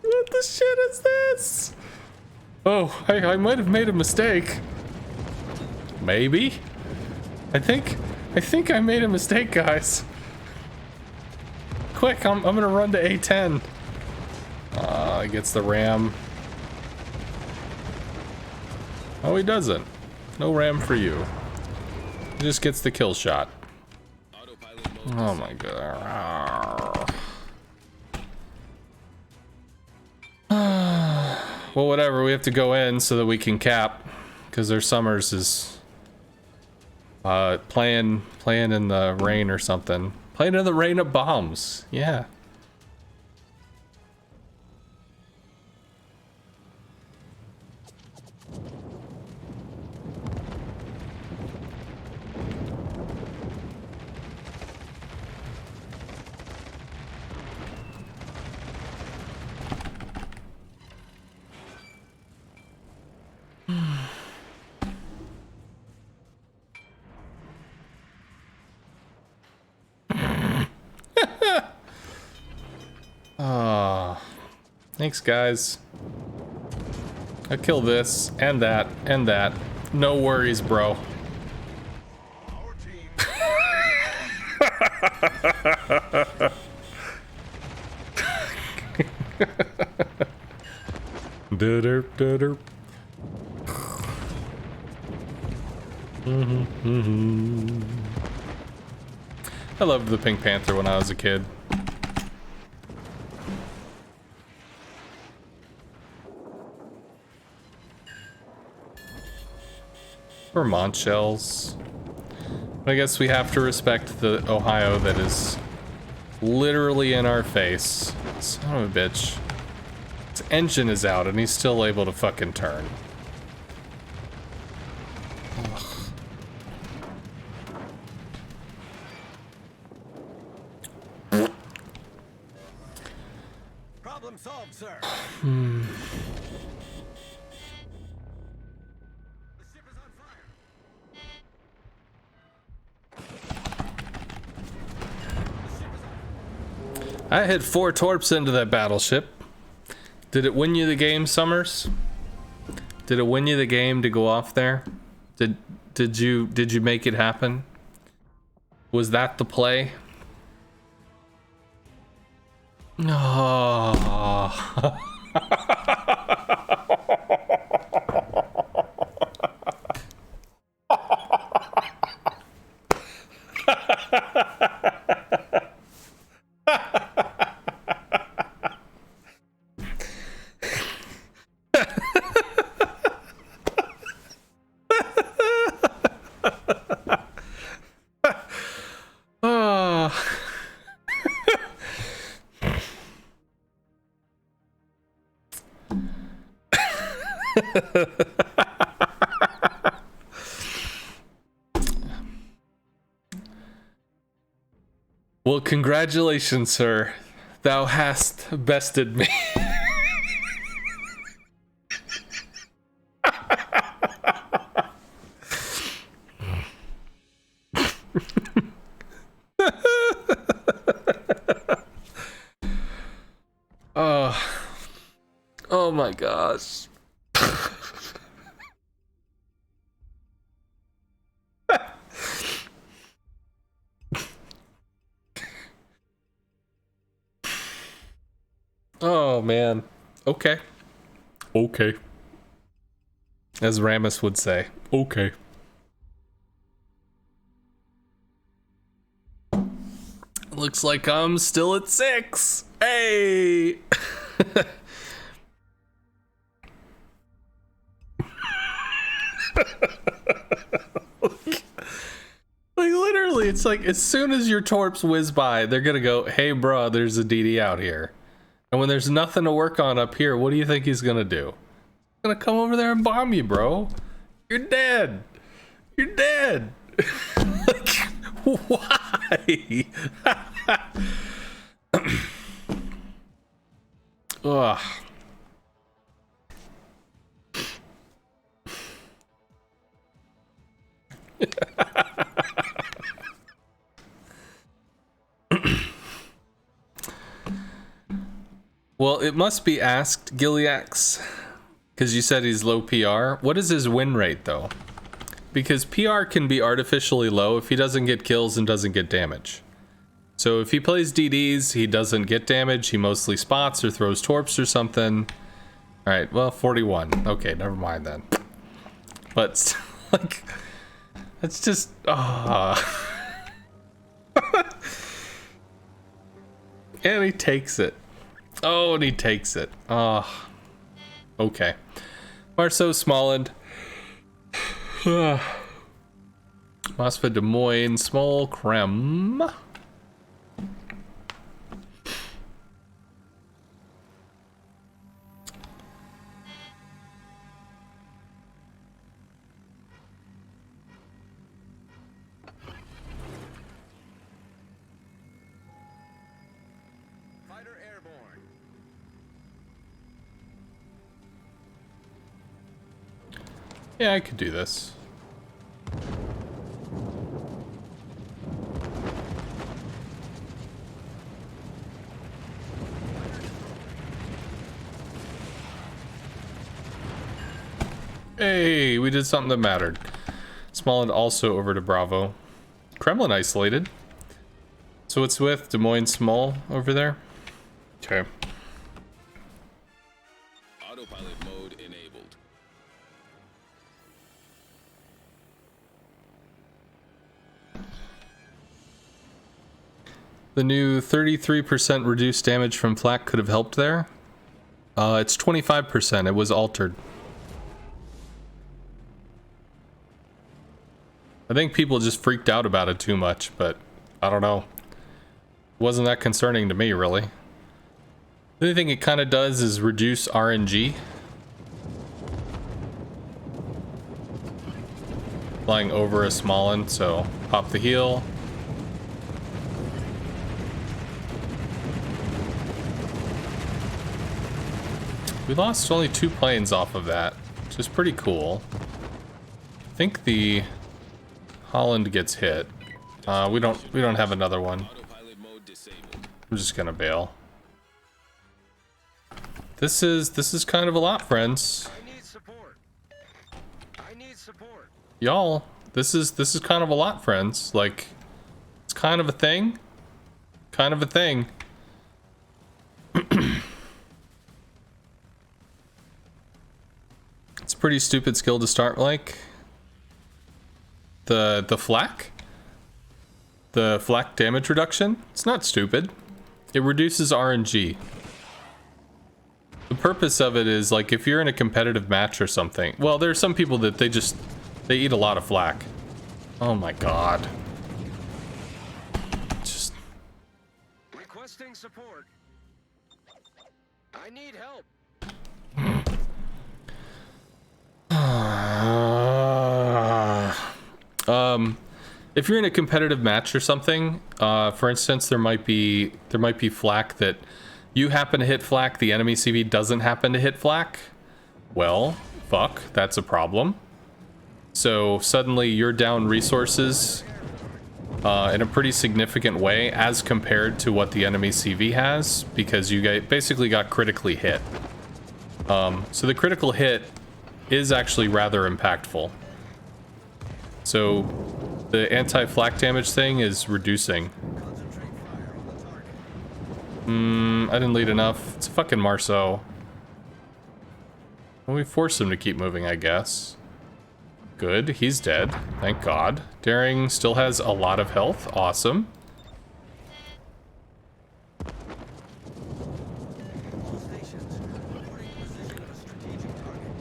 What the shit is this? Oh, I might have made a mistake. Maybe? I think I made a mistake, guys. Quick, I'm gonna run to A10. He gets the ram. Oh, he doesn't. No ram for you. He just gets the kill shot. Oh my god. Well, whatever. We have to go in so that we can cap, because their Summers is playing in the rain or something. Playing in the rain of bombs. Yeah. Thanks, guys. I kill this and that and that. No worries, bro. Our team. Derp, derp. I loved the Pink Panther when I was a kid. Vermont shells. I guess we have to respect the Ohio that is literally in our face. Son of a bitch. His engine is out and he's still able to fucking turn. Ugh. Problem solved, sir. Hmm. The ship is on fire. I hit 4 torps into that battleship. Did it win you the game, Summers? Did it win you the game to go off there? Did you make it happen? Was that the play? Oh. Well, congratulations, sir. Thou hast bested me. Oh my gosh. Oh man. Okay. Okay. As Ramus would say. Okay. Looks like I'm still at 6. Hey. Like literally, it's like as soon as your torps whiz by, they're gonna go, hey bro, there's a DD out here. And when there's nothing to work on up here, what do you think he's gonna do? He's gonna come over there and bomb you, bro. You're dead. You're dead. Like, why? Ugh. Well, it must be asked, Giliax, because you said he's low PR. What is his win rate, though? Because PR can be artificially low if he doesn't get kills and doesn't get damage. So if he plays DDs, he doesn't get damage, he mostly spots or throws torps or something. Alright, well, 41. Okay, never mind then. But, like, that's just... And he takes it. Oh, and he takes it. Oh. Okay. Marceau Smolland. Mosfet Des Moines. Small Creme. Fighter airborne. Yeah, I could do this. Hey, we did something that mattered. Smolland also over to Bravo. Kremlin isolated. So it's with Des Moines Small over there. Okay. Autopilot mode enabled. The new 33% reduced damage from flak could have helped there. It's 25%. It was altered. I think people just freaked out about it too much, but I don't know. It wasn't that concerning to me, really. The only thing it kind of does is reduce RNG. Flying over a Smolland, so pop the heal. We lost only 2 planes off of that, which is pretty cool. I think the Holland gets hit. We don't have another one. Autopilot mode disabled. I'm just gonna bail. This is kind of a lot, friends. I need support. I need support. Y'all, this is kind of a lot, friends. Like, it's kind of a thing. Kind of a thing. It's a pretty stupid skill to start like. The flak? The flak damage reduction? It's not stupid. It reduces RNG. The purpose of it is, like, if you're in a competitive match or something. Well, there are some people that they eat a lot of flak. Oh my god. Just... Requesting support. I need help. If you're in a competitive match or something, for instance, there might be flak that you happen to hit flak, the enemy CV doesn't happen to hit flak. Well, fuck, that's a problem. So suddenly you're down resources in a pretty significant way as compared to what the enemy CV has, because you basically got critically hit. So the critical hit is actually rather impactful. So the anti-flak damage thing is reducing. I didn't lead enough. It's fucking Marceau. Well, we forced him to keep moving, I guess. Good, he's dead. Thank God. Daring still has a lot of health. Awesome. All stations, reporting position of a strategic target.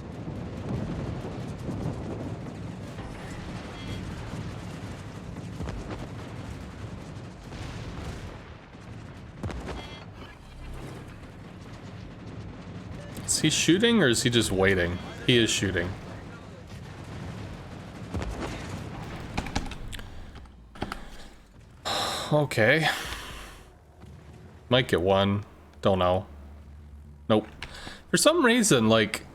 Is he shooting or is he just waiting? He is shooting. Okay. Might get one. Don't know. Nope. For some reason, like,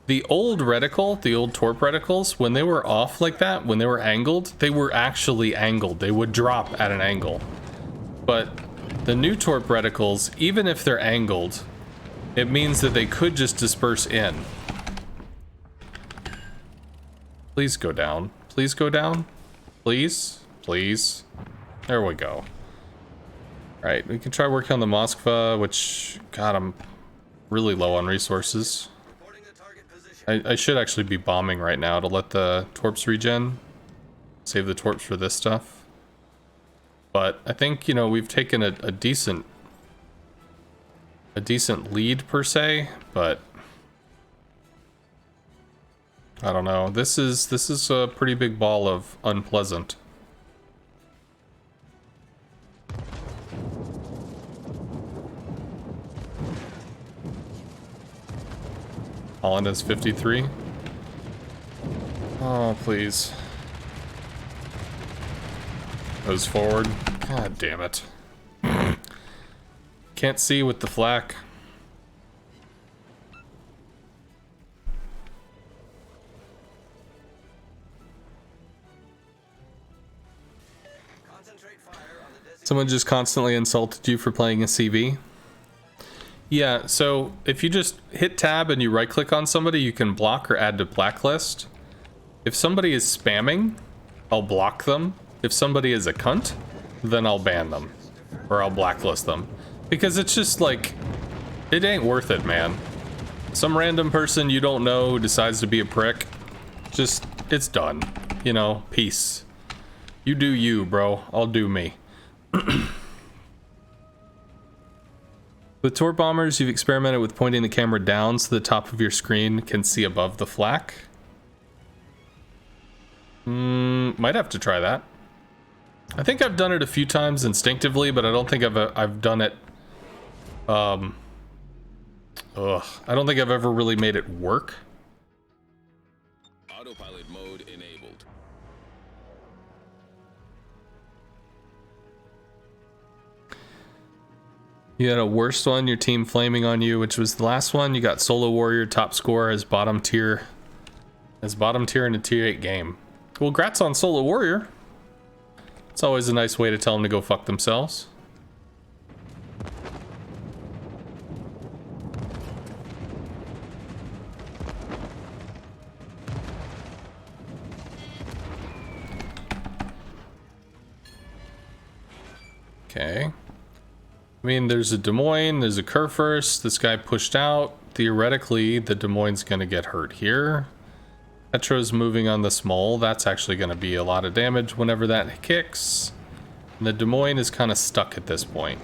the old reticle, the old torp reticles, when they were off like that, when they were angled, they were actually angled. They would drop at an angle. But the new torp reticles, even if they're angled, it means that they could just disperse in. Please go down. Please go down. Please. Please. There we go. Alright, we can try working on the Moskva, which, God, I'm really low on resources. Reporting the target position. I should actually be bombing right now to let the torps regen. Save the torps for this stuff. But I think, you know, we've taken a decent lead per se, but I don't know. This is a pretty big ball of unpleasant. Holland has 53. Oh, please. Goes forward. God damn it. Can't see with the flak. Concentrate fire on the designated. Someone just constantly insulted you for playing a CV. Yeah, so if you just hit tab and you right click on somebody, you can block or add to blacklist. If somebody is spamming, I'll block them. If somebody is a cunt, then I'll ban them. Or I'll blacklist them. Because it's just like, it ain't worth it, man. Some random person you don't know who decides to be a prick, just, it's done. You know, peace. You do you, bro. I'll do me. With torp bombers, you've experimented with pointing the camera down so the top of your screen can see above the flak. Might have to try that. I think I've done it a few times instinctively, but I don't think I've done it. I don't think I've ever really made it work. Autopilot mode enabled. You had a worst one, your team flaming on you, which was the last one. You got Solo Warrior top score as bottom tier. As bottom tier in a tier 8 game. Well, grats on Solo Warrior. It's always a nice way to tell them to go fuck themselves. Okay. I mean, there's a Des Moines, there's a Kurfürst. This guy pushed out. Theoretically, the Des Moines gonna get hurt here. Petro's moving on the small. That's actually gonna be a lot of damage whenever that kicks. And the Des Moines is kind of stuck at this point.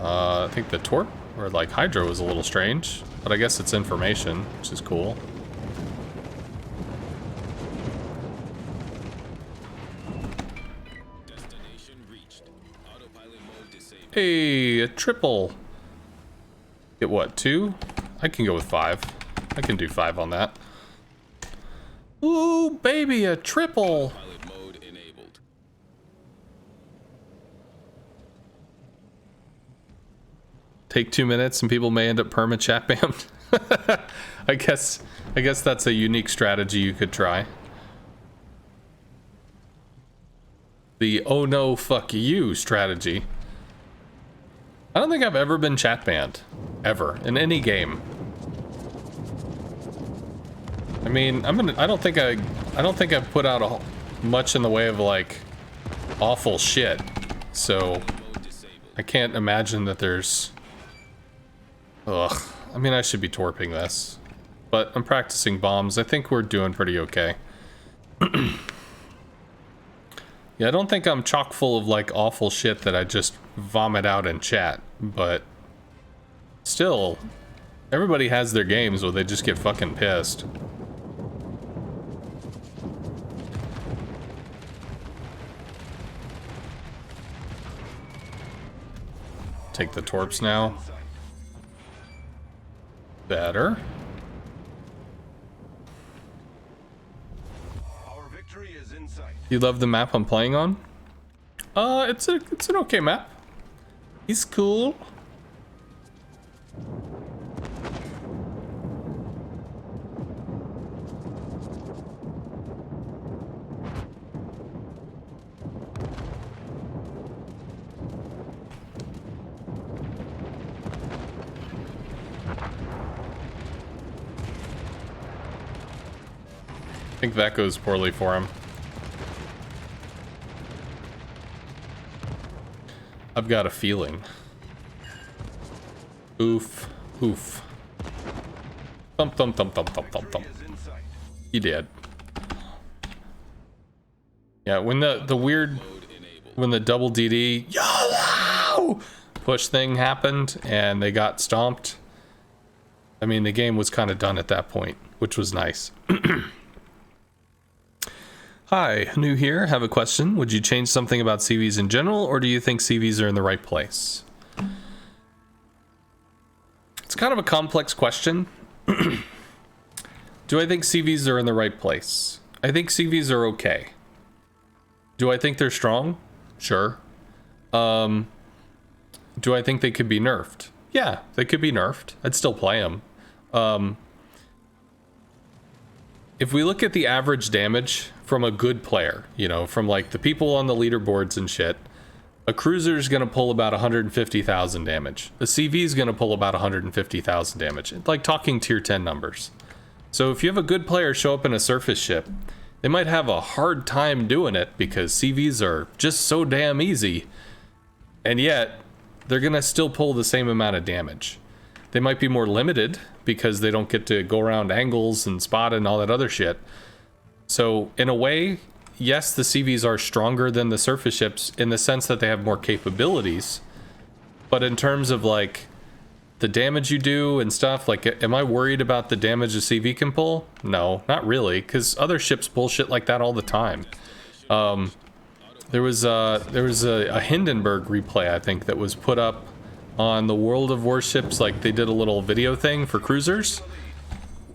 I think the Torp, or like Hydro, is a little strange. But I guess it's information, which is cool. Hey, a triple. Get what, 2? I can go with 5. I can do 5 on that. Ooh, baby, a triple. Pilot mode enabled. Take 2 minutes and people may end up perma chat banned. I guess that's a unique strategy you could try. The oh no fuck you strategy. I don't think I've ever been chat banned, ever, in any game. I mean, I don't think I've put out much in the way of like awful shit, so I can't imagine that there's. Ugh. I mean, I should be torping this, but I'm practicing bombs. I think we're doing pretty okay. Yeah, I don't think I'm chock full of like awful shit that I just vomit out in chat, but still, everybody has their games where they just get fucking pissed. Take the torps now. Better. Our victory is in sight. You love the map I'm playing on? It's an okay map. He's cool. I think that goes poorly for him. I've got a feeling. Oof. Oof. Thump, thump, thump, thump, thump, thump, thump. He did. Yeah, when the weird, when the double DD YOLO push thing happened and they got stomped, I mean, the game was kind of done at that point, which was nice. Hi, new here, have a question. Would you change something about CVs in general, or do you think CVs are in the right place? It's kind of a complex question. Do I think CVs are in the right place? I think CVs are okay. Do I think they're strong? Sure. Do I think they could be nerfed? Yeah, they could be nerfed. I'd still play them. If we look at the average damage from a good player, you know, from like the people on the leaderboards and shit, a cruiser's gonna pull about 150,000 damage. A CV's gonna pull about 150,000 damage. Like talking tier 10 numbers. So if you have a good player show up in a surface ship, they might have a hard time doing it because CVs are just so damn easy. And yet, they're gonna still pull the same amount of damage. They might be more limited because they don't get to go around angles and spot and all that other shit. So in a way, yes, the CVs are stronger than the surface ships in the sense that they have more capabilities. But in terms of like the damage you do and stuff, like, am I worried about the damage a CV can pull? No, not really, because other ships pull shit like that all the time. There was a Hindenburg replay, I think, that was put up on the World of Warships. Like, they did a little video thing for cruisers,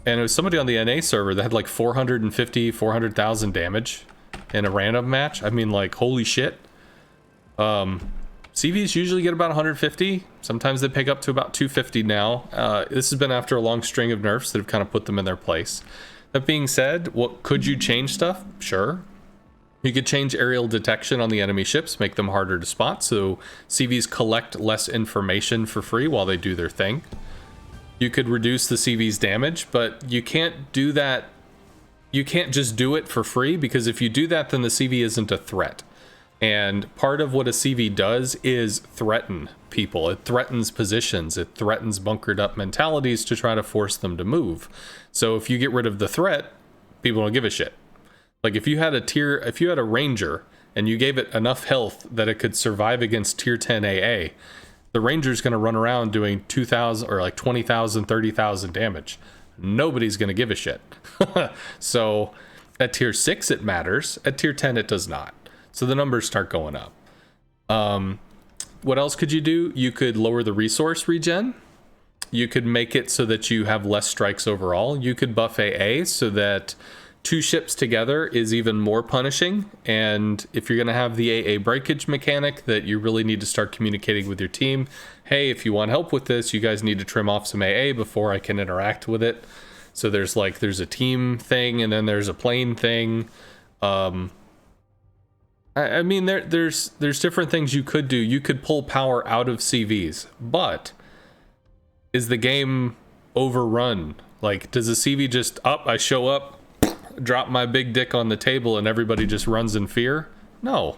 and it was somebody on the NA server that had like 400,000 damage in a random match. I mean, like, holy shit. CVs usually get about 150. Sometimes they pick up to about 250 now. This has been after a long string of nerfs that have kind of put them in their place. That being said, what could you change stuff? Sure. You could change aerial detection on the enemy ships, make them harder to spot, so CVs collect less information for free while they do their thing. You could reduce the CV's damage, but you can't do that. You can't just do it for free, because if you do that, then the CV isn't a threat. And part of what a CV does is threaten people. It threatens positions. It threatens bunkered up mentalities to try to force them to move. So if you get rid of the threat, people don't give a shit. Like if you had a ranger and you gave it enough health that it could survive against tier 10 AA, the ranger's going to run around doing 2,000 or like 20,000, 30,000 damage. Nobody's going to give a shit. So at tier 6 it matters. At tier 10 it does not. So the numbers start going up. What else could you do? You could lower the resource regen. You could make it so that you have less strikes overall. You could buff AA so that 2 ships together is even more punishing. And if you're going to have the AA breakage mechanic, that you really need to start communicating with your team. Hey, if you want help with this, you guys need to trim off some AA before I can interact with it. So there's a team thing, and then there's a plane thing. I mean, there's different things you could do. You could pull power out of CVs, but is the game overrun? Like, does a CV just I show up, drop my big dick on the table, and everybody just runs in fear? No.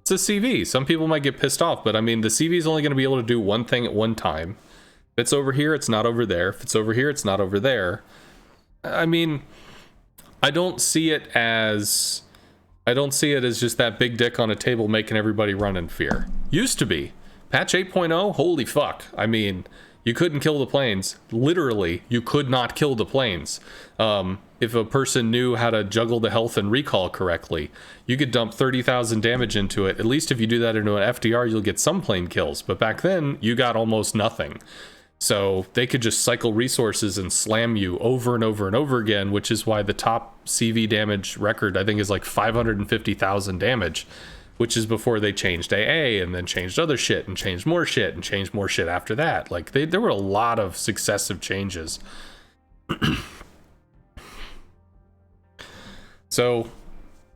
It's a CV. Some people might get pissed off, but I mean, the CV is only going to be able to do one thing at one time. If it's over here, it's not over there. If it's over here, it's not over there. I mean, I don't see it as just that big dick on a table making everybody run in fear. Used to be. Patch 8.0, holy fuck. I mean, you couldn't kill the planes. Literally, you could not kill the planes. If a person knew how to juggle the health and recall correctly, you could dump 30,000 damage into it. At least if you do that into an FDR, you'll get some plane kills. But back then, you got almost nothing. So they could just cycle resources and slam you over and over and over again, which is why the top CV damage record, I think, is like 550,000 damage, which is before they changed AA and then changed other shit and changed more shit and changed more shit after that. Like, there were a lot of successive changes. So,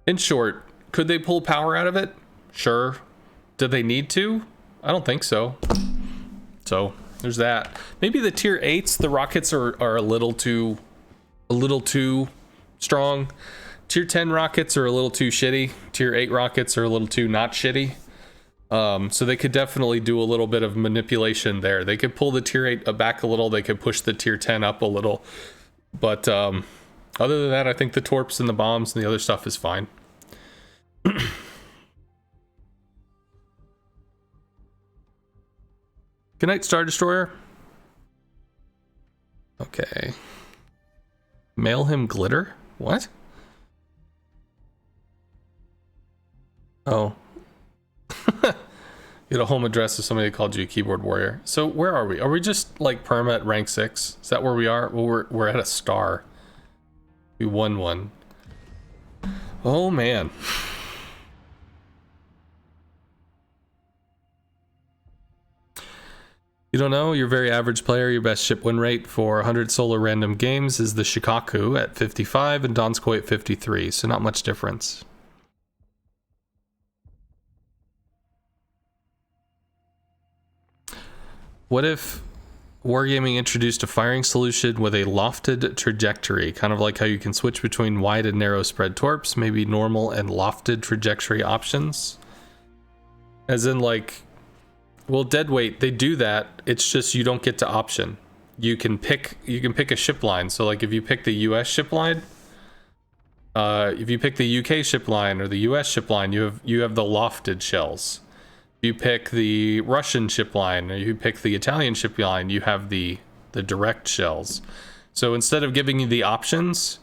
in short, could they pull power out of it? Sure. Did they need to? I don't think so. So, there's that. Maybe the tier 8s, the rockets are a little too strong. Tier 10 rockets are a little too shitty. Tier 8 rockets are a little too not shitty. So they could definitely do a little bit of manipulation there. They could pull the tier 8 back a little. They could push the tier 10 up a little. But other than that, I think the torps and the bombs and the other stuff is fine. Good night, Star Destroyer. Okay. Mail him glitter? What? Oh. Get a home address if somebody called you a keyboard warrior. So where are we? Are we just like perma at rank 6? Is that where we are? Well, we're at a star. We won one. Oh man. You don't know? Your very average player, your best ship win rate for 100 solo random games is the Shikaku at 55 and Donskoy at 53, so not much difference. What if Wargaming introduced a firing solution with a lofted trajectory, kind of like how you can switch between wide and narrow spread torps, maybe normal and lofted trajectory options? As in, like, well, deadweight, they do that. It's just you don't get to option. You can pick a ship line. So like if you pick the US ship line, if you pick the UK ship line or the US ship line, you have the lofted shells. If you pick the Russian ship line or you pick the Italian ship line, you have the direct shells. So instead of giving you the options,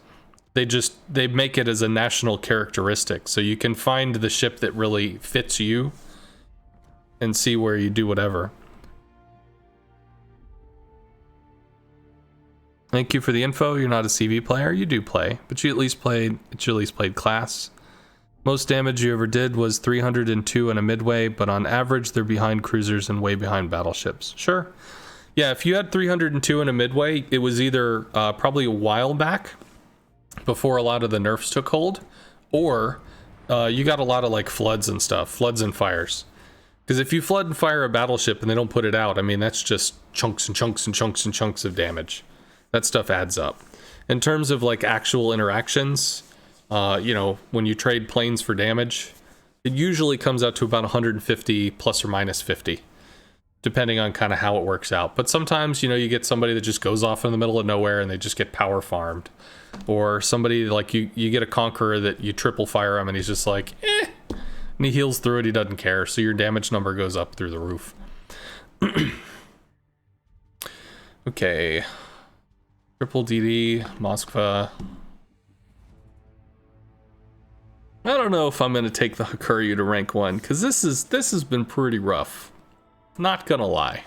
they make it as a national characteristic. So you can find the ship that really fits you and see where you do whatever. Thank you for the info. You're not a CV player. You do play, but you at least played class. Most damage you ever did was 302 in a midway, but on average they're behind cruisers and way behind battleships. Sure. Yeah, if you had 302 in a midway, it was either probably a while back before a lot of the nerfs took hold, or you got a lot of like floods and stuff, floods and fires. Because if you flood and fire a battleship and they don't put it out, I mean, that's just chunks and chunks and chunks and chunks of damage. That stuff adds up. In terms of like actual interactions, you know, when you trade planes for damage, it usually comes out to about 150 plus or minus 50, depending on kind of how it works out. But sometimes, you know, you get somebody that just goes off in the middle of nowhere and they just get power farmed. Or somebody like you get a Conqueror that you triple fire him and he's just like, eh. And he heals through it, he doesn't care. So your damage number goes up through the roof. Okay. Triple DD, Moskva. I don't know if I'm going to take the Hakuryu to rank 1, because this has been pretty rough. Not gonna lie.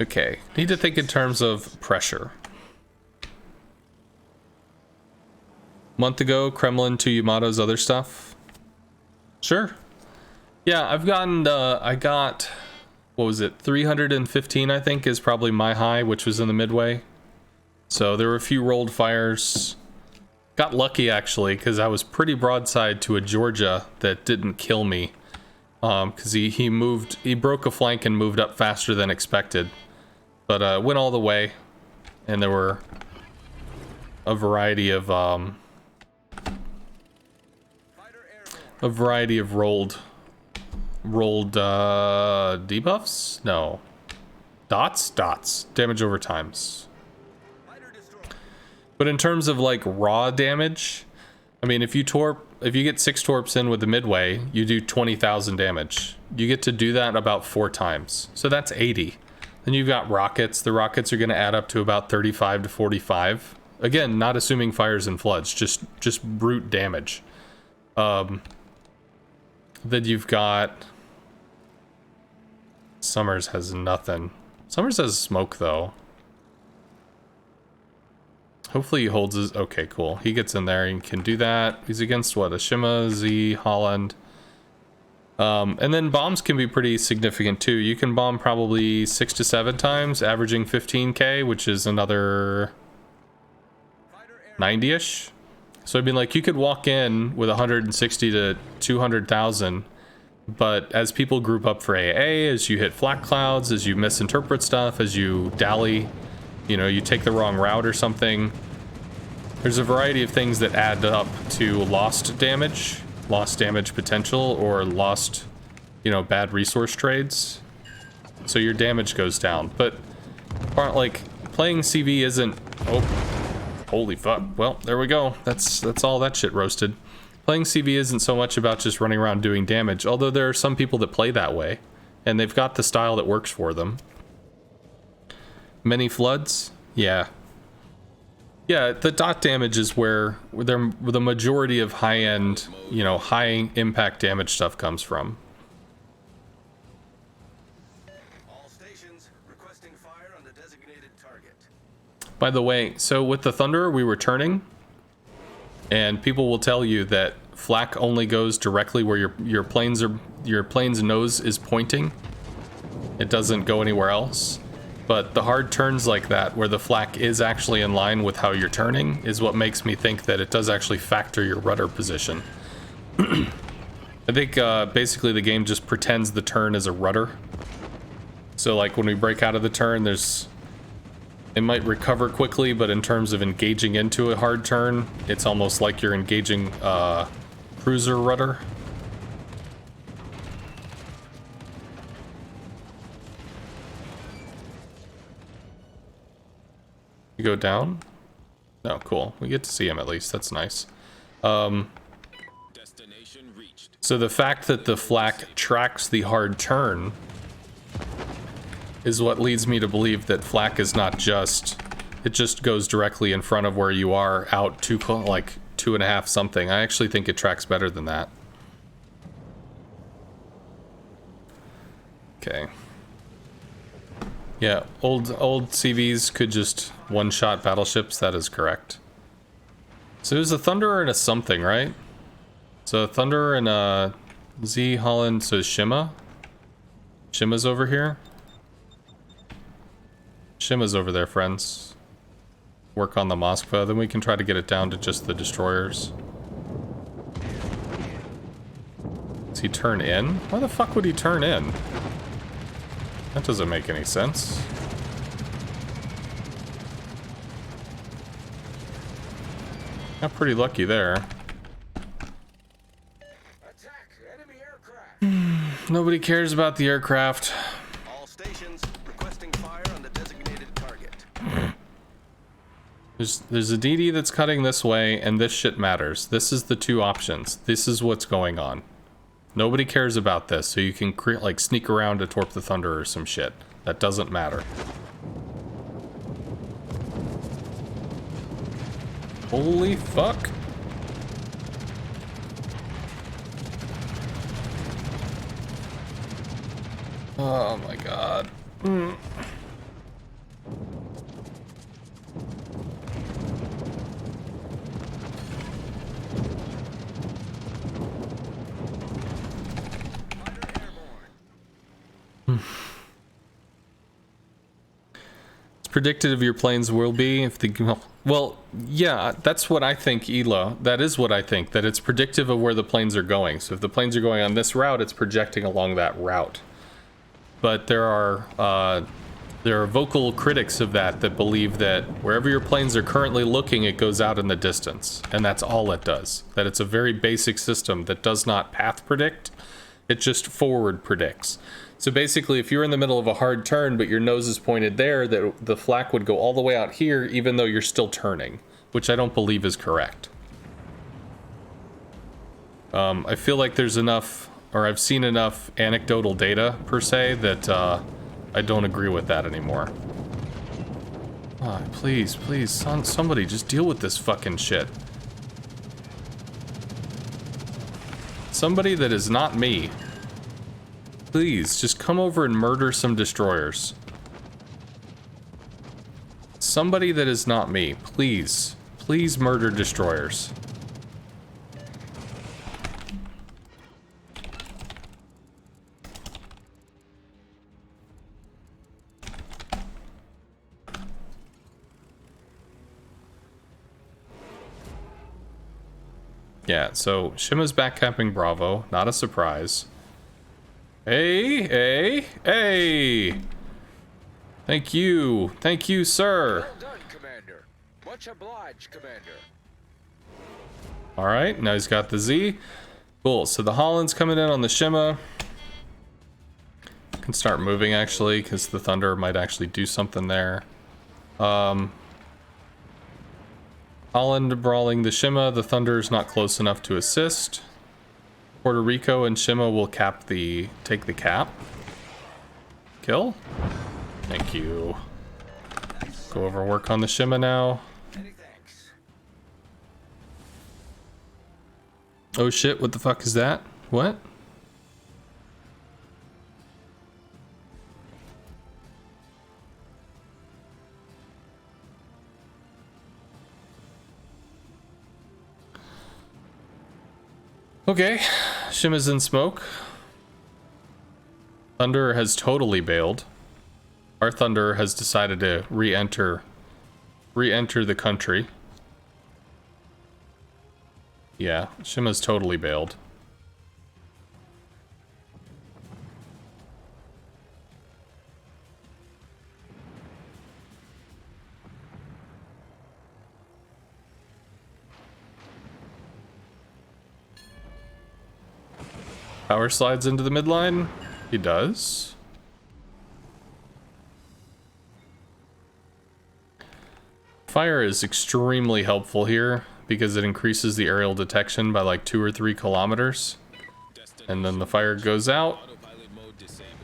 Okay, need to think in terms of pressure. Month ago, Kremlin to Yamato's other stuff. Sure. Yeah, I've gotten, I got, what was it, 315 I think is probably my high, which was in the midway. So there were a few rolled fires. Got lucky actually, because I was pretty broadside to a Georgia that didn't kill me. Because he broke a flank and moved up faster than expected. But went all the way, and there were a variety of rolled debuffs? No. Dots? Damage over times. But in terms of like raw damage, I mean, if you get 6 torps in with the midway, you do 20,000 damage. You get to do that about 4 times. So that's 80. Then you've got rockets. The rockets are going to add up to about 35 to 45. Again, not assuming fires and floods, just brute damage. Then you've got Summers has nothing. Summers has smoke though. Hopefully he holds his... Okay, cool. He gets in there and can do that. He's against what? Ashima, Z, Holland. And then bombs can be pretty significant too. You can bomb probably 6 to 7 times, averaging 15k, which is another 90-ish. So I mean, like, you could walk in with 160 to 200,000, but as people group up for AA, as you hit flak clouds, as you misinterpret stuff, as you dally, you know, you take the wrong route or something, there's a variety of things that add up to lost damage potential, or lost, you know, bad resource trades. So your damage goes down. But like, playing CV isn't... Oh, holy fuck. Well, there we go. That's all that shit roasted. Playing CV isn't so much about just running around doing damage, although there are some people that play that way, and they've got the style that works for them. Many floods? Yeah. Yeah, the dot damage is where the majority of high-end, you know, high-impact damage stuff comes from. All stations requesting fire on the designated target. By the way, so with the Thunderer, we were turning, and people will tell you that flak only goes directly where your plane's nose is pointing. It doesn't go anywhere else. But the hard turns like that, where the flak is actually in line with how you're turning, is what makes me think that it does actually factor your rudder position. I think basically the game just pretends the turn is a rudder. So like when we break out of the turn, it might recover quickly, but in terms of engaging into a hard turn, it's almost like you're engaging cruiser rudder. You go down? No, cool. We get to see him at least. That's nice. Destination reached. So the fact that the flak tracks the hard turn is what leads me to believe that flak is not just... It just goes directly in front of where you are, out to like 2.5 something. I actually think it tracks better than that. Okay. Yeah, old CVs could just one-shot battleships, that is correct. So there's a Thunderer and a something, right? So a Thunderer and a Z Holland, so Shima. Shima's over here. Shima's over there, friends. Work on the Moskva, then we can try to get it down to just the destroyers. Does he turn in? Why the fuck would he turn in? That doesn't make any sense. Got pretty lucky there. Attack enemy aircraft. Nobody cares about the aircraft. All stations requesting fire on the designated target. There's a DD that's cutting this way, and this shit matters. This is the two options. This is what's going on. Nobody cares about this, so you can like sneak around to torp the Thunder or some shit. That doesn't matter. Holy fuck. Oh my god. It's predictive your planes will be if the... Well, yeah, that's what I think, Elo. That is what I think, that it's predictive of where the planes are going. So if the planes are going on this route, it's projecting along that route. But there are vocal critics of that believe that wherever your planes are currently looking, it goes out in the distance. And that's all it does. That it's a very basic system that does not path predict. It just forward predicts. So basically, if you're in the middle of a hard turn, but your nose is pointed there, that the flak would go all the way out here, even though you're still turning, which I don't believe is correct. I feel like there's enough, or I've seen enough anecdotal data, per se, that I don't agree with that anymore. Oh, please, please, somebody just deal with this fucking shit. Somebody that is not me. Please, just come over and murder some destroyers. Somebody that is not me, please. Please murder destroyers. Yeah, so Shima's backcapping Bravo, not a surprise. Hey, hey, hey! Thank you, sir. Well done, Commander. Much obliged, Commander. All right, now he's got the Z. Cool. So the Holland's coming in on the Shima. Can start moving actually, because the Thunder might actually do something there. Holland brawling the Shima. The Thunder's not close enough to assist. Puerto Rico and Shima will take the cap. Kill. Thank you. Go over work on the Shima now. Many thanks. Oh shit, what the fuck is that? What? Okay, Shima's in smoke. Thunder has totally bailed. Our Thunder has decided to re-enter the country. Yeah, Shima's totally bailed. Power slides into the midline. He does. Fire is extremely helpful here because it increases the aerial detection by like 2 or 3 kilometers. And then the fire goes out. Autopilot mode disabled.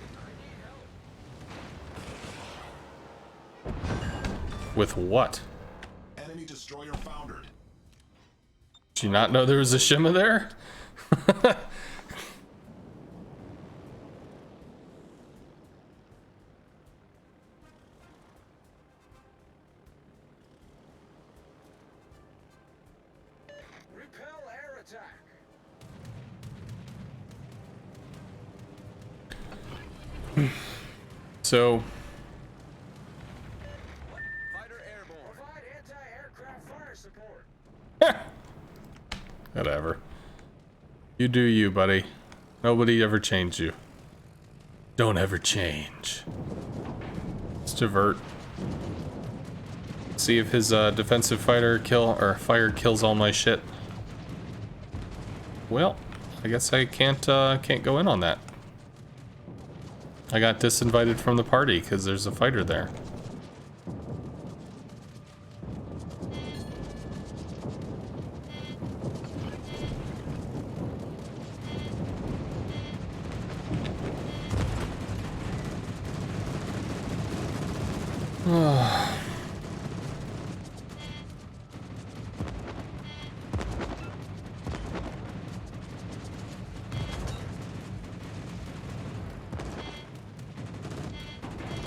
With what? Enemy destroyer foundered. Did you not know there was a Shima there? So, Fighter airborne. Provide anti-aircraft fire support. whatever. You do you, buddy. Nobody ever changed you. Don't ever change. Let's divert. See if his defensive fighter fire kills all my shit. Well, I guess I can't go in on that. I got disinvited from the party because there's a fighter there.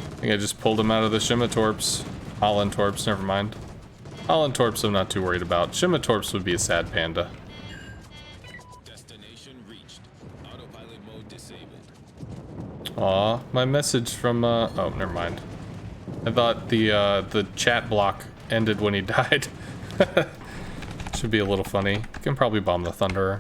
I think I just pulled him out of the Shimmatorps. Hollandtorps, never mind. Hollandtorps I'm not too worried about. Shimmatorps would be a sad panda. Destination reached. Autopilot mode disabled. Aw, my message from, oh, never mind. I thought the chat block ended when he died. Should be a little funny. You can probably bomb the Thunderer.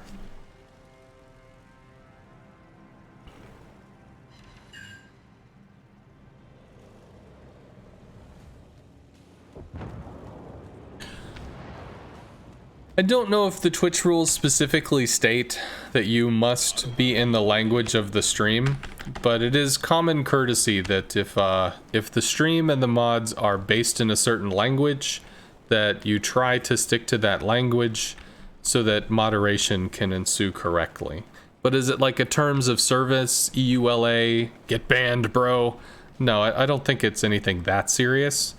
I don't know if the Twitch rules specifically state that you must be in the language of the stream, but it is common courtesy that if the stream and the mods are based in a certain language, that you try to stick to that language so that moderation can ensue correctly. But is it like a terms of service, EULA, get banned, bro? No, I don't think it's anything that serious.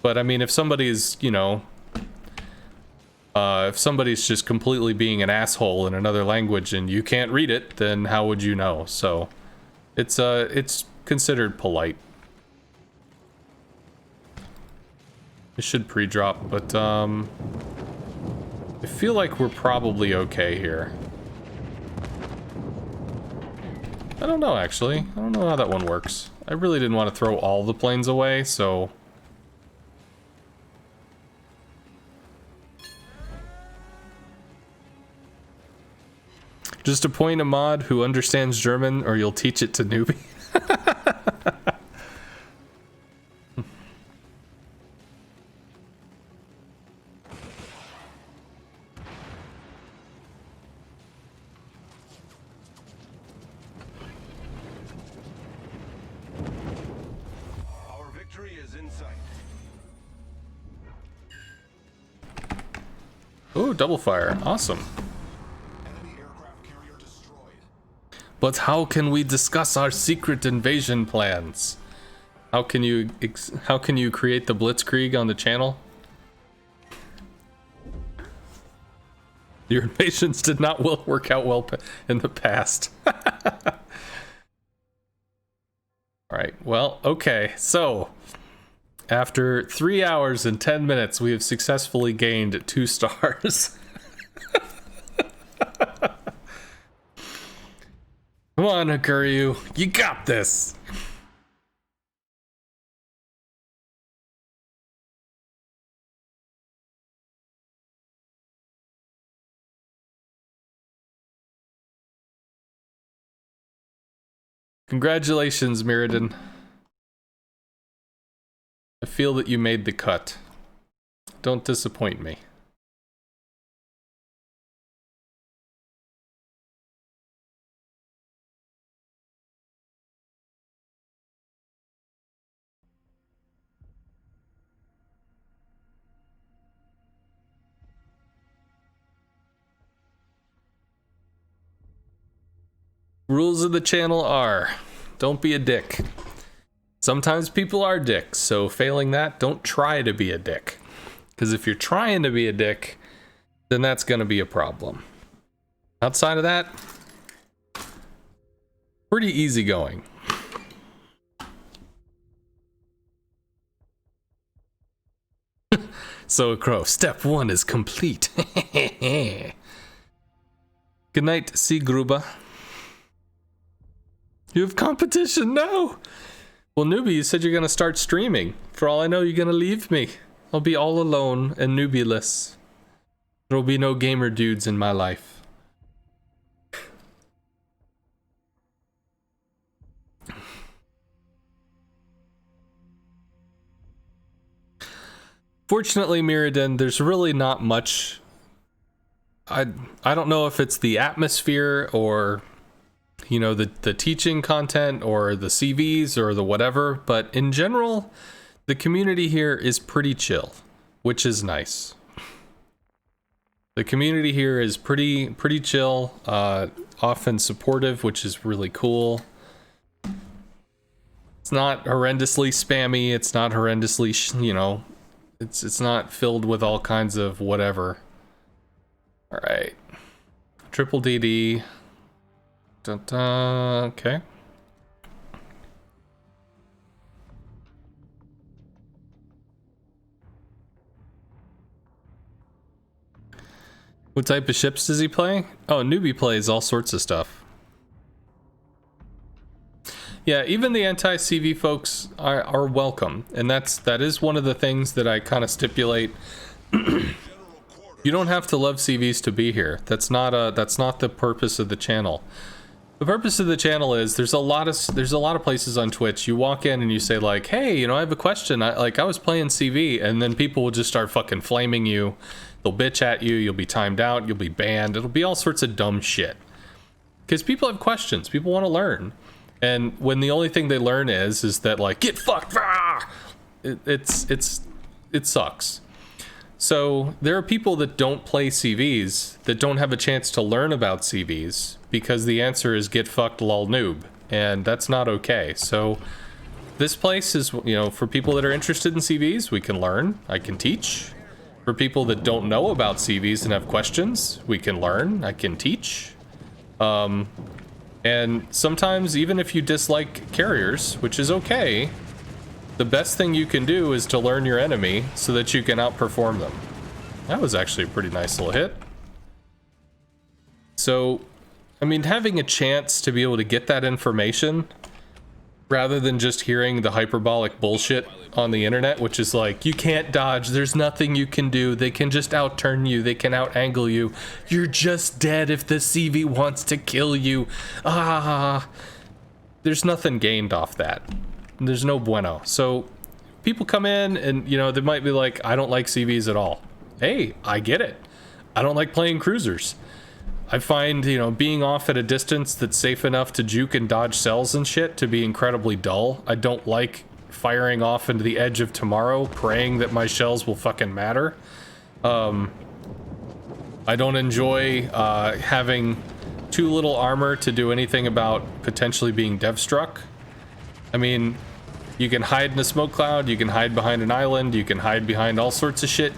But I mean, if somebody's, you know, if somebody's just completely being an asshole in another language and you can't read it, then how would you know? So it's considered polite. It should pre-drop, but I feel like we're probably okay here. I don't know, actually. I don't know how that one works. I really didn't want to throw all the planes away, so... Just appoint a mod who understands German, or you'll teach it to newbie. Our victory is in sight. Ooh, double fire. Awesome. But how can we discuss our secret invasion plans? How can you create the Blitzkrieg on the channel? Your invasions did not work out well in the past. All right. Well, okay. So, after 3 hours and 10 minutes, we have successfully gained 2 stars. Come on, Hakuryu. You got this. Congratulations, Mirrodin. I feel that you made the cut. Don't disappoint me. Rules of the channel are, don't be a dick. Sometimes people are dicks, so failing that, don't try to be a dick. Because if you're trying to be a dick, then that's gonna be a problem. Outside of that, pretty easygoing. So, Crow, step 1 is complete. Good night, C. Gruba. You have competition? No! Well, newbie, you said you're gonna start streaming. For all I know, you're gonna leave me. I'll be all alone and newbie-less. There'll be no gamer dudes in my life. Fortunately, Mirrodin, there's really not much. I don't know if it's the atmosphere or, you know, the teaching content or the CVs or the whatever, but in general, the community here is pretty chill, which is nice. The community here is pretty chill, often supportive, which is really cool. It's not horrendously spammy. It's not horrendously, you know, it's not filled with all kinds of whatever. All right, triple DD. Dun, dun. Okay. What type of ships does he play? Oh, newbie plays all sorts of stuff. Yeah, even the anti-CV folks are welcome, and that is one of the things that I kind of stipulate. You don't have to love CVs to be here. That's not the purpose of the channel. The purpose of the channel is there's a lot of places on Twitch. You walk in and you say like, hey, you know, I have a question. I was playing CV, and then people will just start fucking flaming you. They'll bitch at you. You'll be timed out. You'll be banned. It'll be all sorts of dumb shit. Because people have questions. People want to learn. And when the only thing they learn is that like, get fucked. It sucks. So there are people that don't play CVs that don't have a chance to learn about CVs because the answer is get fucked lol noob, and that's not okay. So this place is, you know, for people that are interested in CVs, we can learn, I can teach. For people that don't know about CVs and have questions, we can learn, I can teach. And sometimes even if you dislike carriers, which is okay, the best thing you can do is to learn your enemy so that you can outperform them. That was actually a pretty nice little hit. So, I mean, having a chance to be able to get that information rather than just hearing the hyperbolic bullshit on the internet, which is like, you can't dodge, there's nothing you can do, they can just outturn you, they can out-angle you, you're just dead if the CV wants to kill you. There's nothing gained off that. There's no bueno. So people come in and, you know, they might be like, I don't like CVs at all. Hey, I get it. I don't like playing cruisers. I find, you know, being off at a distance that's safe enough to juke and dodge cells and shit to be incredibly dull. I don't like firing off into the edge of tomorrow, praying that my shells will fucking matter. I don't enjoy having too little armor to do anything about potentially being dev struck. I mean, you can hide in a smoke cloud, you can hide behind an island, you can hide behind all sorts of shit.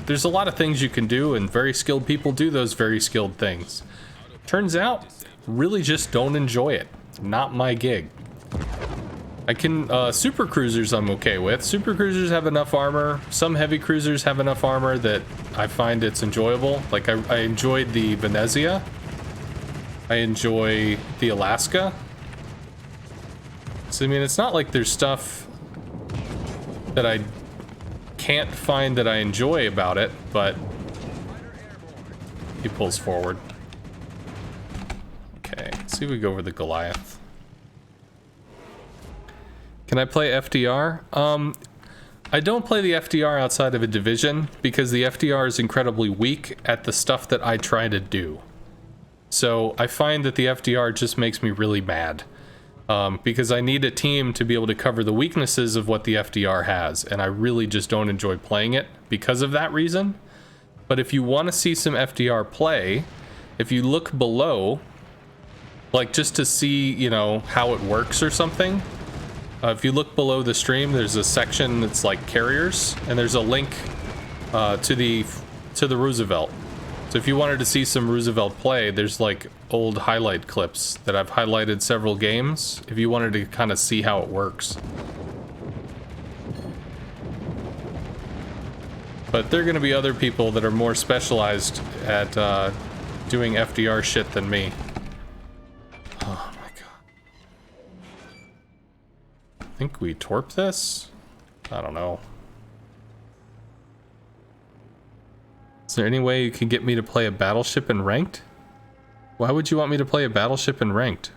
There's a lot of things you can do, and very skilled people do those very skilled things. Turns out, really just don't enjoy it. Not my gig. I can, super cruisers I'm okay with. Super cruisers have enough armor. Some heavy cruisers have enough armor that I find it's enjoyable. Like, I enjoyed the Venezia. I enjoy the Alaska. So, I mean, it's not like there's stuff that I can't find that I enjoy about it, but he pulls forward. Okay, let's see if we go over the Goliath. Can I play FDR? I don't play the FDR outside of a division because the FDR is incredibly weak at the stuff that I try to do. So I find that the FDR just makes me really mad. Because I need a team to be able to cover the weaknesses of what the FDR has, and I really just don't enjoy playing it because of that reason. But if you want to see some FDR play, if you look below, like just to see, you know, how it works or something, if you look below the stream, there's a section that's like carriers, and there's a link to the Roosevelt. So if you wanted to see some Roosevelt play, there's like old highlight clips that I've highlighted several games if you wanted to kind of see how it works. But there are going to be other people that are more specialized at doing FDR shit than me. Oh my god. think we torp this? I don't know. Is there any way you can get me to play a battleship in ranked? Why would you want me to play a battleship in ranked?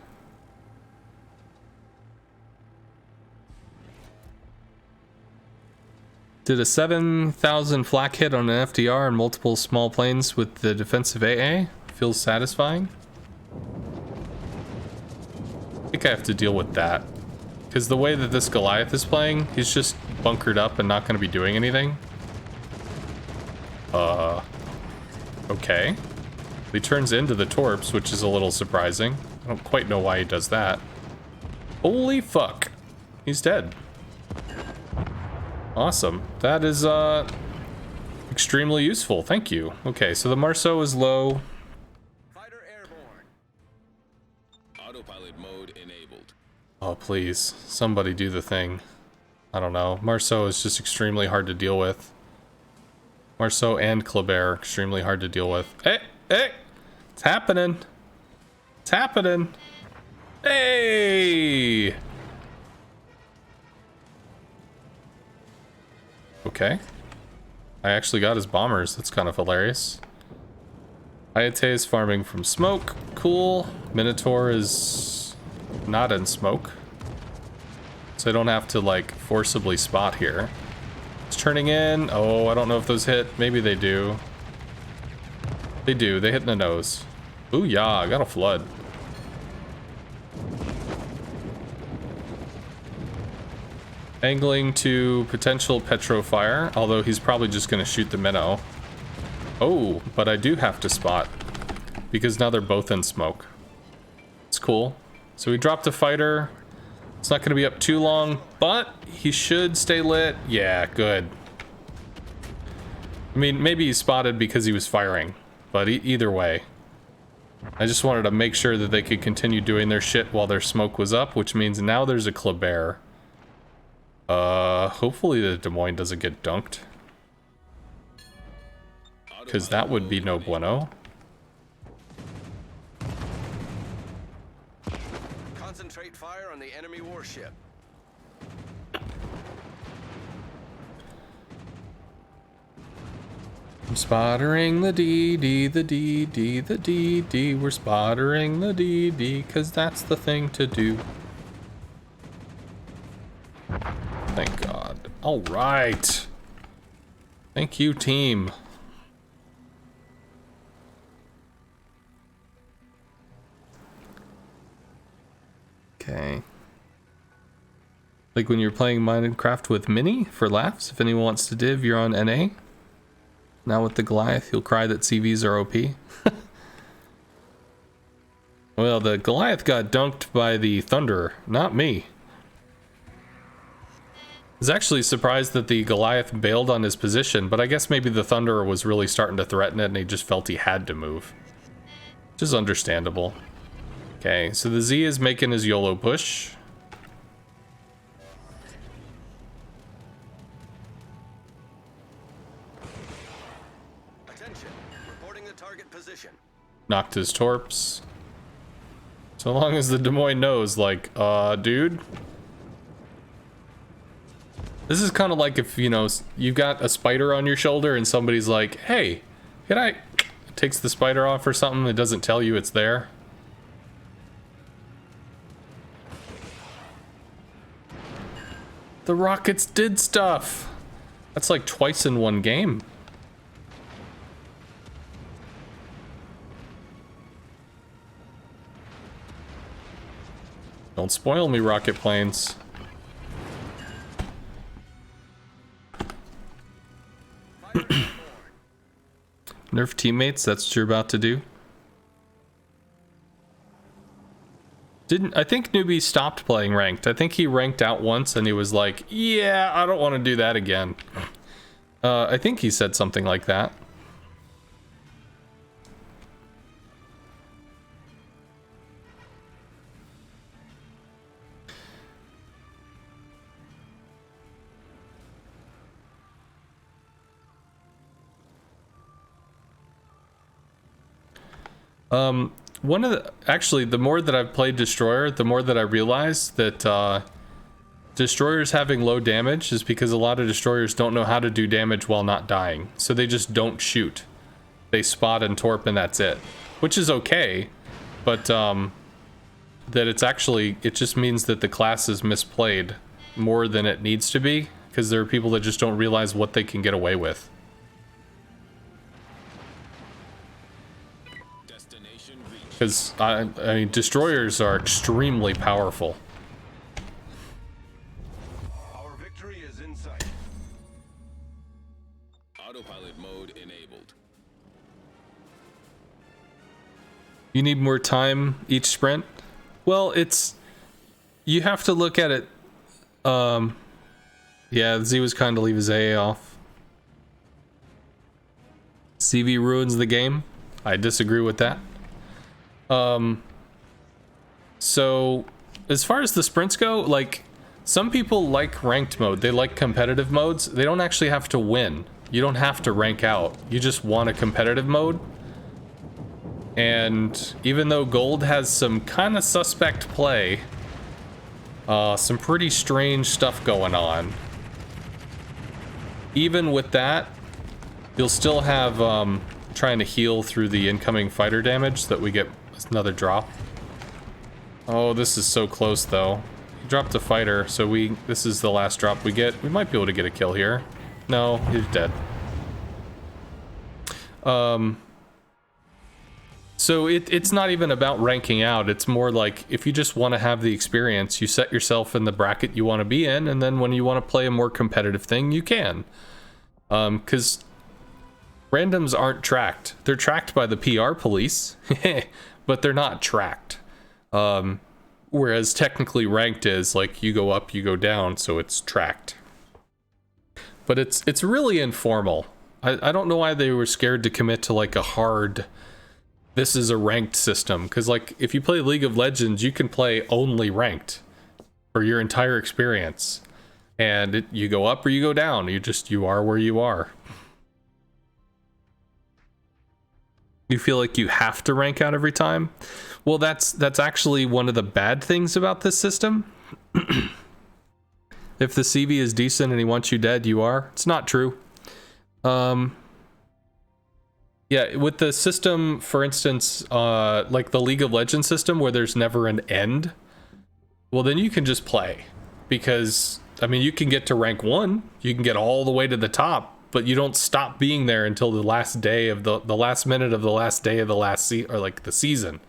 Did a 7,000 flak hit on an FDR and multiple small planes with the defensive AA? Feels satisfying? I think I have to deal with that. Because the way that this Goliath is playing, he's just bunkered up and not going to be doing anything. Okay. He turns into the torps, which is a little surprising. I don't quite know why he does that. Holy fuck. He's dead. Awesome. That is, extremely useful. Thank you. Okay, so the Marceau is low. Fighter airborne. Autopilot mode enabled. Oh, please. Somebody do the thing. I don't know. Marceau is just extremely hard to deal with. Marceau and Kleber, extremely hard to deal with. Hey! Hey! It's happening! It's happening! Hey! Okay. I actually got his bombers. That's kind of hilarious. Ayate is farming from smoke. Cool. Minotaur is not in smoke. So I don't have to, like, forcibly spot here. It's turning in. Oh, I don't know if those hit. Maybe they do. They do. They hit in the nose. Ooh, yeah. I got a flood. Angling to potential petrofire, although he's probably just going to shoot the minnow. Oh, but I do have to spot because now they're both in smoke. It's cool. So we dropped a fighter. It's not going to be up too long, but he should stay lit. Yeah, good. I mean, maybe he spotted because he was firing, but either way. I just wanted to make sure that they could continue doing their shit while their smoke was up, which means now there's a Kleber. Hopefully the Des Moines doesn't get dunked. Because that would be no bueno. Concentrate fire on the enemy warship. I'm spottering the DD, the DD, the DD. We're spottering the DD, because that's the thing to do. Thank God. All right. Thank you, team. Okay. Like when you're playing Minecraft with Mini for laughs, if anyone wants to div, you're on NA. Now with the Goliath, you'll cry that CVs are OP. Well, the Goliath got dunked by the Thunderer, not me. I was actually surprised that the Goliath bailed on his position, but I guess maybe the Thunderer was really starting to threaten it and he just felt he had to move. Which is understandable. Okay, so the Z is making his YOLO push. Attention. Reporting the target position. Knocked his torps. So long as the Des Moines knows, like, dude. This is kind of like if, you know, you've got a spider on your shoulder and somebody's like, hey, can I... Takes the spider off or something, it doesn't tell you it's there. The rockets did stuff. That's like twice in one game. Don't spoil me, rocket planes. Nerf teammates, that's what you're about to do. I think Newbie stopped playing ranked. I think he ranked out once and he was like, yeah, I don't want to do that again. I think he said something like that. Actually, the more that I've played Destroyer, the more that I realize that destroyers having low damage is because a lot of destroyers don't know how to do damage while not dying. So they just don't shoot. They spot and torp and that's it. Which is okay, but that it's actually, it just means that the class is misplayed more than it needs to be, because there are people that just don't realize what they can get away with. Because, I mean, destroyers are extremely powerful. Our victory is in sight. Autopilot mode enabled. You need more time each sprint? Well, it's... You have to look at it... Yeah, Z was kind to leave his AA off. CV ruins the game. I disagree with that. So, as far as the sprints go, like, some people like ranked mode. They like competitive modes. They don't actually have to win. You don't have to rank out. You just want a competitive mode. And even though gold has some kind of suspect play, some pretty strange stuff going on, even with that, you'll still have trying to heal through the incoming fighter damage that we get another drop. Oh, this is so close though. He dropped a fighter, so this is the last drop we get. We might be able to get a kill here. No, he's dead. So it's not even about ranking out. It's more like, if you just want to have the experience, you set yourself in the bracket you want to be in, and then when you want to play a more competitive thing, you can. Because randoms aren't tracked. They're tracked by the PR police, but they're not tracked. Whereas technically ranked is like, you go up, you go down, so it's tracked. But it's really informal. I don't know why they were scared to commit to like a hard... This is a ranked system, because like if you play League of Legends, you can play only ranked for your entire experience, and you go up or you go down. You are where you are. You feel like you have to rank out every time. Well, that's actually one of the bad things about this system. If the CV is decent and he wants you dead, you are. It's not true. Yeah, with the system, for instance, like the League of Legends system where there's never an end, well, then you can just play. Because, I mean, you can get to rank 1, you can get all the way to the top, but you don't stop being there until the last day of the last minute of the last day of the last the season.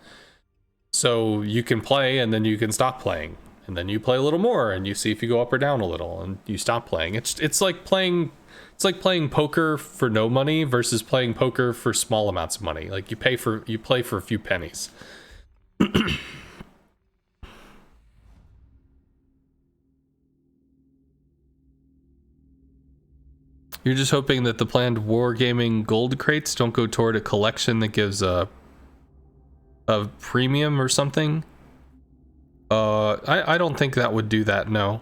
So you can play and then you can stop playing. And then you play a little more and you see if you go up or down a little and you stop playing. It's like playing poker for no money versus playing poker for small amounts of money. Like you play for a few pennies. You're just hoping that the planned wargaming gold crates don't go toward a collection that gives a premium or something. I don't think that would do that, no.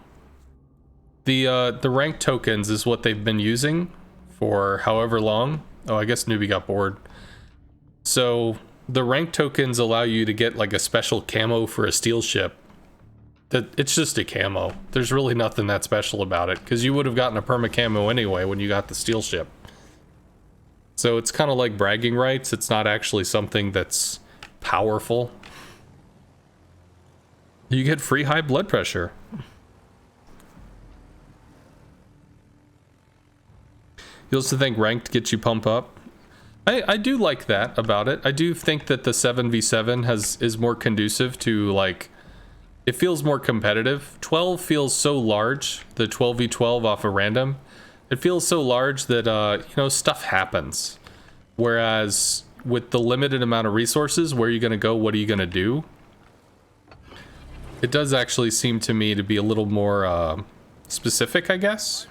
The rank tokens is what they've been using for however long. Oh, I guess Newbie got bored. So the rank tokens allow you to get like a special camo for a steel ship. It's just a camo. There's really nothing that special about it, because you would have gotten a perma camo anyway when you got the steel ship. So it's kind of like bragging rights. It's not actually something that's powerful. You get free high blood pressure. You also think ranked gets you pump up? I do like that about it. I do think that the 7v7 is more conducive to, like, it feels more competitive. 12 feels so large, the 12v12 off a random. It feels so large that, you know, stuff happens. Whereas with the limited amount of resources, where are you going to go? What are you going to do? It does actually seem to me to be a little more specific, I guess.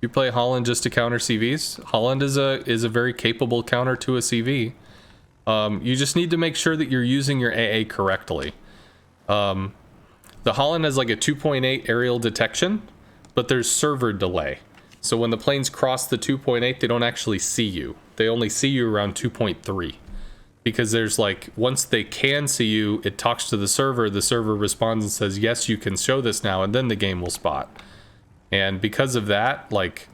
You play Holland just to counter CVs. Holland is a very capable counter to a CV. You just need to make sure that you're using your AA correctly. The Holland has like a 2.8 aerial detection, but there's server delay. So when the planes cross the 2.8, they don't actually see you. They only see you around 2.3. because there's like, once they can see you, it talks to the server responds and says, yes, you can show this now, and then the game will spot. And because of that, like,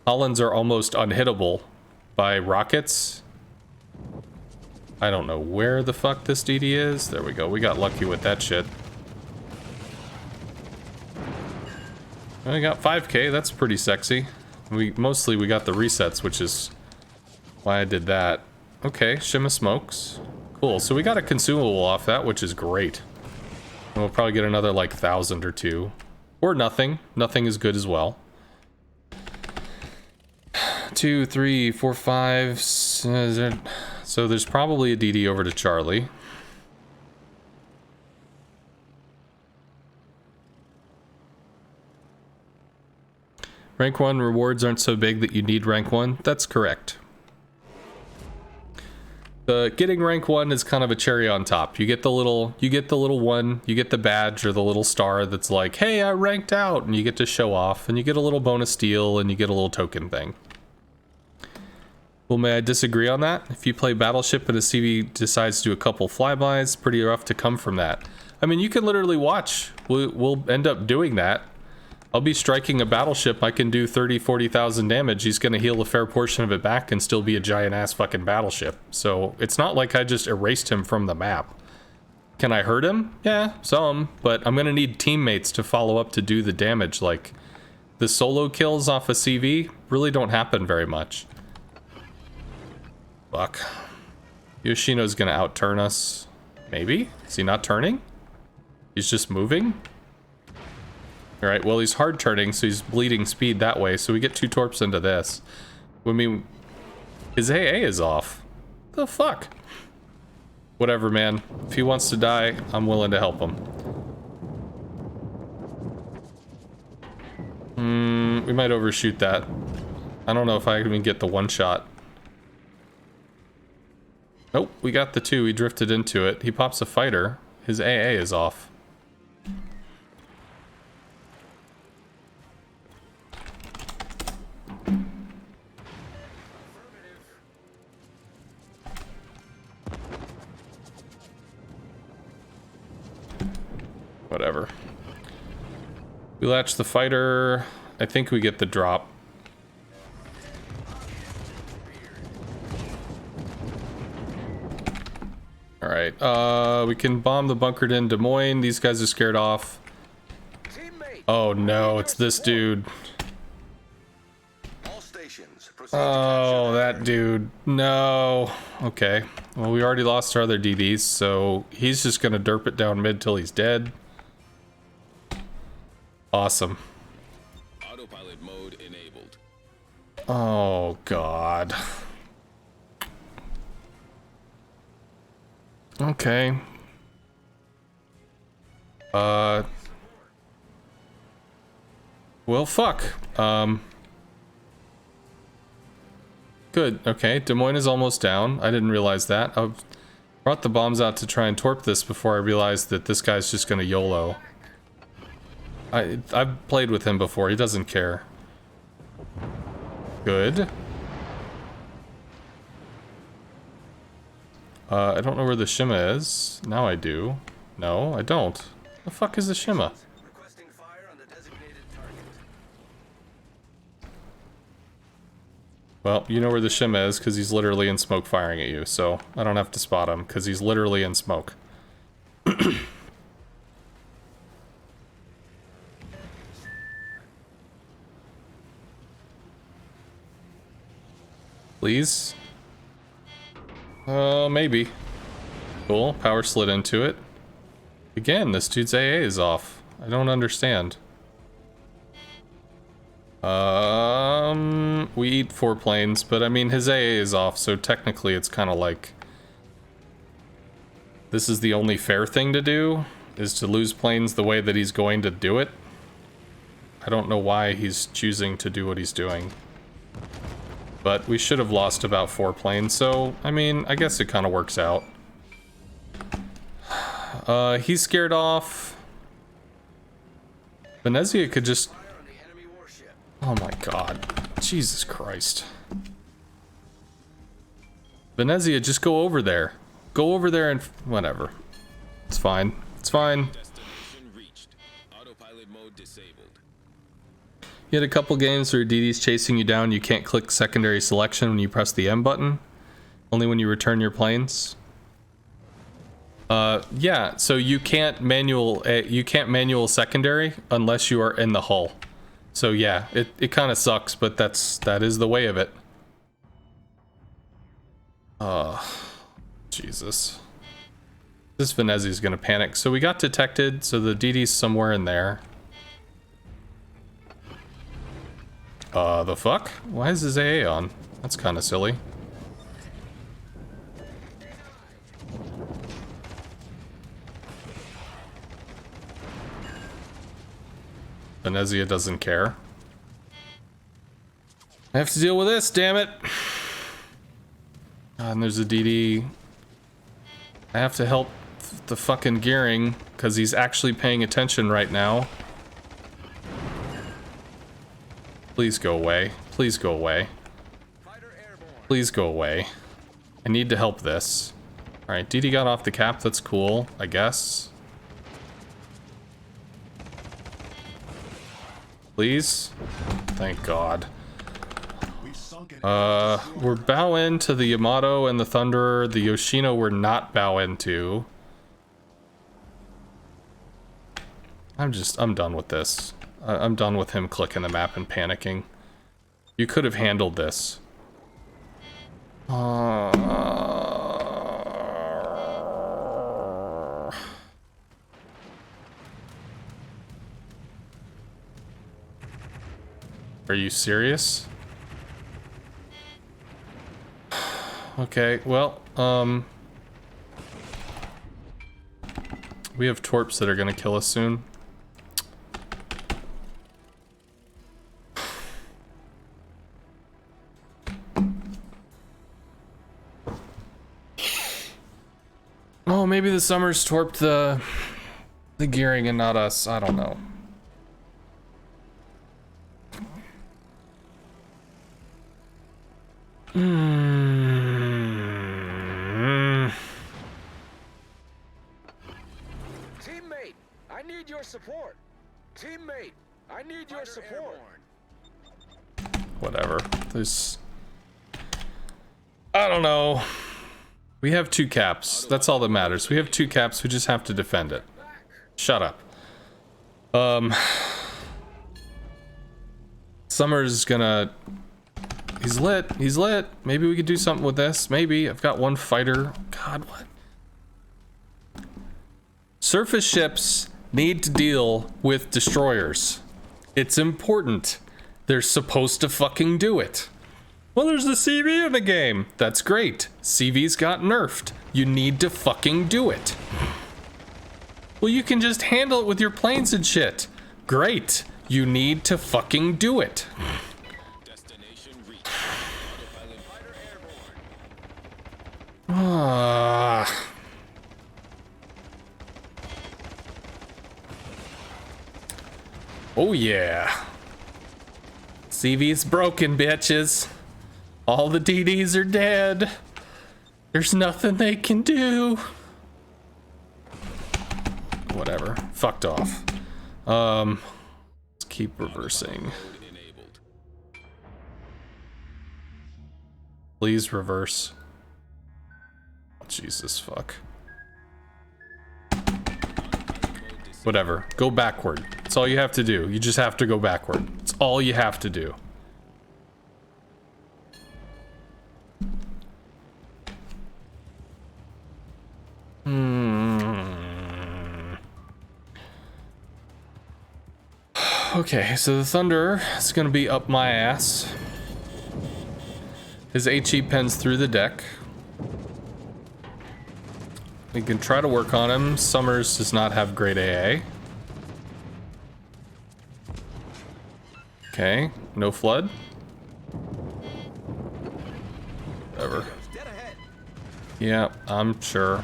Hollands are almost unhittable by rockets. I don't know where the fuck this DD is. There we go. We got lucky with that shit. I got 5k. That's pretty sexy. We got the resets, which is why I did that. Okay, Shima smokes. Cool. So we got a consumable off that, which is great. And we'll probably get another like 1,000 or 2. Or nothing. Nothing is good as well. 2, 3, 4, 5. So there's probably a DD over to Charlie. Rank 1 rewards aren't so big that you need rank 1. That's correct. Getting rank 1 is kind of a cherry on top. You get the little one, you get the badge or the little star that's like, hey, I ranked out, and you get to show off, and you get a little bonus steal, and you get a little token thing. Well, may I disagree on that? If you play Battleship and a CV decides to do a couple flybys, pretty rough to come from that. I mean, you can literally watch. We'll end up doing that. I'll be striking a battleship. I can do 30, 40,000 damage. He's going to heal a fair portion of it back and still be a giant-ass fucking battleship. So it's not like I just erased him from the map. Can I hurt him? Yeah, some. But I'm going to need teammates to follow up to do the damage. Like, the solo kills off a CV really don't happen very much. Fuck. Yoshino's going to outturn us. Maybe? Is he not turning? He's just moving? Alright, well, he's hard turning, so he's bleeding speed that way, so we get 2 torps into this. I mean, his AA is off. The fuck? Whatever, man. If he wants to die, I'm willing to help him. We might overshoot that. I don't know if I can even get the one shot. Nope, we got the 2. He drifted into it. He pops a fighter. His AA is off. Whatever. We latch the fighter. I think we get the drop. Alright, we can bomb the bunkered in Des Moines. These guys are scared off. Oh no, it's this dude. Oh, that dude. No. Okay. Well, we already lost our other DDs, so he's just gonna derp it down mid till he's dead. Awesome. Autopilot mode enabled. Oh, God. Okay. Well, fuck. Good. Okay, Des Moines is almost down. I didn't realize that. I brought the bombs out to try and torp this before I realized that this guy's just gonna YOLO. I've played with him before. He doesn't care. Good. I don't know where the Shima is. Now I do. No, I don't. The fuck is the Shima? Requesting fire on the designated target. Well, you know where the Shima is because he's literally in smoke firing at you, so I don't have to spot him because he's literally in smoke. Please? Maybe. Cool, power slid into it. Again, this dude's AA is off. I don't understand. We eat 4 planes, but I mean, his AA is off, so technically it's kind of like... This is the only fair thing to do, is to lose planes the way that he's going to do it. I don't know why he's choosing to do what he's doing. But we should have lost about 4 planes, so, I mean, I guess it kind of works out. He's scared off. Venezia could just... Oh my god. Jesus Christ. Venezia, just go over there. Go over there and whatever. It's fine. It's fine. Destination reached. Autopilot mode disabled. You had a couple games where DD's chasing you down. You can't click secondary selection when you press the M button. Only when you return your planes. Yeah. So you can't manual secondary unless you are in the hull. So yeah, it kind of sucks, but that is the way of it. Jesus. This Venezia's gonna panic. So we got detected, so the DD's somewhere in there. The fuck? Why is his AA on? That's kind of silly. Venezia doesn't care. I have to deal with this, damn it. And there's a DD. I have to help the fucking gearing because he's actually paying attention right now. Please go away. Please go away. Please go away. I need to help this. Alright, DD got off the cap. That's cool, I guess. Please? Thank God. We're bow into the Yamato and the Thunderer. The Yoshino we're not bow into. I'm done with this. I'm done with him clicking the map and panicking. You could have handled this. Are you serious? Okay, well, we have torps that are gonna kill us soon. Oh, maybe the Summers torped the gearing and not us. I don't know. Teammate, I need your support. Teammate, I need your support. Whatever. There's... I don't know. We have 2 caps. That's all that matters. We have 2 caps. We just have to defend it. Shut up. Summer's gonna... He's lit. He's lit. Maybe we could do something with this. Maybe. I've got 1 fighter. God, what? Surface ships need to deal with destroyers. It's important. They're supposed to fucking do it. Well, there's the CV in the game. That's great. CV's got nerfed. You need to fucking do it. Well, you can just handle it with your planes and shit. Great. You need to fucking do it. Destination reached. Oh yeah. CV's broken, bitches. All the DDs are dead. There's nothing they can do. Whatever. Fucked off. Let's keep reversing. Please reverse. Jesus fuck. Whatever. Go backward. That's all you have to do. You just have to go backward. It's all you have to do. Okay, so the Thunder is gonna be up my ass. His HE pens through the deck. We can try to work on him. Summers does not have great AA. Okay, no flood. Whatever. Yeah, I'm sure.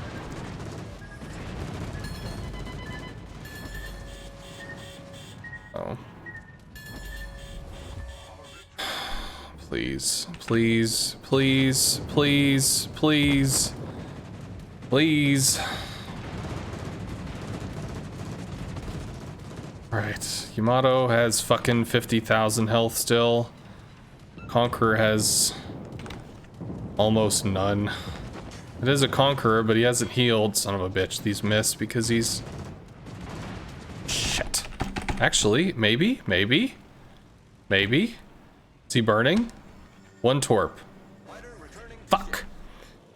Oh. Please, please, please, please, please, please. Alright, Yamato has fucking 50,000 health still. Conqueror has almost none. It is a Conqueror, but he hasn't healed. Son of a bitch, these miss because he's... Shit. Actually, maybe? Is he burning? One torp. Fuck.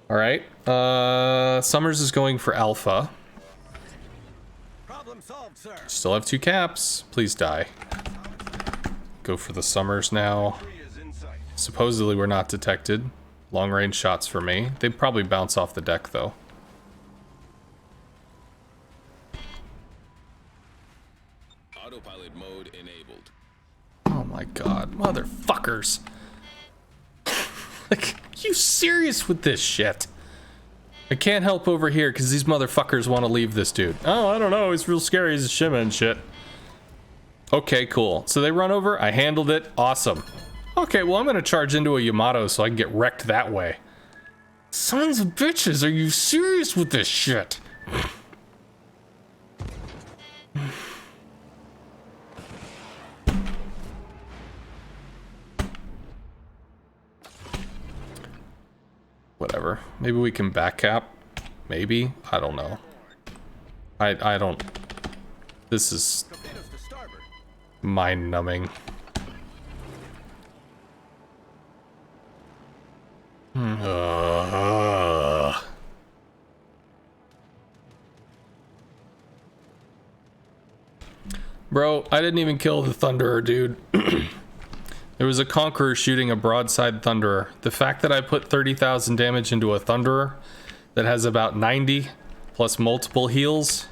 Alright, Summers is going for Alpha. Problem solved, sir. Still have 2 caps. Please die. Go for the Summers now. Supposedly we're not detected. Long range shots for me. They'd probably bounce off the deck though. Autopilot mode enabled. Oh my god, motherfuckers. Like, you serious with this shit? I can't help over here because these motherfuckers want to leave this dude. Oh, I don't know, he's real scary, he's a shimma and shit. Okay, cool. So they run over, I handled it, awesome. Okay, well I'm gonna charge into a Yamato so I can get wrecked that way. Sons of bitches, are you serious with this shit? Whatever. Maybe we can back cap. Maybe. I don't know. I don't... This is... mind-numbing. Bro, I didn't even kill the Thunderer, dude. There was a Conqueror shooting a broadside Thunderer. The fact that I put 30,000 damage into a Thunderer that has about 90 plus multiple heals,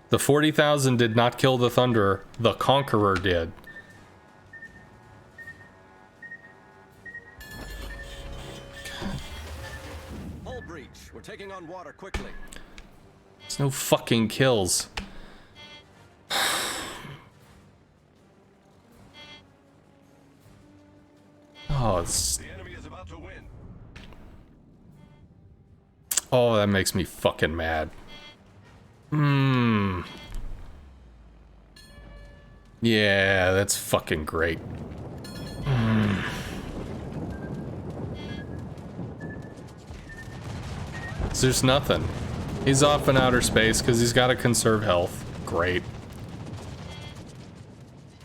the 40,000 did not kill the Thunderer. The Conqueror did. Hull breach. We're taking on water quickly. There's no fucking kills. Oh, it's... The enemy is about to win. Oh, that makes me fucking mad. Yeah, that's fucking great. So there's nothing. He's off in outer space because he's got to conserve health. Great.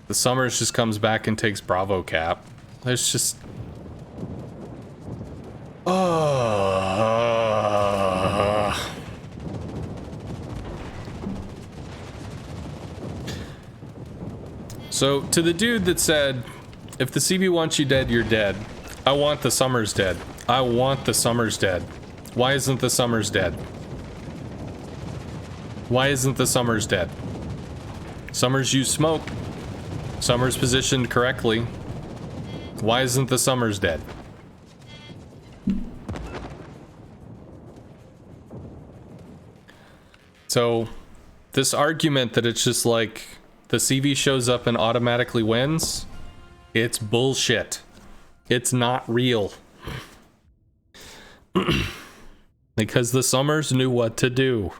The Summers just comes back and takes Bravo cap. There's just... So, to the dude that said, if the CB wants you dead, you're dead. I want the Summers dead. I want the Summers dead. Why isn't the Summers dead? Why isn't the Summers dead? Summers use smoke. Summers positioned correctly. Why isn't the Summers dead? So, this argument that it's just like the CV shows up and automatically wins, it's bullshit. It's not real. Because the Summers knew what to do.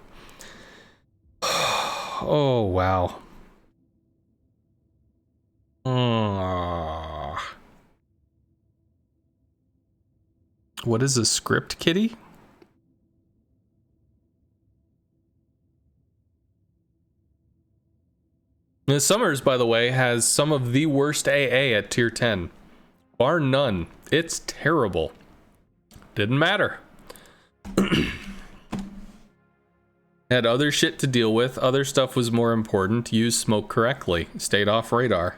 Oh, wow. What is a script, kitty? The Summers, by the way, has some of the worst AA at tier 10. Bar none. It's terrible. Didn't matter. Had other shit to deal with. Other stuff was more important. Used smoke correctly. Stayed off radar.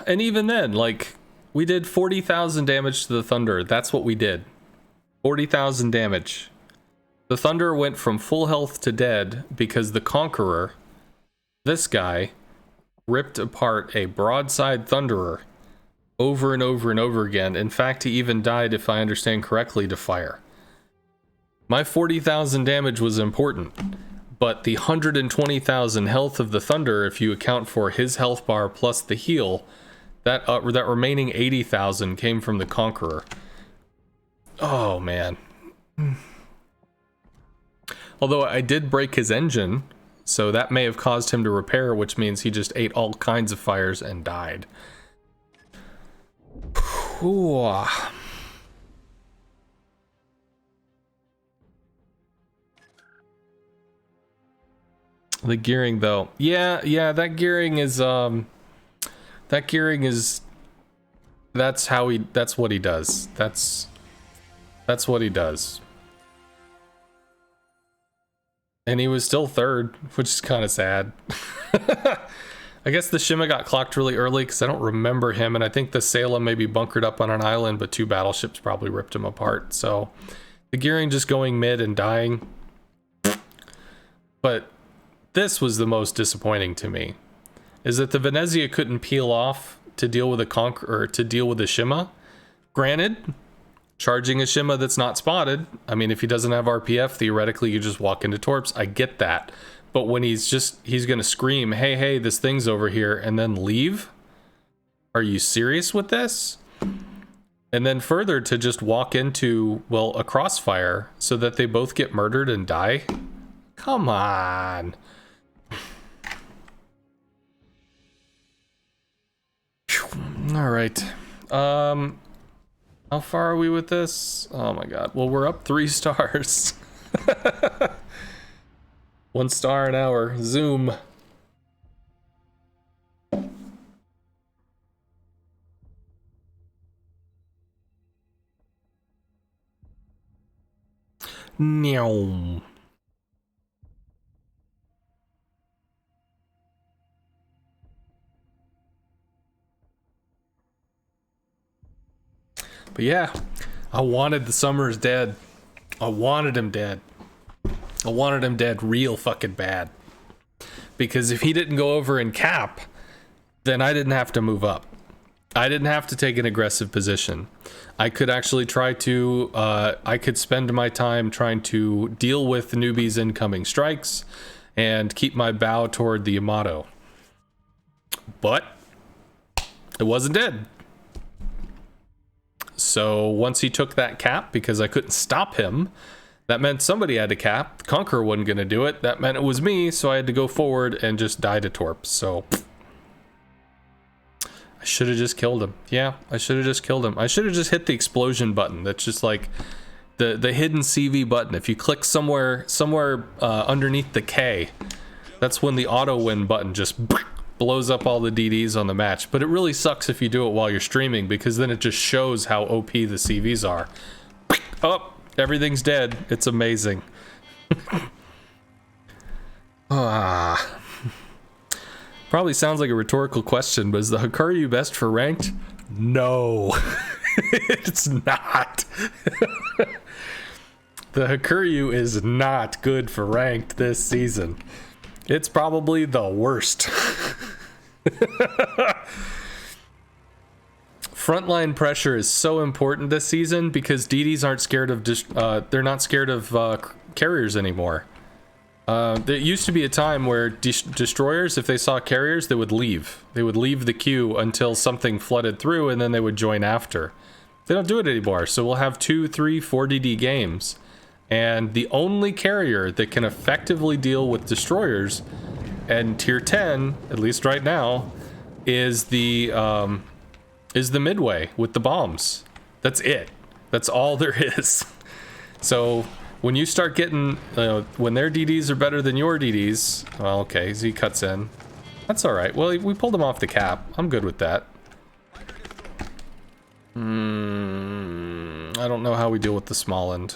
And even then, like, we did 40,000 damage to the Thunder. That's what we did. 40,000 damage. The Thunder went from full health to dead because the Conqueror, this guy, ripped apart a broadside Thunderer over and over and over again. In fact, he even died, if I understand correctly, to fire. My 40,000 damage was important, but the 120,000 health of the Thunder, if you account for his health bar plus the heal, that remaining 80,000 came from the Conqueror. Oh man. Although I did break his engine, so that may have caused him to repair, which means he just ate all kinds of fires and died. Ooh. The gearing though. Yeah, that gearing is that's what he does. That's what he does. And he was still third, which is kind of sad. I guess the Shima got clocked really early because I don't remember him, and I think the Salem maybe bunkered up on an island, but 2 battleships probably ripped him apart. So the gearing just going mid and dying. But this was the most disappointing to me, is that the Venezia couldn't peel off to deal with a Shima. Granted, charging a Shima that's not spotted, I mean, if he doesn't have RPF, theoretically you just walk into torps. I get that. But when he's gonna scream, hey, this thing's over here, and then leave? Are you serious with this? And then further to just walk into, well, a crossfire so that they both get murdered and die? Come on. All right. How far are we with this? Oh my god. Well, we're up 3 stars. 1 star an hour. Zoom. Meow. But yeah, I wanted the Summers dead. I wanted him dead. I wanted him dead real fucking bad. Because if he didn't go over and cap, then I didn't have to move up. I didn't have to take an aggressive position. I could actually try to, I could spend my time trying to deal with the newbies' incoming strikes and keep my bow toward the Yamato. But it wasn't dead. So once he took that cap, because I couldn't stop him, that meant somebody had to cap. The Conqueror wasn't going to do it. That meant it was me, so I had to go forward and just die to torps. So I should have just killed him. Yeah, I should have just killed him. I should have just hit the explosion button. That's just like the hidden CV button. If you click somewhere underneath the K, that's when the auto win button just blows up all the DDs on the match. But it really sucks if you do it while you're streaming, because then it just shows how OP the CVs are. Oh, everything's dead. It's amazing. Probably sounds like a rhetorical question, but is the Hakuryu best for ranked? No. It's not. The Hakuryu is not good for ranked this season. It's probably the worst. Frontline pressure is so important this season because DDs aren't scared of they're not scared of carriers anymore. There used to be a time where destroyers, if they saw carriers, they would leave. They would leave the queue until something flooded through, and then they would join after. They don't do it anymore, so we'll have 2, 3, 4 DD games. And the only carrier that can effectively deal with destroyers, and tier 10, at least right now, is the Midway with the bombs. That's it. That's all there is. So when you start getting, when their DDs are better than your DDs, well, okay, Z cuts in. That's all right. Well, we pulled him off the cap. I'm good with that. I don't know how we deal with the small end.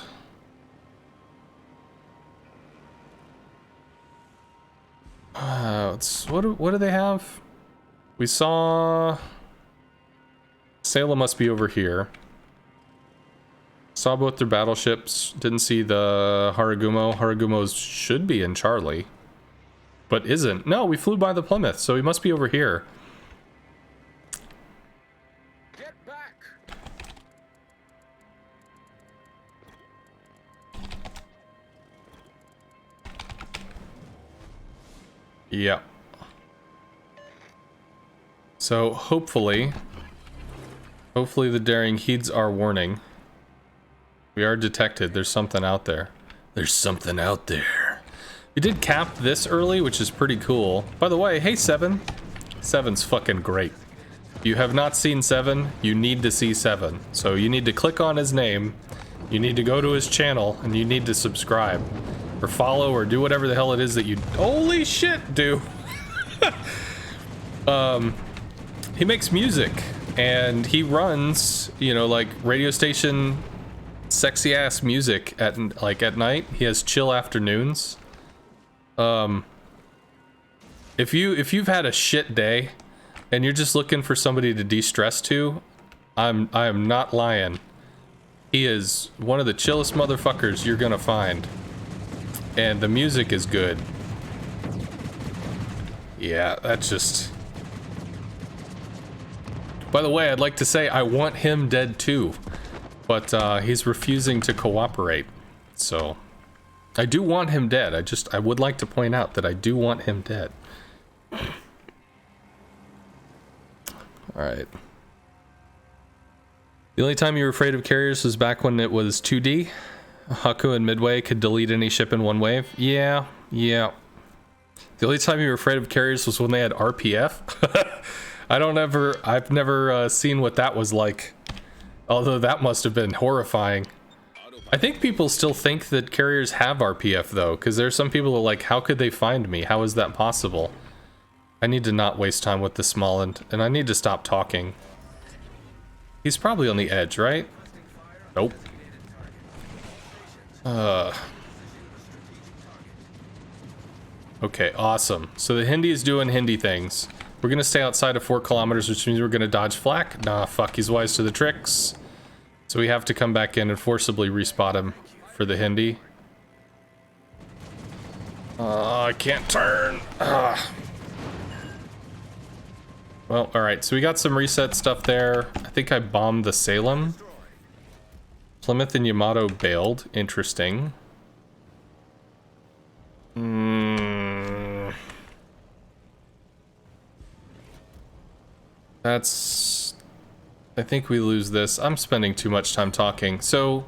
What do they have? We saw Salem must be over here. Saw both their battleships. Didn't see the Harugumo. Harugumo's should be in Charlie, but isn't. No, we flew by the Plymouth, so he must be over here. Get back. Yeah. So hopefully the daring heeds our warning. We are detected. There's something out there. There's something out there. We did cap this early, which is pretty cool. By the way, hey Seven. Seven's fucking great. If you have not seen Seven, you need to see Seven. So you need to click on his name, you need to go to his channel, and you need to subscribe. Or follow, or do whatever the hell it is that you... Holy shit, do! He makes music, and he runs, you know, like, radio station sexy ass music at night. He has chill afternoons. If you've had a shit day and you're just looking for somebody to de-stress to, I am not lying. He is one of the chillest motherfuckers you're gonna find. And the music is good. Yeah, that's just... By the way, I'd like to say I want him dead too. But he's refusing to cooperate. So I do want him dead. I would like to point out that I do want him dead. Alright. The only time you were afraid of carriers was back when it was 2D. Haku and Midway could delete any ship in one wave. Yeah. The only time you were afraid of carriers was when they had RPF. I've never seen what that was like. Although that must have been horrifying. I think people still think that carriers have RPF though, because there's some people who are like, how could they find me? How is that possible? I need to not waste time with this Smolland, and I need to stop talking. He's probably on the edge, right? Nope. Okay, awesome. So the Hindi is doing Hindi things. We're gonna stay outside of 4 kilometers, which means we're gonna dodge flak. Nah, fuck, he's wise to the tricks. So we have to come back in and forcibly respot him for the Hindi. I can't turn. Well, alright, so we got some reset stuff there. I think I bombed the Salem. Plymouth and Yamato bailed. Interesting. That's... I think we lose this. I'm spending too much time talking. So,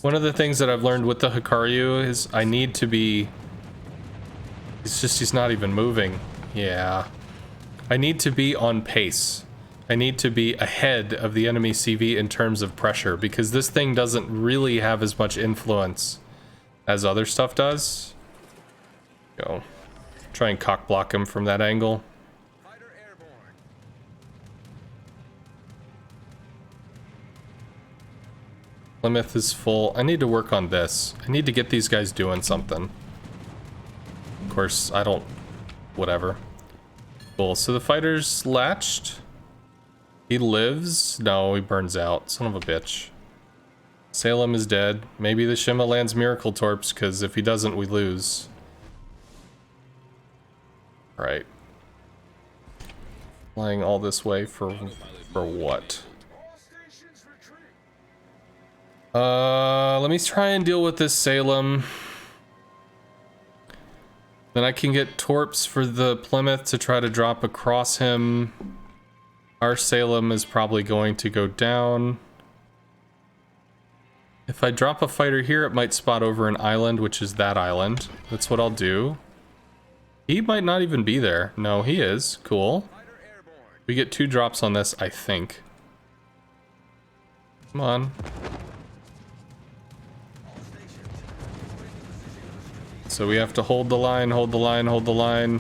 one of the things that I've learned with the Hakuryu is I need to be... It's just he's not even moving. Yeah. I need to be on pace. I need to be ahead of the enemy CV in terms of pressure, because this thing doesn't really have as much influence as other stuff does. Go. Try and cock block him from that angle. Plymouth is full. I need to work on this. I need to get these guys doing something. Of course, I don't... Whatever. Cool. So the fighter's latched. He lives. No, he burns out. Son of a bitch. Salem is dead. Maybe the Shima lands Miracle Torps, because if he doesn't, we lose. Alright. Flying all this way for what? Let me try and deal with this Salem. Then I can get Torps for the Plymouth to try to drop across him. Our Salem is probably going to go down. If I drop a fighter here, it might spot over an island, which is that island. That's what I'll do. He might not even be there. No, he is. Cool. We get 2 drops on this, I think. Come on. So we have to hold the line, hold the line, hold the line.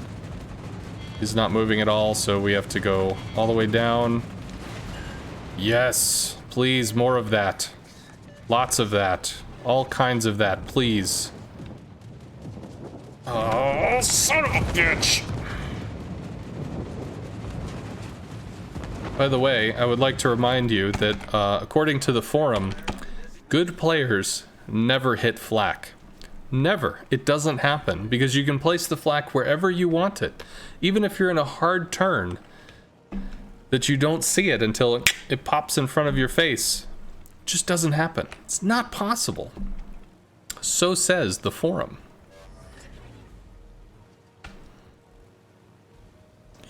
He's not moving at all, so we have to go all the way down. Yes, please, more of that. Lots of that. All kinds of that, please. Oh, son of a bitch! By the way, I would like to remind you that, according to the forum, good players never hit flak. Never. It doesn't happen, because you can place the flak wherever you want it. Even if you're in a hard turn, that you don't see it until it pops in front of your face. It just doesn't happen. It's not possible. So says the forum.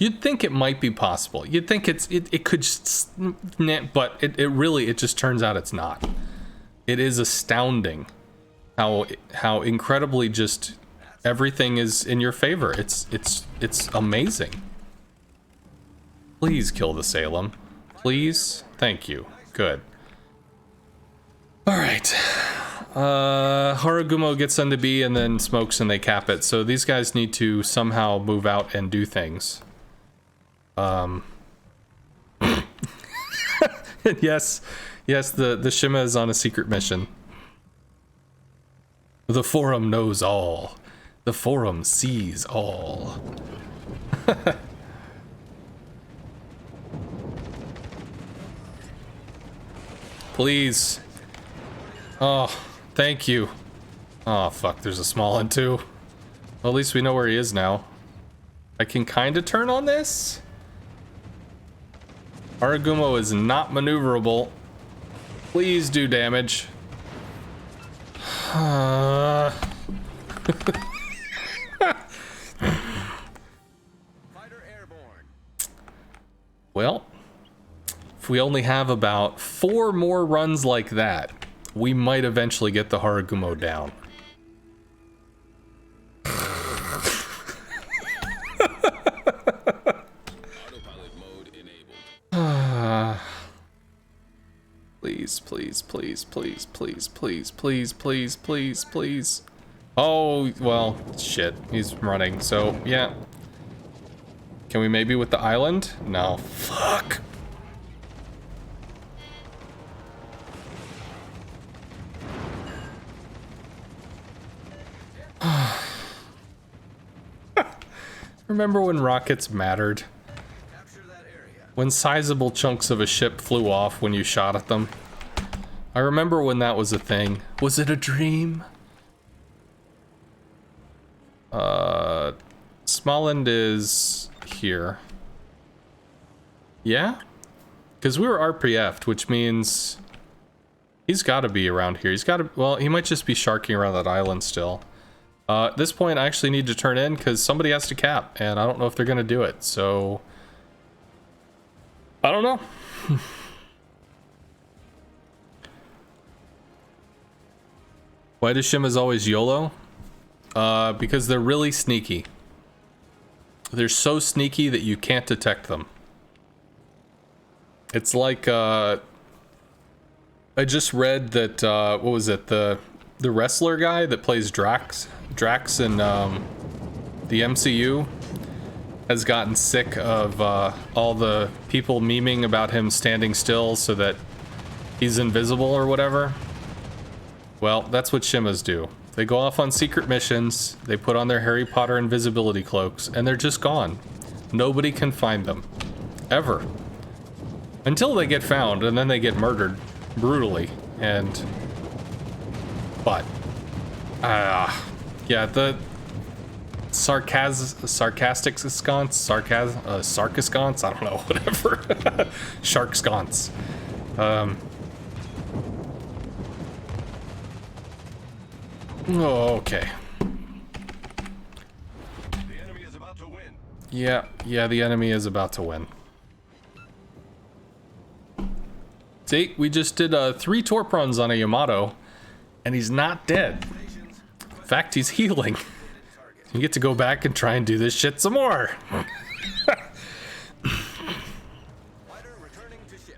You'd think it might be possible. You'd think it could just, but it really, it just turns out it's not. It is astounding how incredibly just everything is in your favor. It's amazing. Please kill the Salem. Please. Thank you. Good. All right. Harugumo gets on to B and then smokes and they cap it. So these guys need to somehow move out and do things. Yes, the Shima is on a secret mission. The forum knows all. The forum sees all. Please. Oh, thank you. Oh, fuck, there's a small one too. Well, at least we know where he is now. I can kind of turn on this. Harugumo is not maneuverable. Please do damage. Fighter airborne. Well, if we only have about 4 more runs like that, we might eventually get the Harugumo down. Autopilot mode enabled. Please, please, please, please, please, please, please, please, please, please. Oh, well, shit. He's running, so, yeah. Can we maybe with the island? No. Fuck. Remember when rockets mattered? Capture that area. When sizable chunks of a ship flew off when you shot at them? I remember when that was a thing. Was it a dream? Smalland is here. Yeah? Because we were RPF'd, which means he's got to be around here. He's got to, well, he might just be sharking around that island still. At this point, I actually need to turn in because somebody has to cap, and I don't know if they're going to do it, so I don't know. Why do Shimas always YOLO? Because they're really sneaky. They're so sneaky that you can't detect them. It's like, I just read that, what was it, the wrestler guy that plays Drax in the MCU has gotten sick of all the people memeing about him standing still so that he's invisible or whatever. Well, that's what Shimas do. They go off on secret missions, they put on their Harry Potter invisibility cloaks, and they're just gone. Nobody can find them. Ever. Until they get found, and then they get murdered brutally. But yeah, the sarcastic sconce, sarcascons, I don't know, whatever. Shark sconce. Oh, okay. The enemy is about to win. Yeah, the enemy is about to win. See, we just did 3 torp runs on a Yamato, and he's not dead. In fact, he's healing. You get to go back and try and do this shit some more. Fighter returning to ship.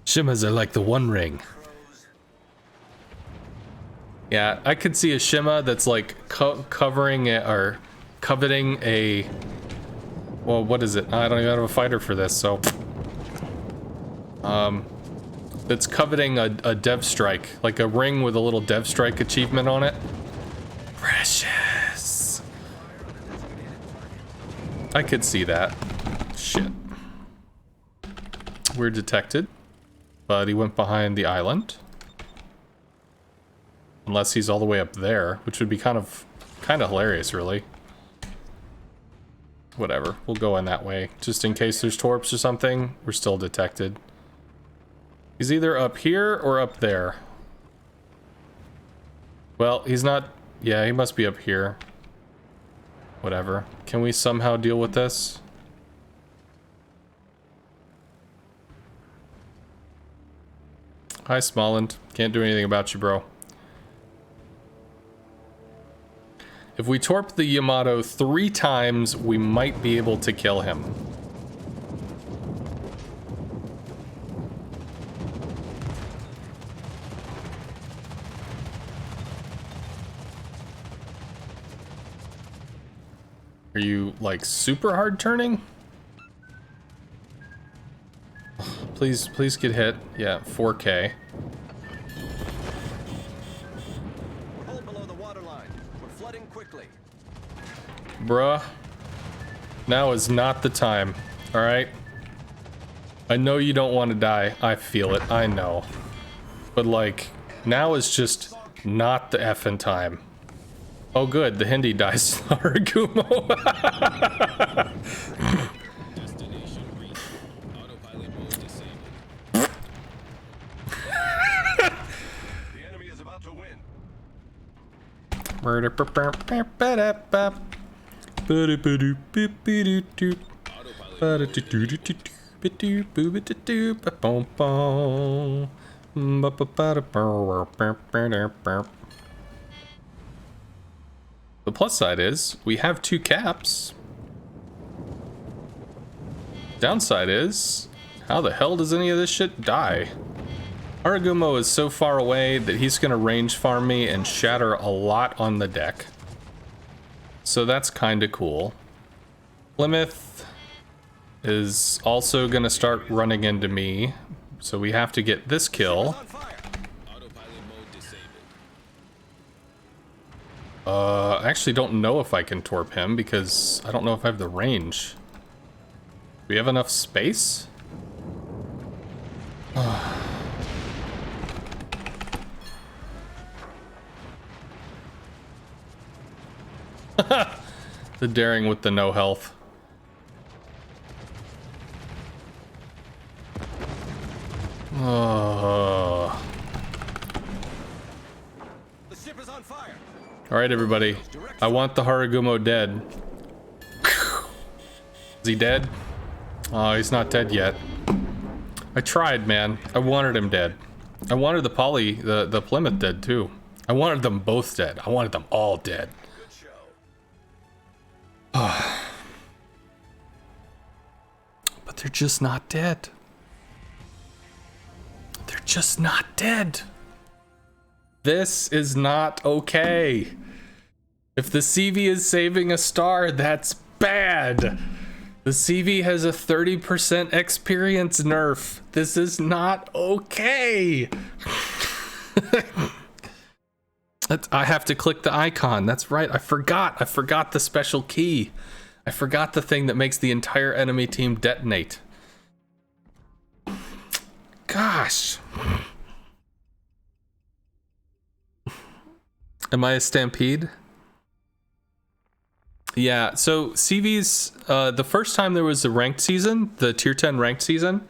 Shimas are like the One Ring. Yeah, I could see a Shima that's like covering it or coveting a. Well, what is it? I don't even have a fighter for this, so. That's coveting a dev strike, like a ring with a little dev strike achievement on it. Precious. I could see that. Shit. We're detected, but he went behind the island. Unless he's all the way up there, which would be kind of hilarious, really. Whatever, we'll go in that way. Just in case there's torps or something, we're still detected. He's either up here or up there. Well, he's not... Yeah, he must be up here. Whatever. Can we somehow deal with this? Hi, Smolland. Can't do anything about you, bro. If we torp the Yamato 3 times, we might be able to kill him. Are you, like, super hard turning? Please get hit. Yeah, 4K. We're hull below the waterline. We're flooding quickly. Bruh. Now is not the time, alright? I know you don't want to die. I feel it. I know. But, like, now is just not the effing time. Oh, good. The Hindi dies. Hakuryu. Destination reached. Autopilot mode disabled. The enemy is about to win. The plus side is we have 2 caps. Downside is, how the hell does any of this shit die? Hakuryu is so far away that he's gonna range farm me and shatter a lot on the deck. So that's kinda cool. Plymouth is also gonna start running into me. So we have to get this kill. On fire. Autopilot mode disabled. I actually don't know if I can torp him because I don't know if I have the range. Do we have enough space? The daring with the no health. Oh. The ship is on fire. All right, everybody. I want the Hakuryu dead. Is he dead? Oh, he's not dead yet. I tried, man. I wanted him dead. I wanted the Plymouth dead too. I wanted them both dead. I wanted them all dead. Good show. But they're just not dead. They're just not dead. This is not okay. If the CV is saving a star, that's bad. The CV has a 30% experience nerf. This is not okay. I have to click the icon. That's right. I forgot the special key. I forgot the thing that makes the entire enemy team detonate. Gosh. Am I a stampede? Yeah, so CVs, the first time there was a ranked season, the tier 10 ranked season,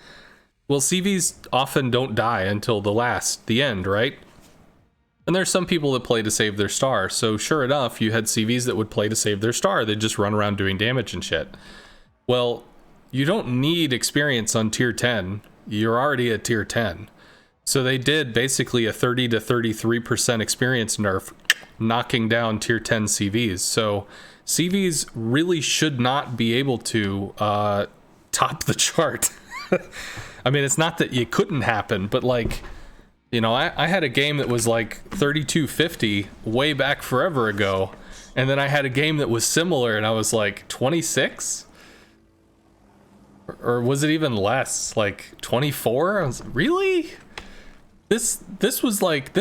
well, CVs often don't die until the end, right? And there's some people that play to save their star, so sure enough, you had CVs that would play to save their star. They'd just run around doing damage and shit. Well, you don't need experience on tier 10. You're already at tier 10. So they did basically a 30 to 33% experience nerf, knocking down tier 10 CVs. So CVs really should not be able to top the chart. I mean, it's not that it couldn't happen, but like, you know, I had a game that was like 3250 way back forever ago, and then I had a game that was similar and I was like 26? Or was it even less? Like 24? I was really? This was like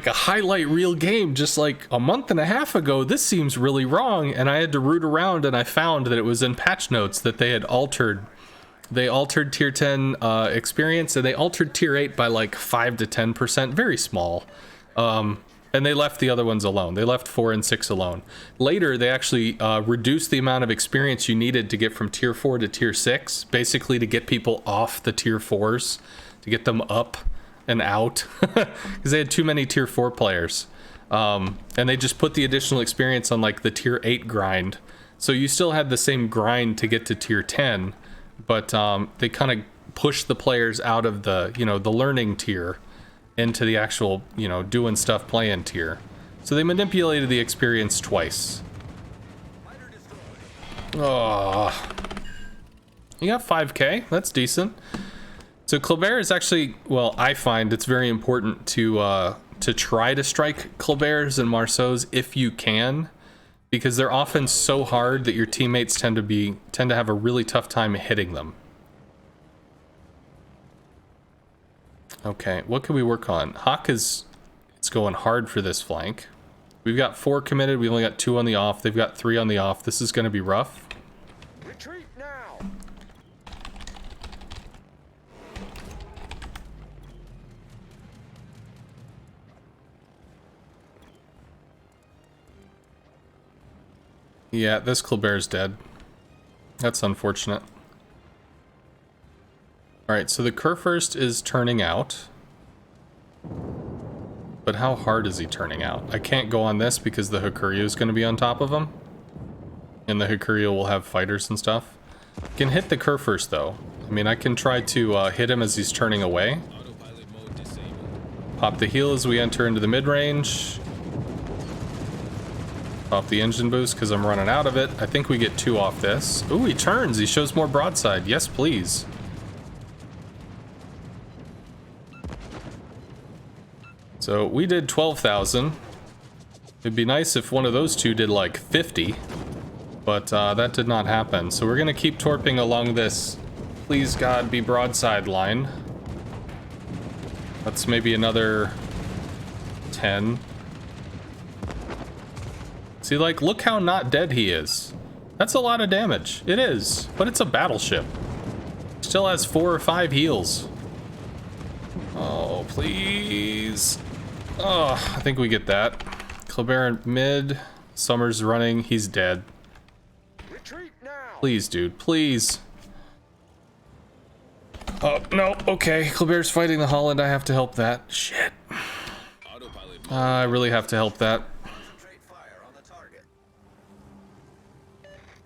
a highlight reel game just like a month and a half ago. This seems really wrong, and I had to root around and I found that it was in patch notes that they had altered. They altered tier 10 experience, and they altered tier 8 by like 5 to 10%, very small. And they left the other ones alone. They left 4 and 6 alone. Later, they actually reduced the amount of experience you needed to get from tier 4 to tier 6, basically to get people off the tier 4s, to get them up and out, because they had too many tier 4 players. And they just put the additional experience on like the tier 8 grind. So you still had the same grind to get to tier 10, but they kind of pushed the players out of the, you know, the learning tier into the actual, you know, doing stuff playing tier. So they manipulated the experience twice. Oh, you got 5k. That's decent. So Colbert is actually, well, I find it's very important to try to strike Colberts and Marceaus if you can, because they're often so hard that your teammates tend to have a really tough time hitting them. Okay, what can we work on? Hawk it's going hard for this flank. We've got 4 committed, we've only got 2 on the off, they've got 3 on the off. This is gonna be rough. Retreat now. Yeah, this Colbert's dead. That's unfortunate. Alright, so the Kurfürst is turning out. But how hard is he turning out? I can't go on this because the Hakuryu is going to be on top of him. And the Hakuryu will have fighters and stuff. I can hit the Kurfürst though. I mean, I can try to hit him as he's turning away. Pop the heal as we enter into the mid-range. Pop the engine boost because I'm running out of it. I think we get 2 off this. Ooh, he turns. He shows more broadside. Yes, please. So we did 12,000. It'd be nice if one of those two did like 50. But that did not happen. So we're going to keep torping along this please God be broadside line. That's maybe another 10. See, like, look how not dead he is. That's a lot of damage. It is, but it's a battleship. Still has 4 or 5 heals. Oh, please. Oh, I think we get that. Colbert mid. Summer's running. He's dead. Retreat now. Please, dude. Please. Oh, no. Okay. Colbert's fighting the Holland. I have to help that. Shit. I really have to help that. Concentrate fire on the target.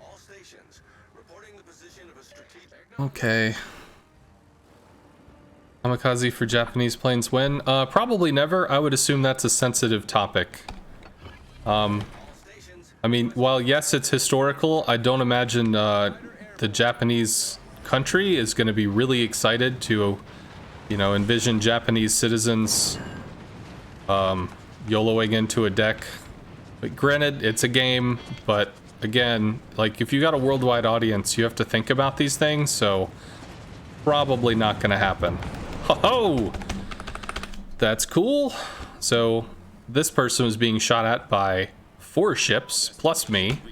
All stations reporting the position of a strategic. Okay. Kamikaze for Japanese planes when? Probably never. I would assume that's a sensitive topic. I mean, while yes, it's historical, I don't imagine the Japanese country is going to be really excited to, you know, envision Japanese citizens YOLOing into a deck. But granted, it's a game, but again, like, if you got a worldwide audience, you have to think about these things, so probably not going to happen. Ho-ho! That's cool. So this person was being shot at by 4 ships plus me.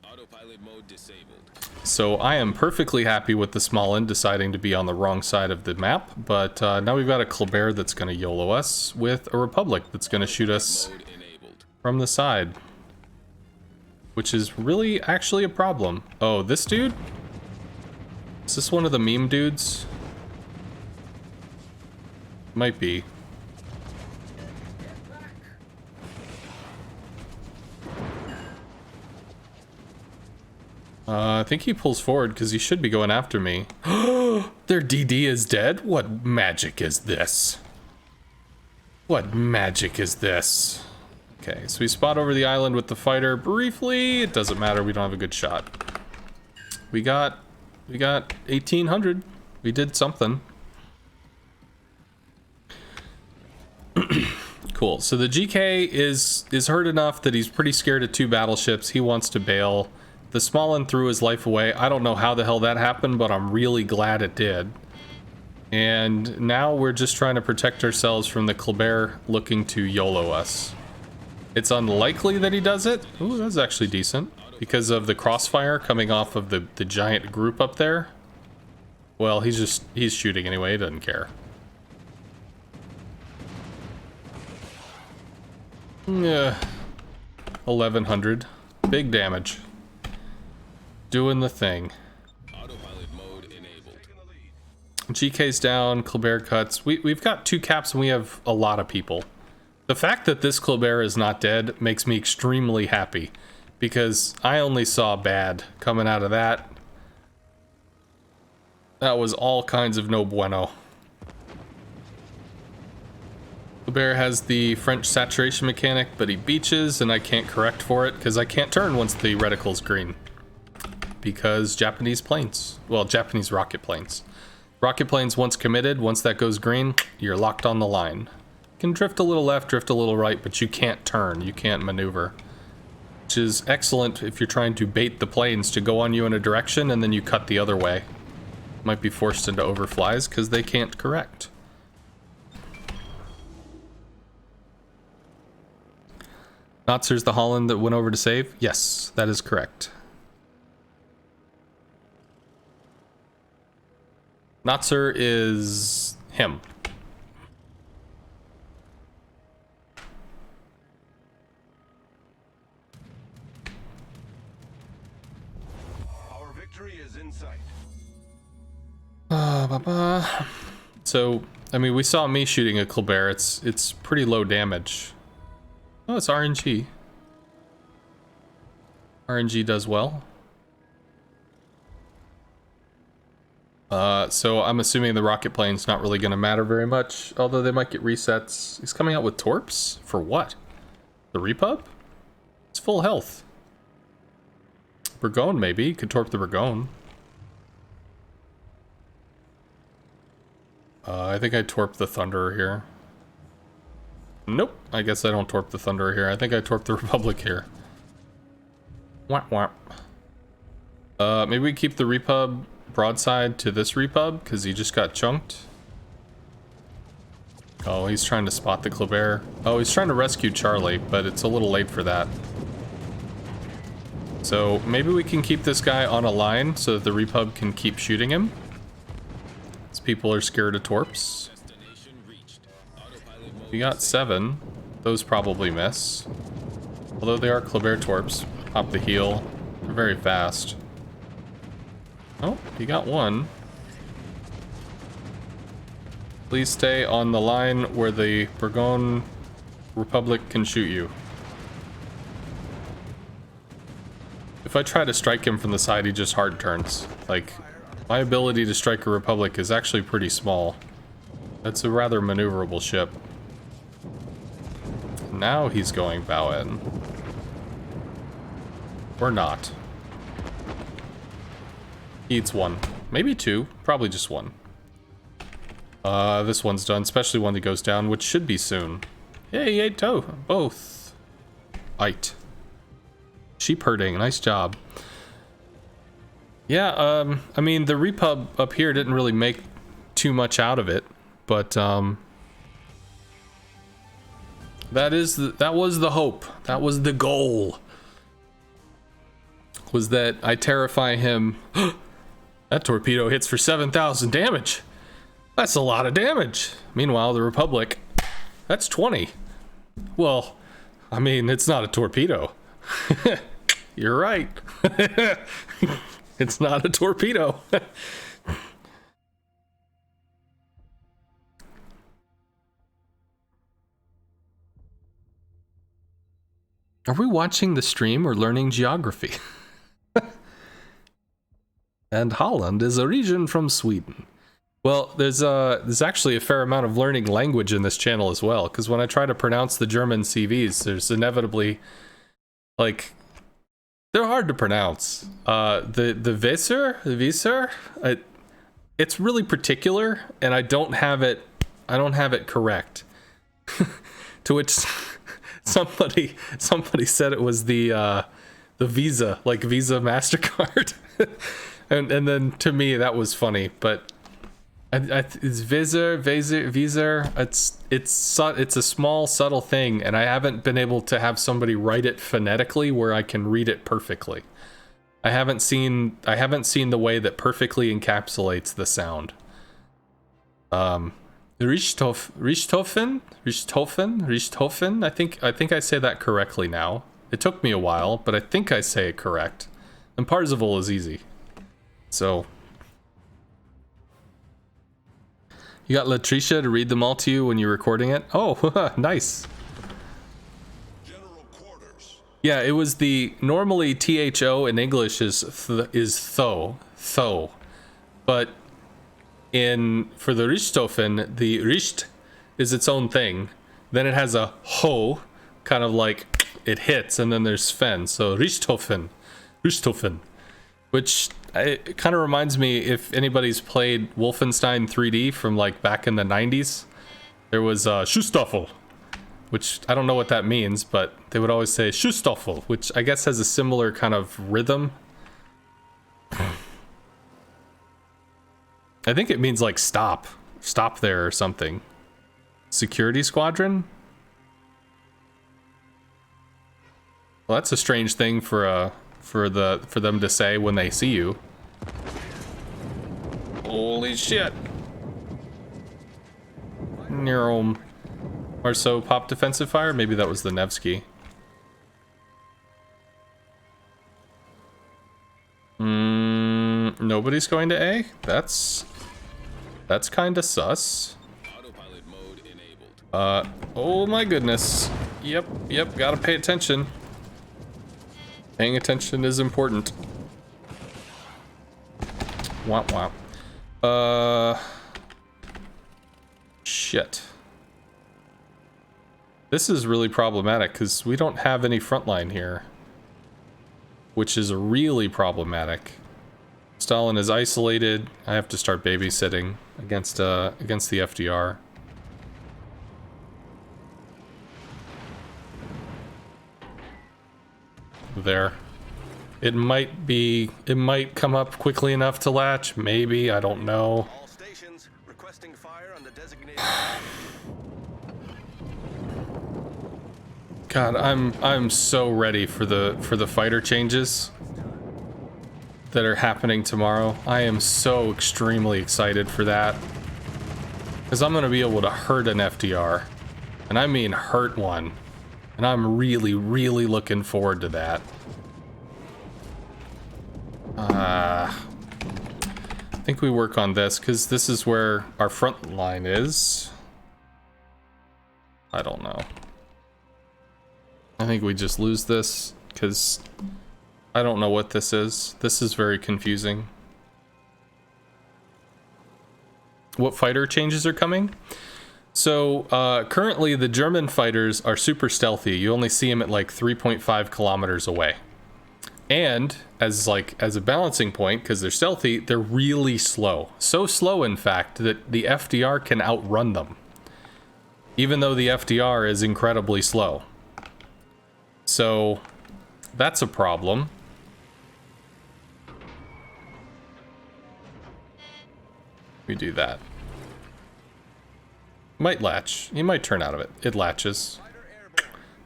Autopilot mode disabled. So I am perfectly happy with the Smolin deciding to be on the wrong side of the map, but now we've got a Colbert that's going to YOLO us with a Republic that's going to shoot us Mode enabled. from the side. Which is really actually a problem. Oh, this dude? Is this one of the meme dudes? Might be. I think he pulls forward because he should be going after me. Their DD is dead? What magic is this? What magic is this? Okay, so we spot over the island with the fighter briefly. It doesn't matter, we don't have a good shot. We got 1800. We did something. Cool. So the GK is hurt enough that he's pretty scared of 2 battleships. He wants to bail. The Smolin threw his life away. I don't know how the hell that happened, but I'm really glad it did. And now we're just trying to protect ourselves from the Colbert looking to YOLO us. It's unlikely that he does it. Ooh, that's actually decent. Because of the crossfire coming off of the giant group up there. Well, he's shooting anyway, he doesn't care. Yeah. 1100. Big damage. Doing the thing. Autopilot mode enabled. GK's down, Colbert cuts. We've got 2 caps and we have a lot of people. The fact that this Colbert is not dead makes me extremely happy. Because I only saw bad coming out of that. That was all kinds of no bueno. Kleber has the French saturation mechanic, but he beaches, and I can't correct for it because I can't turn once the reticle's green. Because Japanese planes. Well, Japanese rocket planes. Rocket planes, once committed, once that goes green, you're locked on the line. You can drift a little left, drift a little right, but you can't turn. You can't maneuver. Which is excellent if you're trying to bait the planes to go on you in a direction and then you cut the other way. Might be forced into overflies because they can't correct. Notzer's the Holland that went over to save? Yes, that is correct. Notzer is him. Our victory is in sight. So, I mean, we saw me shooting a Kleber. It's pretty low damage. Oh, it's RNG. RNG does well. So I'm assuming the rocket plane's not really going to matter very much, although they might get resets. He's coming out with torps? For what? The repub? It's full health. Burgone, maybe. Could torp the Burgone. I think I torp the Thunderer here. Nope. I guess I don't torp the Thunderer here. I think I torp the Republic here. Whap whap. Maybe we keep the repub broadside to this repub, because he just got chunked. Oh, he's trying to spot the Kleber. Oh, he's trying to rescue Charlie, but it's a little late for that. So maybe we can keep this guy on a line so that the repub can keep shooting him. As people are scared of torps. We got 7. Those probably miss. Although they are Kleber torps. Pop the heel. They're very fast. Oh, he got 1. Please stay on the line where the Burgone Republic can shoot you. If I try to strike him from the side, he just hard turns. Like, my ability to strike a Republic is actually pretty small. That's a rather maneuverable ship. Now he's going bow in. Or not. He eats 1. Maybe 2. Probably just 1. This one's done, especially one that goes down, which should be soon. Yeah, he ate both. Ite. Sheep herding, nice job. Yeah, I mean, the repub up here didn't really make too much out of it, but, that was the hope. That was the goal. Was that I terrify him. That torpedo hits for 7,000 damage. That's a lot of damage. Meanwhile, the Republic, that's 20. Well, I mean, it's not a torpedo. You're right. It's not a torpedo. Are we watching the stream or learning geography? And Holland is a region from Sweden. Well, there's actually a fair amount of learning language in this channel as well, because when I try to pronounce the German CVs, there's inevitably, like, they're hard to pronounce. The Weser, it's really particular, and I don't have it correct. To which somebody said it was the Visa, like Visa MasterCard. And then to me that was funny, but it's Visa. It's a small subtle thing, and I haven't been able to have somebody write it phonetically where I can read it perfectly. I haven't seen the way that perfectly encapsulates the sound. Richthofen. I think I say that correctly now. It took me a while, but I think I say it correct. And Parzival is easy. So, you got Latricia to read them all to you when you're recording it? Oh, nice. General quarters. Yeah, it was normally THO in English is tho, but for the Richthofen, the Richt is its own thing, Then it has a ho, kind of like it hits, and then there's Fen. So Richthofen, which it kind of reminds me, if anybody's played Wolfenstein 3D from like back in the 90s, there was Schustoffel, which I don't know what that means, but they would always say Schustoffel, which I guess has a similar kind of rhythm. I think it means like stop there or something. Security squadron? Well, that's a strange thing for them to say when they see you. Holy shit. Neural Marceau pop defensive fire? Maybe that was the Nevsky. Nobody's going to A? That's kind of sus. Autopilot mode enabled. Oh my goodness. Yep, gotta pay attention. Paying attention is important. Womp womp. Shit. This is really problematic because we don't have any frontline here, which is really problematic. Stalin is isolated. I have to start babysitting against the FDR. There. It might come up quickly enough to latch, maybe, I don't know. All stations requesting fire on the designated. God, I'm so ready for the fighter changes that are happening tomorrow. I am so extremely excited for that. Because I'm going to be able to hurt an FDR. And I mean hurt one. And I'm really, really looking forward to that. I think we work on this, because this is where our front line is. I don't know. I think we just lose this, because I don't know what this is. This is very confusing. What fighter changes are coming? So currently the German fighters are super stealthy. You only see them at like 3.5 kilometers away. And as a balancing point, because they're stealthy, they're really slow. So slow, in fact, that the FDR can outrun them. Even though the FDR is incredibly slow. So that's a problem. We do that. Might latch. He might turn out of it. It latches.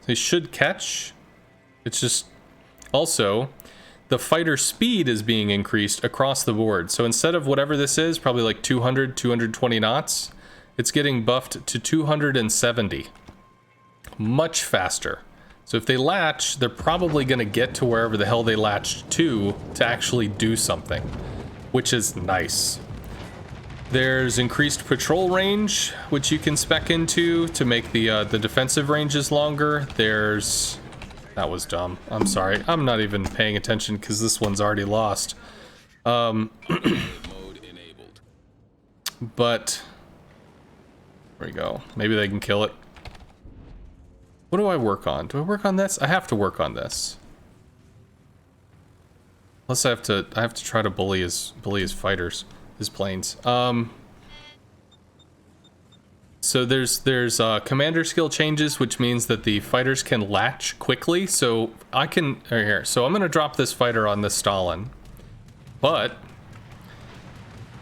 He should catch. It's just... Also, the fighter speed is being increased across the board. So instead of whatever this is, probably like 200, 220 knots, it's getting buffed to 270. Much faster. So if they latch, they're probably going to get to wherever the hell they latched to actually do something. Which is nice. There's increased patrol range, which you can spec into to make the defensive ranges longer. There's... That was dumb. I'm sorry. I'm not even paying attention because this one's already lost. But... There we go. Maybe they can kill it. What do I work on? Do I work on this? I have to work on this. Unless I have to try to bully his fighters. His planes. So there's commander skill changes, which means that the fighters can latch quickly. So I can here. So I'm gonna drop this fighter on this Stalin, but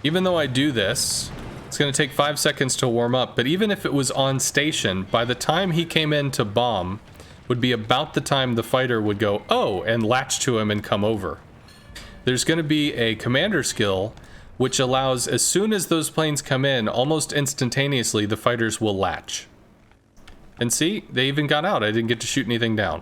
even though I do this, it's gonna take 5 seconds to warm up. But even if it was on station, by the time he came in to bomb, would be about the time the fighter would go oh and latch to him and come over. There's gonna be a commander skill which allows, as soon as those planes come in, almost instantaneously, the fighters will latch. And see, they even got out. I didn't get to shoot anything down.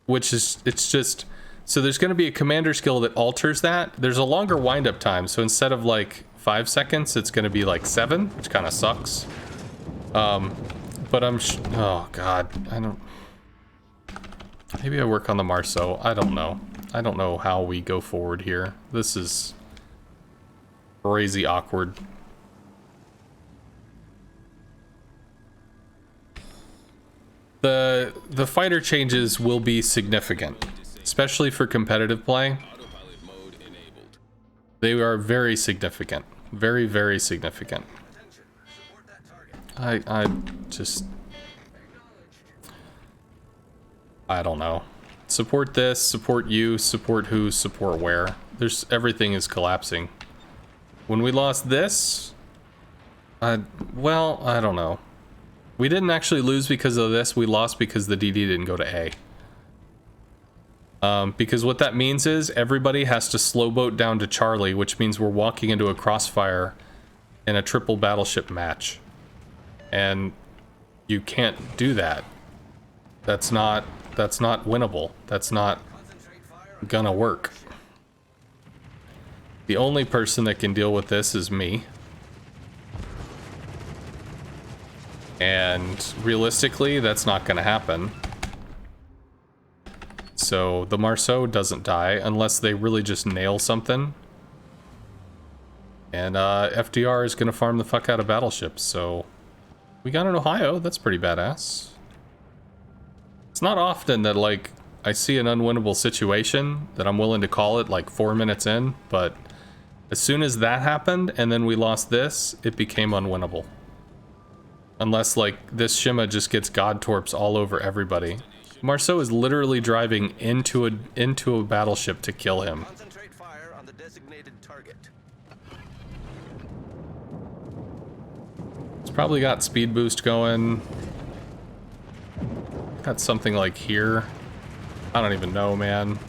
Which is, it's just, so there's going to be a commander skill that alters that. There's a longer wind-up time, so instead of like 5 seconds, it's going to be like 7, which kind of sucks. But oh god, I don't, maybe I work on the Marceau. I don't know. I don't know how we go forward here. This is crazy awkward. The fighter changes will be significant, especially for competitive play. Autopilot mode enabled. They are very significant. Very, very significant. I just... I don't know. Support this, support you, support who, support where. There's... everything is collapsing. When we lost this... well, I don't know. We didn't actually lose because of this, we lost because the DD didn't go to A. Because what that means is everybody has to slow boat down to Charlie, which means we're walking into a crossfire in a triple battleship match. And you can't do that. That's not winnable. That's not gonna work. The only person that can deal with this is me. And realistically, that's not gonna happen. So the Marceau doesn't die unless they really just nail something. And FDR is gonna farm the fuck out of battleships, so we got an Ohio, that's pretty badass. It's not often that like I see an unwinnable situation that I'm willing to call it like 4 minutes in, but as soon as that happened and then we lost this, it became unwinnable. Unless like this Shima just gets God Torps all over everybody. Marceau is literally driving into a battleship to kill him. Concentrate fire on the designated target. It's probably got speed boost going. Got something like here. I don't even know, man.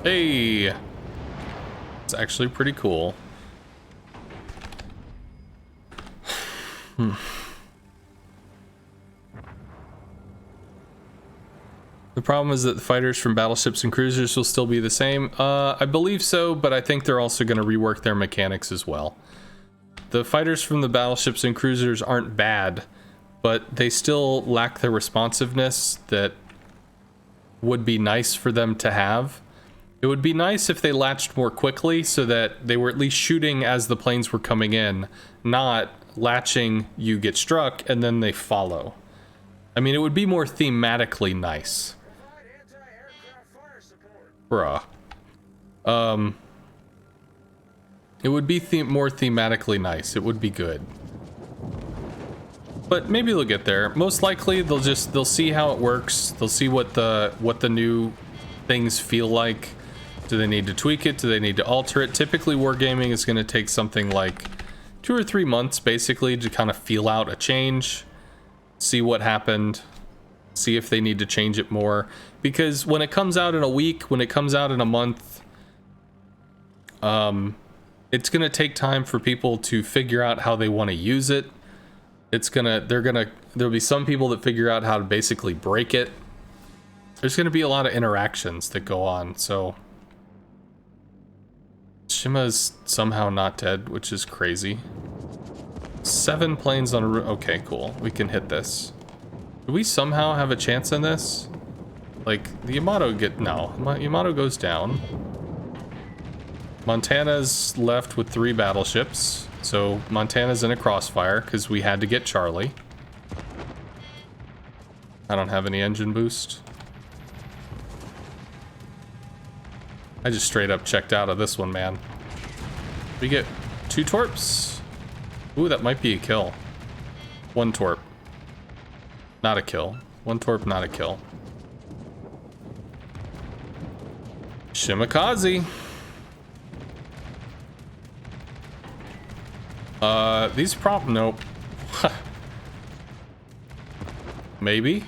Hey! It's actually pretty cool. The problem is that the fighters from battleships and cruisers will still be the same. I believe so, but I think they're also going to rework their mechanics as well. The fighters from the battleships and cruisers aren't bad, but they still lack the responsiveness that would be nice for them to have. It would be nice if they latched more quickly so that they were at least shooting as the planes were coming in, not latching, you get struck, and then they follow. I mean, it would be more thematically nice. Bruh. It would be more thematically nice. It would be good. But maybe they'll get there. Most likely they'll see how it works. They'll see what the new things feel like. Do they need to tweak it? Do they need to alter it? Typically wargaming is going to take something like 2 or 3 months basically to kind of feel out a change, see what happened, see if they need to change it more. Because when it comes out in a week, when it comes out in a month, it's going to take time for people to figure out how they want to use it. There'll be some people that figure out how to basically break it. There's going to be a lot of interactions that go on, so Shima's somehow not dead, which is crazy. 7 planes on a roof. Okay, cool. We can hit this. Do we somehow have a chance in this? Like, the Yamato no. Yamato goes down. Montana's left with 3 battleships. So, Montana's in a crossfire, because we had to get Charlie. I don't have any engine boost. I just straight up checked out of this one, man. We get 2 torps. Ooh, that might be a kill. 1 torp. Not a kill. 1 torp, not a kill. Shimakaze. Nope. Maybe.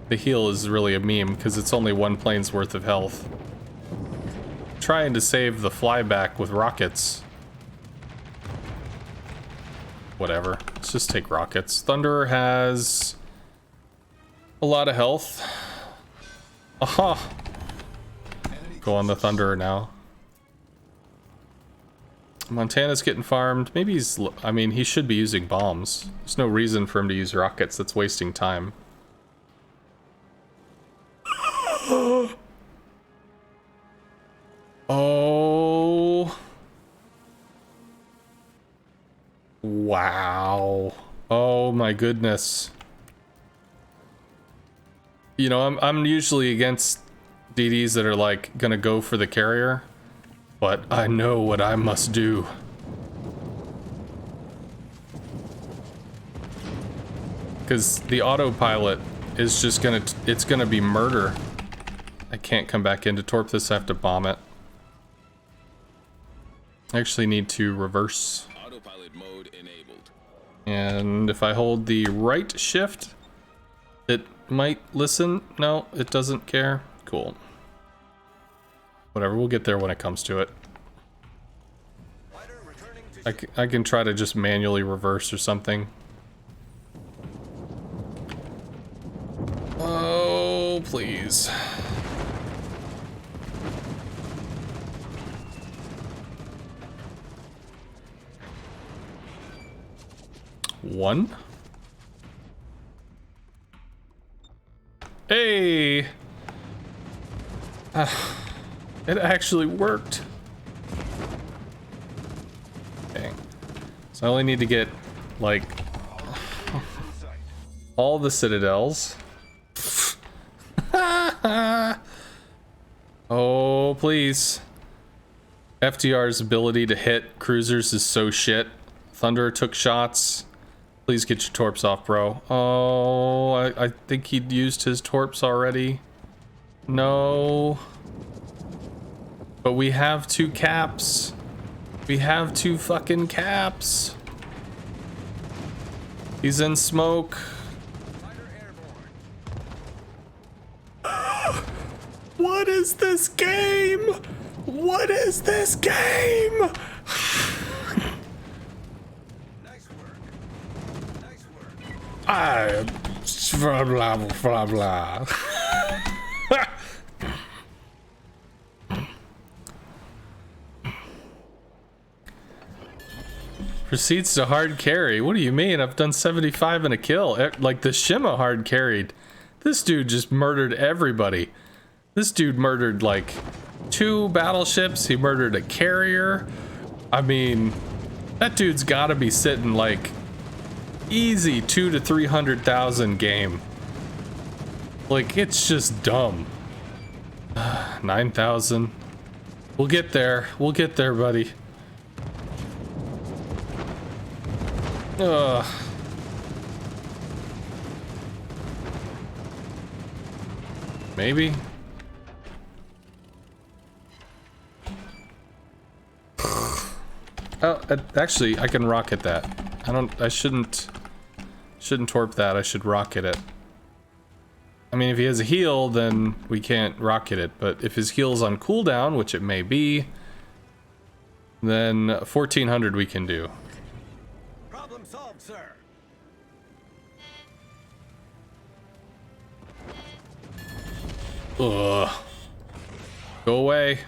The heal is really a meme because it's only 1 plane's worth of health. Trying to save the flyback with rockets. Whatever. Let's just take rockets. Thunderer has a lot of health. Aha! Go on the Thunderer now. Montana's getting farmed. Maybe he should be using bombs. There's no reason for him to use rockets. That's wasting time. Wow. Oh my goodness. You know, I'm usually against DDs that are like gonna go for the carrier, but I know what I must do. Because the autopilot is just gonna, it's gonna be murder. I can't come back in to torp this, I have to bomb it. I actually need to reverse. Autopilot mode enabled. And if I hold the right shift, it might listen. No, it doesn't care. Cool. Whatever, we'll get there when it comes to it. I can try to just manually reverse or something. Oh, please. One. Hey! It actually worked. Dang. So I only need to get, like, all the citadels. Oh, please. FDR's ability to hit cruisers is so shit. Thunderer took shots. Please get your torps off, bro. Oh, I think he'd used his torps already. No. But we have 2 caps. We have 2 fucking caps. He's in smoke. What is this game? What is this game? Nice work. Nice work. Blah blah blah blah. Proceeds to hard carry. What do you mean? I've done 75 and a kill. Like the Shima hard carried. This dude just murdered everybody. This dude murdered like 2 battleships. He murdered a carrier. I mean, that dude's gotta be sitting like easy 200,000 to 300,000 game. Like, it's just dumb. 9,000. We'll get there. We'll get there, buddy. Ugh. Maybe. Oh, actually, I can rocket that. I shouldn't torp that. I should rocket it. I mean, if he has a heal, then we can't rocket it. But if his heal's on cooldown, which it may be, then 1400 we can do. Problem solved, sir. Ugh. Go away.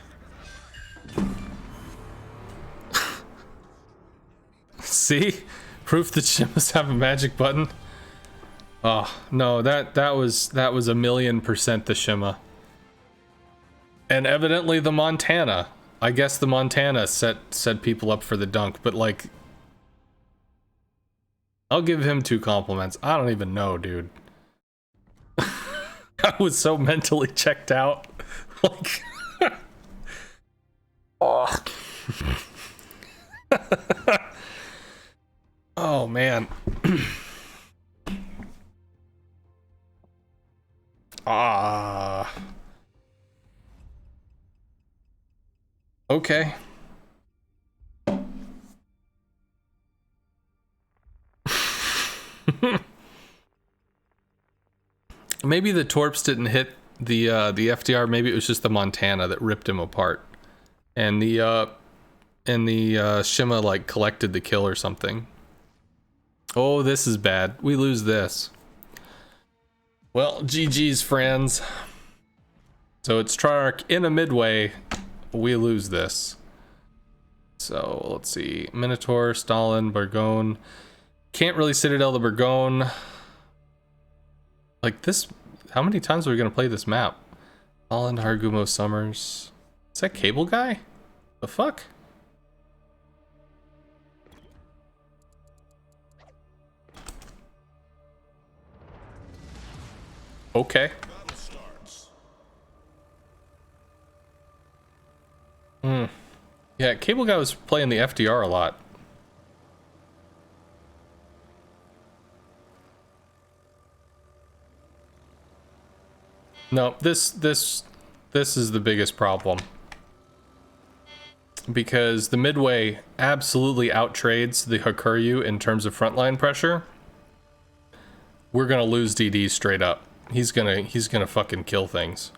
See? Proof that Shimas have a magic button. Oh, no, that was a 1,000,000% the Shima. And evidently the Montana. I guess the Montana set people up for the dunk, but like, I'll give him 2 compliments. I don't even know, dude. I was so mentally checked out. Like, oh. Oh man. Ah. Okay. Maybe the torps didn't hit the FDR. Maybe it was just the Montana that ripped him apart, and the Shima like collected the kill or something. Oh, this is bad. We lose this. Well, GG's, friends. So it's Triarch in a midway. We lose this. So let's see. Minotaur, Stalin, Burgone. Can't really Citadel the Burgone. Like this, how many times are we gonna play this map? Holland, Hargumo, Summers. Is that Cable Guy? The fuck? Okay. Battle starts. Yeah, Cable Guy was playing the FDR a lot. No, this is the biggest problem. Because the Midway absolutely outtrades the Hakuryu in terms of frontline pressure. We're gonna lose DD straight up. He's gonna fucking kill things.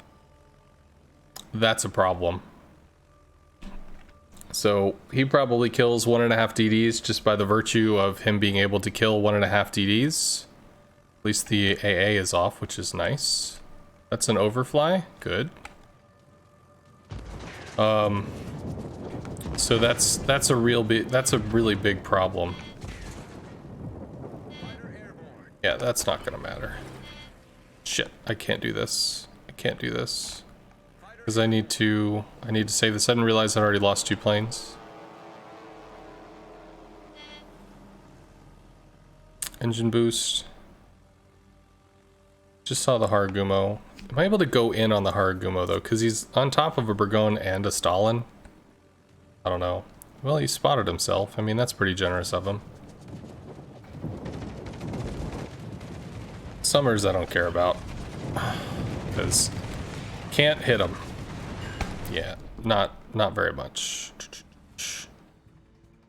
That's a problem. So he probably kills 1.5 DDs just by the virtue of him being able to kill 1.5 DDs. At least the AA is off, which is nice. That's an overfly. Good. So that's a really big problem. Yeah, that's not gonna matter. Shit, I can't do this. I can't do this. Because I need to save this. I didn't realize I already lost 2 planes. Engine boost. Just saw the Harugumo. Am I able to go in on the Harugumo though? Because he's on top of a Burgon and a Stalin. I don't know. Well, he spotted himself. I mean, that's pretty generous of him. Summers I don't care about. Because can't hit him. Yeah, not very much.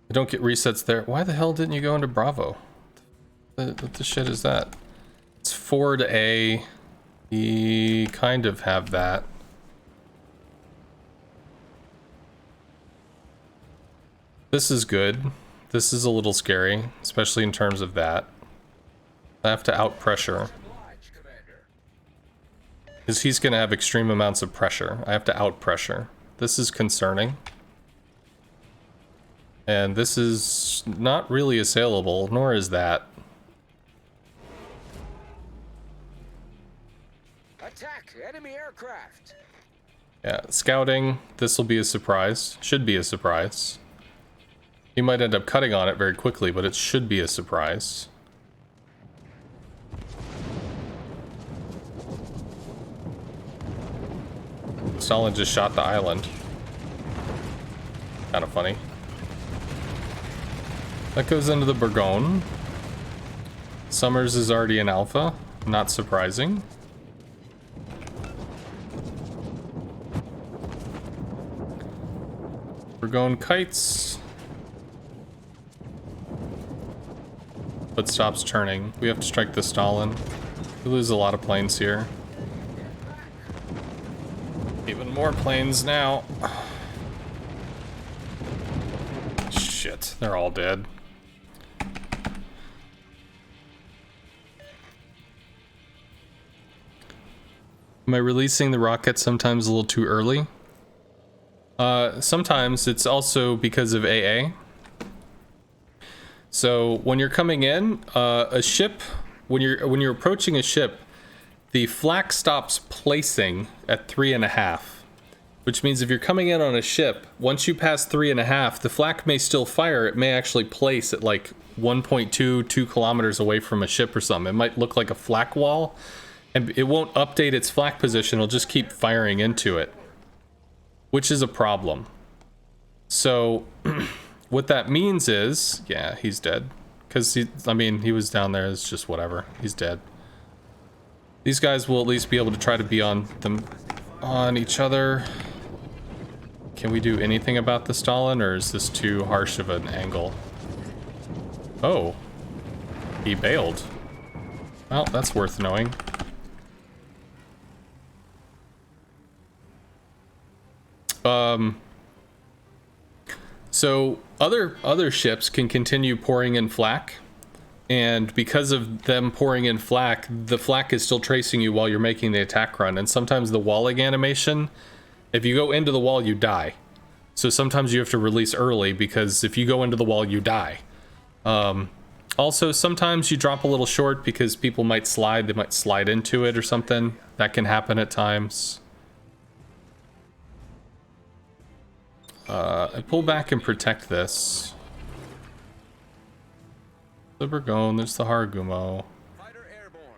You don't get resets there. Why the hell didn't you go into Bravo? What the shit is that? It's forward A. You kind of have that. This is good. This is a little scary, especially in terms of that. I have to out pressure. Because he's going to have extreme amounts of pressure. I have to out pressure. This is concerning. And this is not really assailable, nor is that. Attack enemy aircraft. Yeah, scouting. This will be a surprise. Should be a surprise. He might end up cutting on it very quickly, but it should be a surprise. Stalin just shot the island. Kind of funny. That goes into the Burgon. Summers is already in alpha. Not surprising. Burgon kites. But stops turning. We have to strike the Stalin. We lose a lot of planes here. Even more planes now. Shit, they're all dead. Am I releasing the rocket sometimes a little too early? Sometimes it's also because of AA. So when you're coming in, a ship, when you're approaching a ship, the flak stops placing at 3.5, which means if you're coming in on a ship, once you pass 3.5, the flak may still fire. It may actually place at like 1.2, 2 kilometers away from a ship or something. It might look like a flak wall, and it won't update its flak position. It'll just keep firing into it, which is a problem. So what that means is, yeah, he's dead. Because, he was down there. It's just whatever. He's dead. These guys will at least be able to try to be on each other. Can we do anything about the Stalin, or is this too harsh of an angle? Oh. He bailed. Well, that's worth knowing. So other ships can continue pouring in flak, and because of them pouring in flak, the flak is still tracing you while you're making the attack run. And sometimes the walling animation, if you go into the wall, you die. So sometimes you have to release early, because if you go into the wall, you die. Also, sometimes you drop a little short because people might slide. They might slide into it or something. That can happen at times. I pull back and protect this. The Burgon, there's the Harugumo.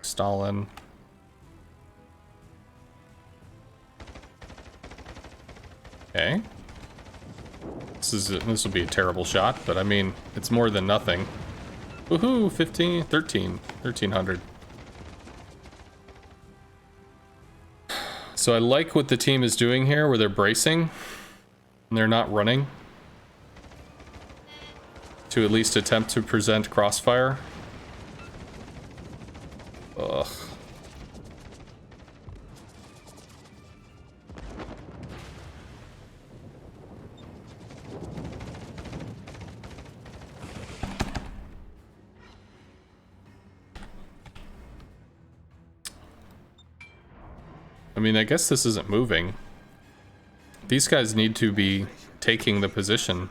Stalin. Okay. This will be a terrible shot, but I mean, it's more than nothing. Woohoo, 1300. So I like what the team is doing here, where they're bracing, and they're not running. To at least attempt to present crossfire. Ugh. I mean, I guess this isn't moving. These guys need to be taking the position.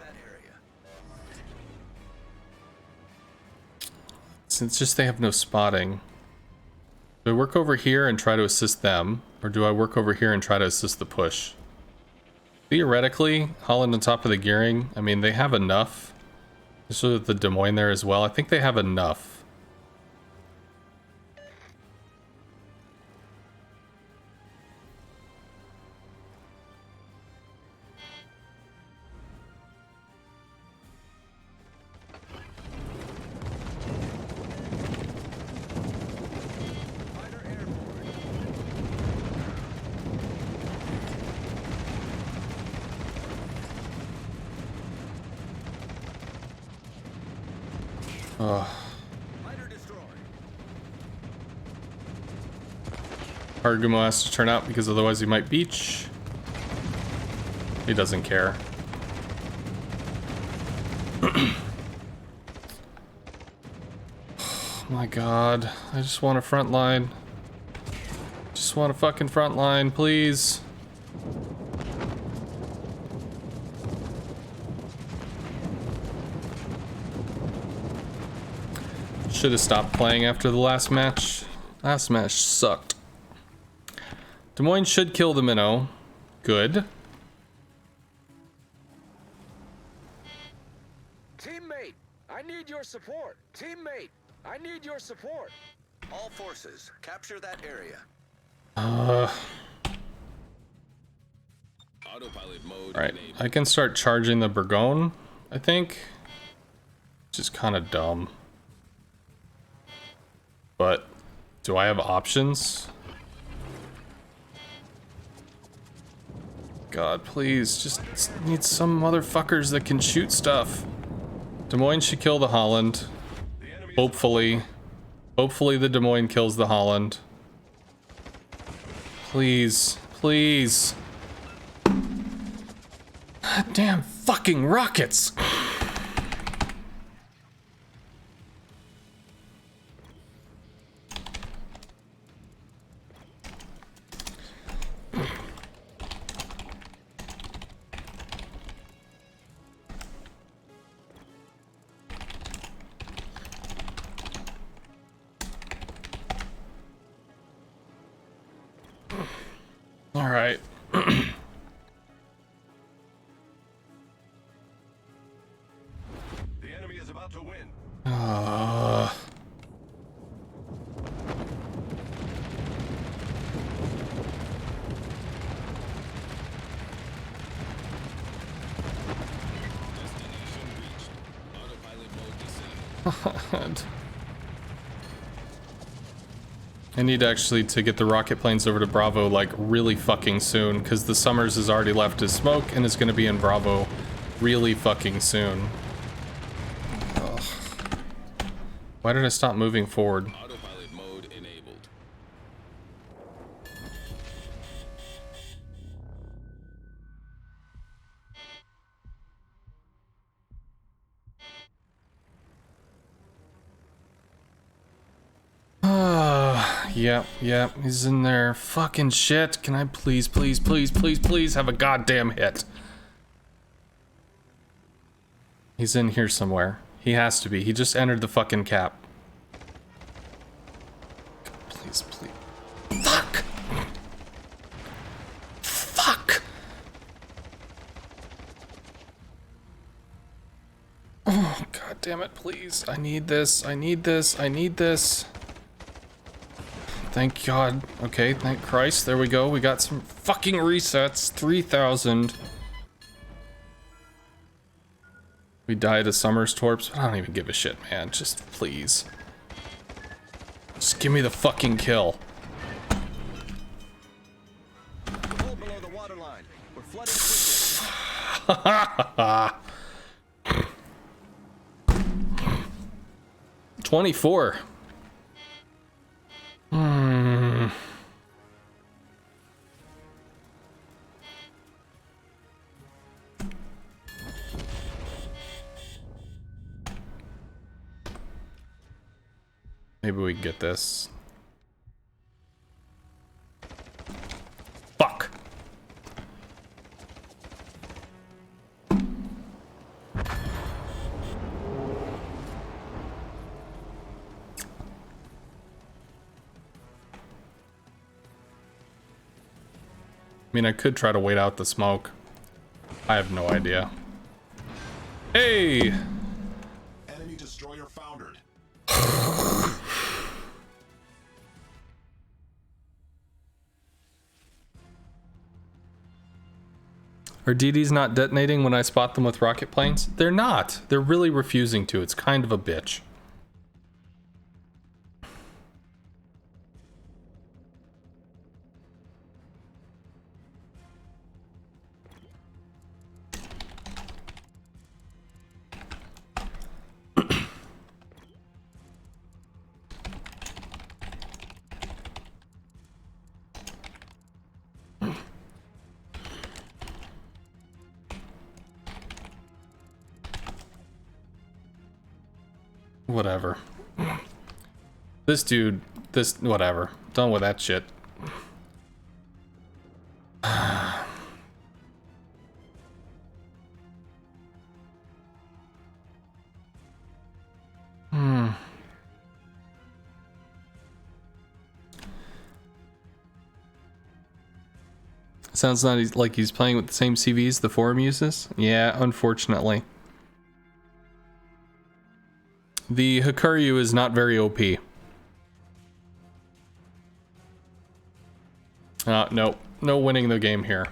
It's just they have no spotting. Do I work over here and try to assist them? Or do I work over here and try to assist the push? Theoretically, Holland on top of the gearing, I mean, they have enough. Just with the Des Moines there as well. I think they have enough. Hakuryu has to turn out because otherwise he might beach. He doesn't care. Oh my god. I just want a front line. Just want a fucking front line, please. Should have stopped playing after the last match. Last match sucked. Des Moines should kill the minnow. Good. Teammate, I need your support. Teammate, I need your support. All forces, capture that area. Autopilot mode Alright, enabled. I can start charging the Burgone, I think. Which is kind of dumb. But, do I have options? God, please, just need some motherfuckers that can shoot stuff. Des Moines should kill the Holland. Hopefully. Hopefully the Des Moines kills the Holland. Please, please. Damn fucking rockets! All right. The enemy is about to win. Destination reached. Autopilot mode disabled. I need actually to get the rocket planes over to Bravo like really fucking soon, because the Summers has already left his smoke and is going to be in Bravo really fucking soon. Ugh. Why did I stop moving forward? Autopilot mode enabled. Yeah, he's in there. Fucking shit. Can I please have a goddamn hit? He's in here somewhere. He has to be. He just entered the fucking cap. Please. Fuck! Fuck! Oh, god damn it, please. I need this. Thank God. Okay, thank Christ. There we go. We got some fucking resets. 3,000. We died to Summer's torps. I don't even give a shit, man. Just please. Just give me the fucking kill. Pull below the waterline. We're flooding quickly. 24. Maybe we can get this. Fuck. I mean, I could try to wait out the smoke. I have no idea. Hey! Enemy destroyer foundered. Are DDs not detonating when I spot them with rocket planes? They're not. They're really refusing to. It's kind of a bitch. Whatever. This dude, whatever. Done with that shit. Sounds not like he's playing with the same CVs the forum uses. Yeah, unfortunately. The Hakuryu is not very OP. No. No winning the game here.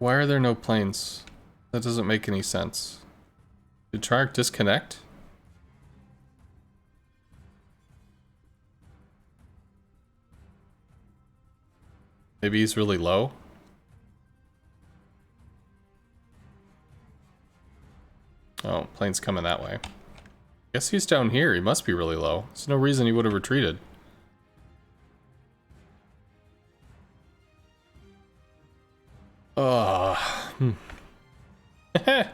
Why are there no planes? That doesn't make any sense. Did Trark disconnect? Maybe he's really low? Oh, plane's coming that way. Guess he's down here. He must be really low. There's no reason he would have retreated.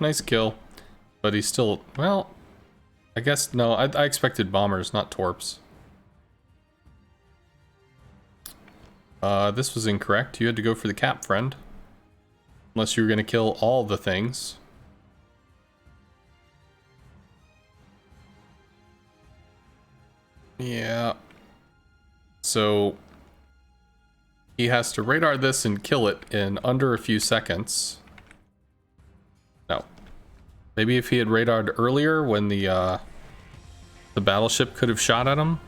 Nice kill. But he's still, well, I guess, no, I expected bombers, not torps. This was incorrect. You had to go for the cap, friend. Unless you were going to kill all the things. Yeah. So he has to radar this and kill it in under a few seconds. No. Maybe if he had radared earlier when the battleship could have shot at him.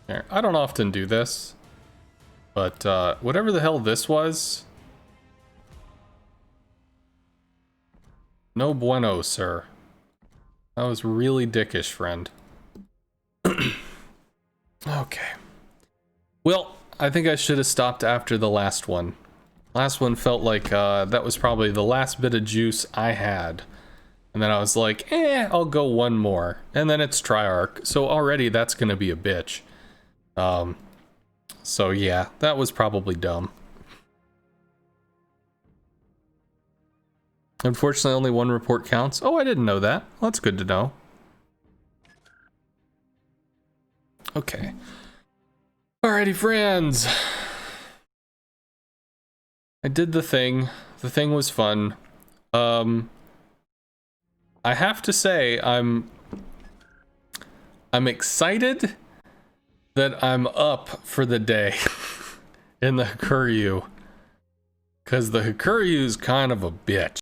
There. I don't often do this. But whatever the hell this was. No bueno, sir. That was really dickish, friend. Okay. Well, I think I should have stopped after the last one. Last one felt like that was probably the last bit of juice I had. And then I was like, I'll go one more. And then it's Triarch, so already that's gonna be a bitch. So yeah, that was probably dumb. Unfortunately, only one report counts. Oh, I didn't know that. Well, that's good to know. Okay. Alrighty, friends. I did the thing. The thing was fun. I have to say, I'm excited that I'm up for the day in the Hakuryu. Because the Hakuryu's kind of a bitch.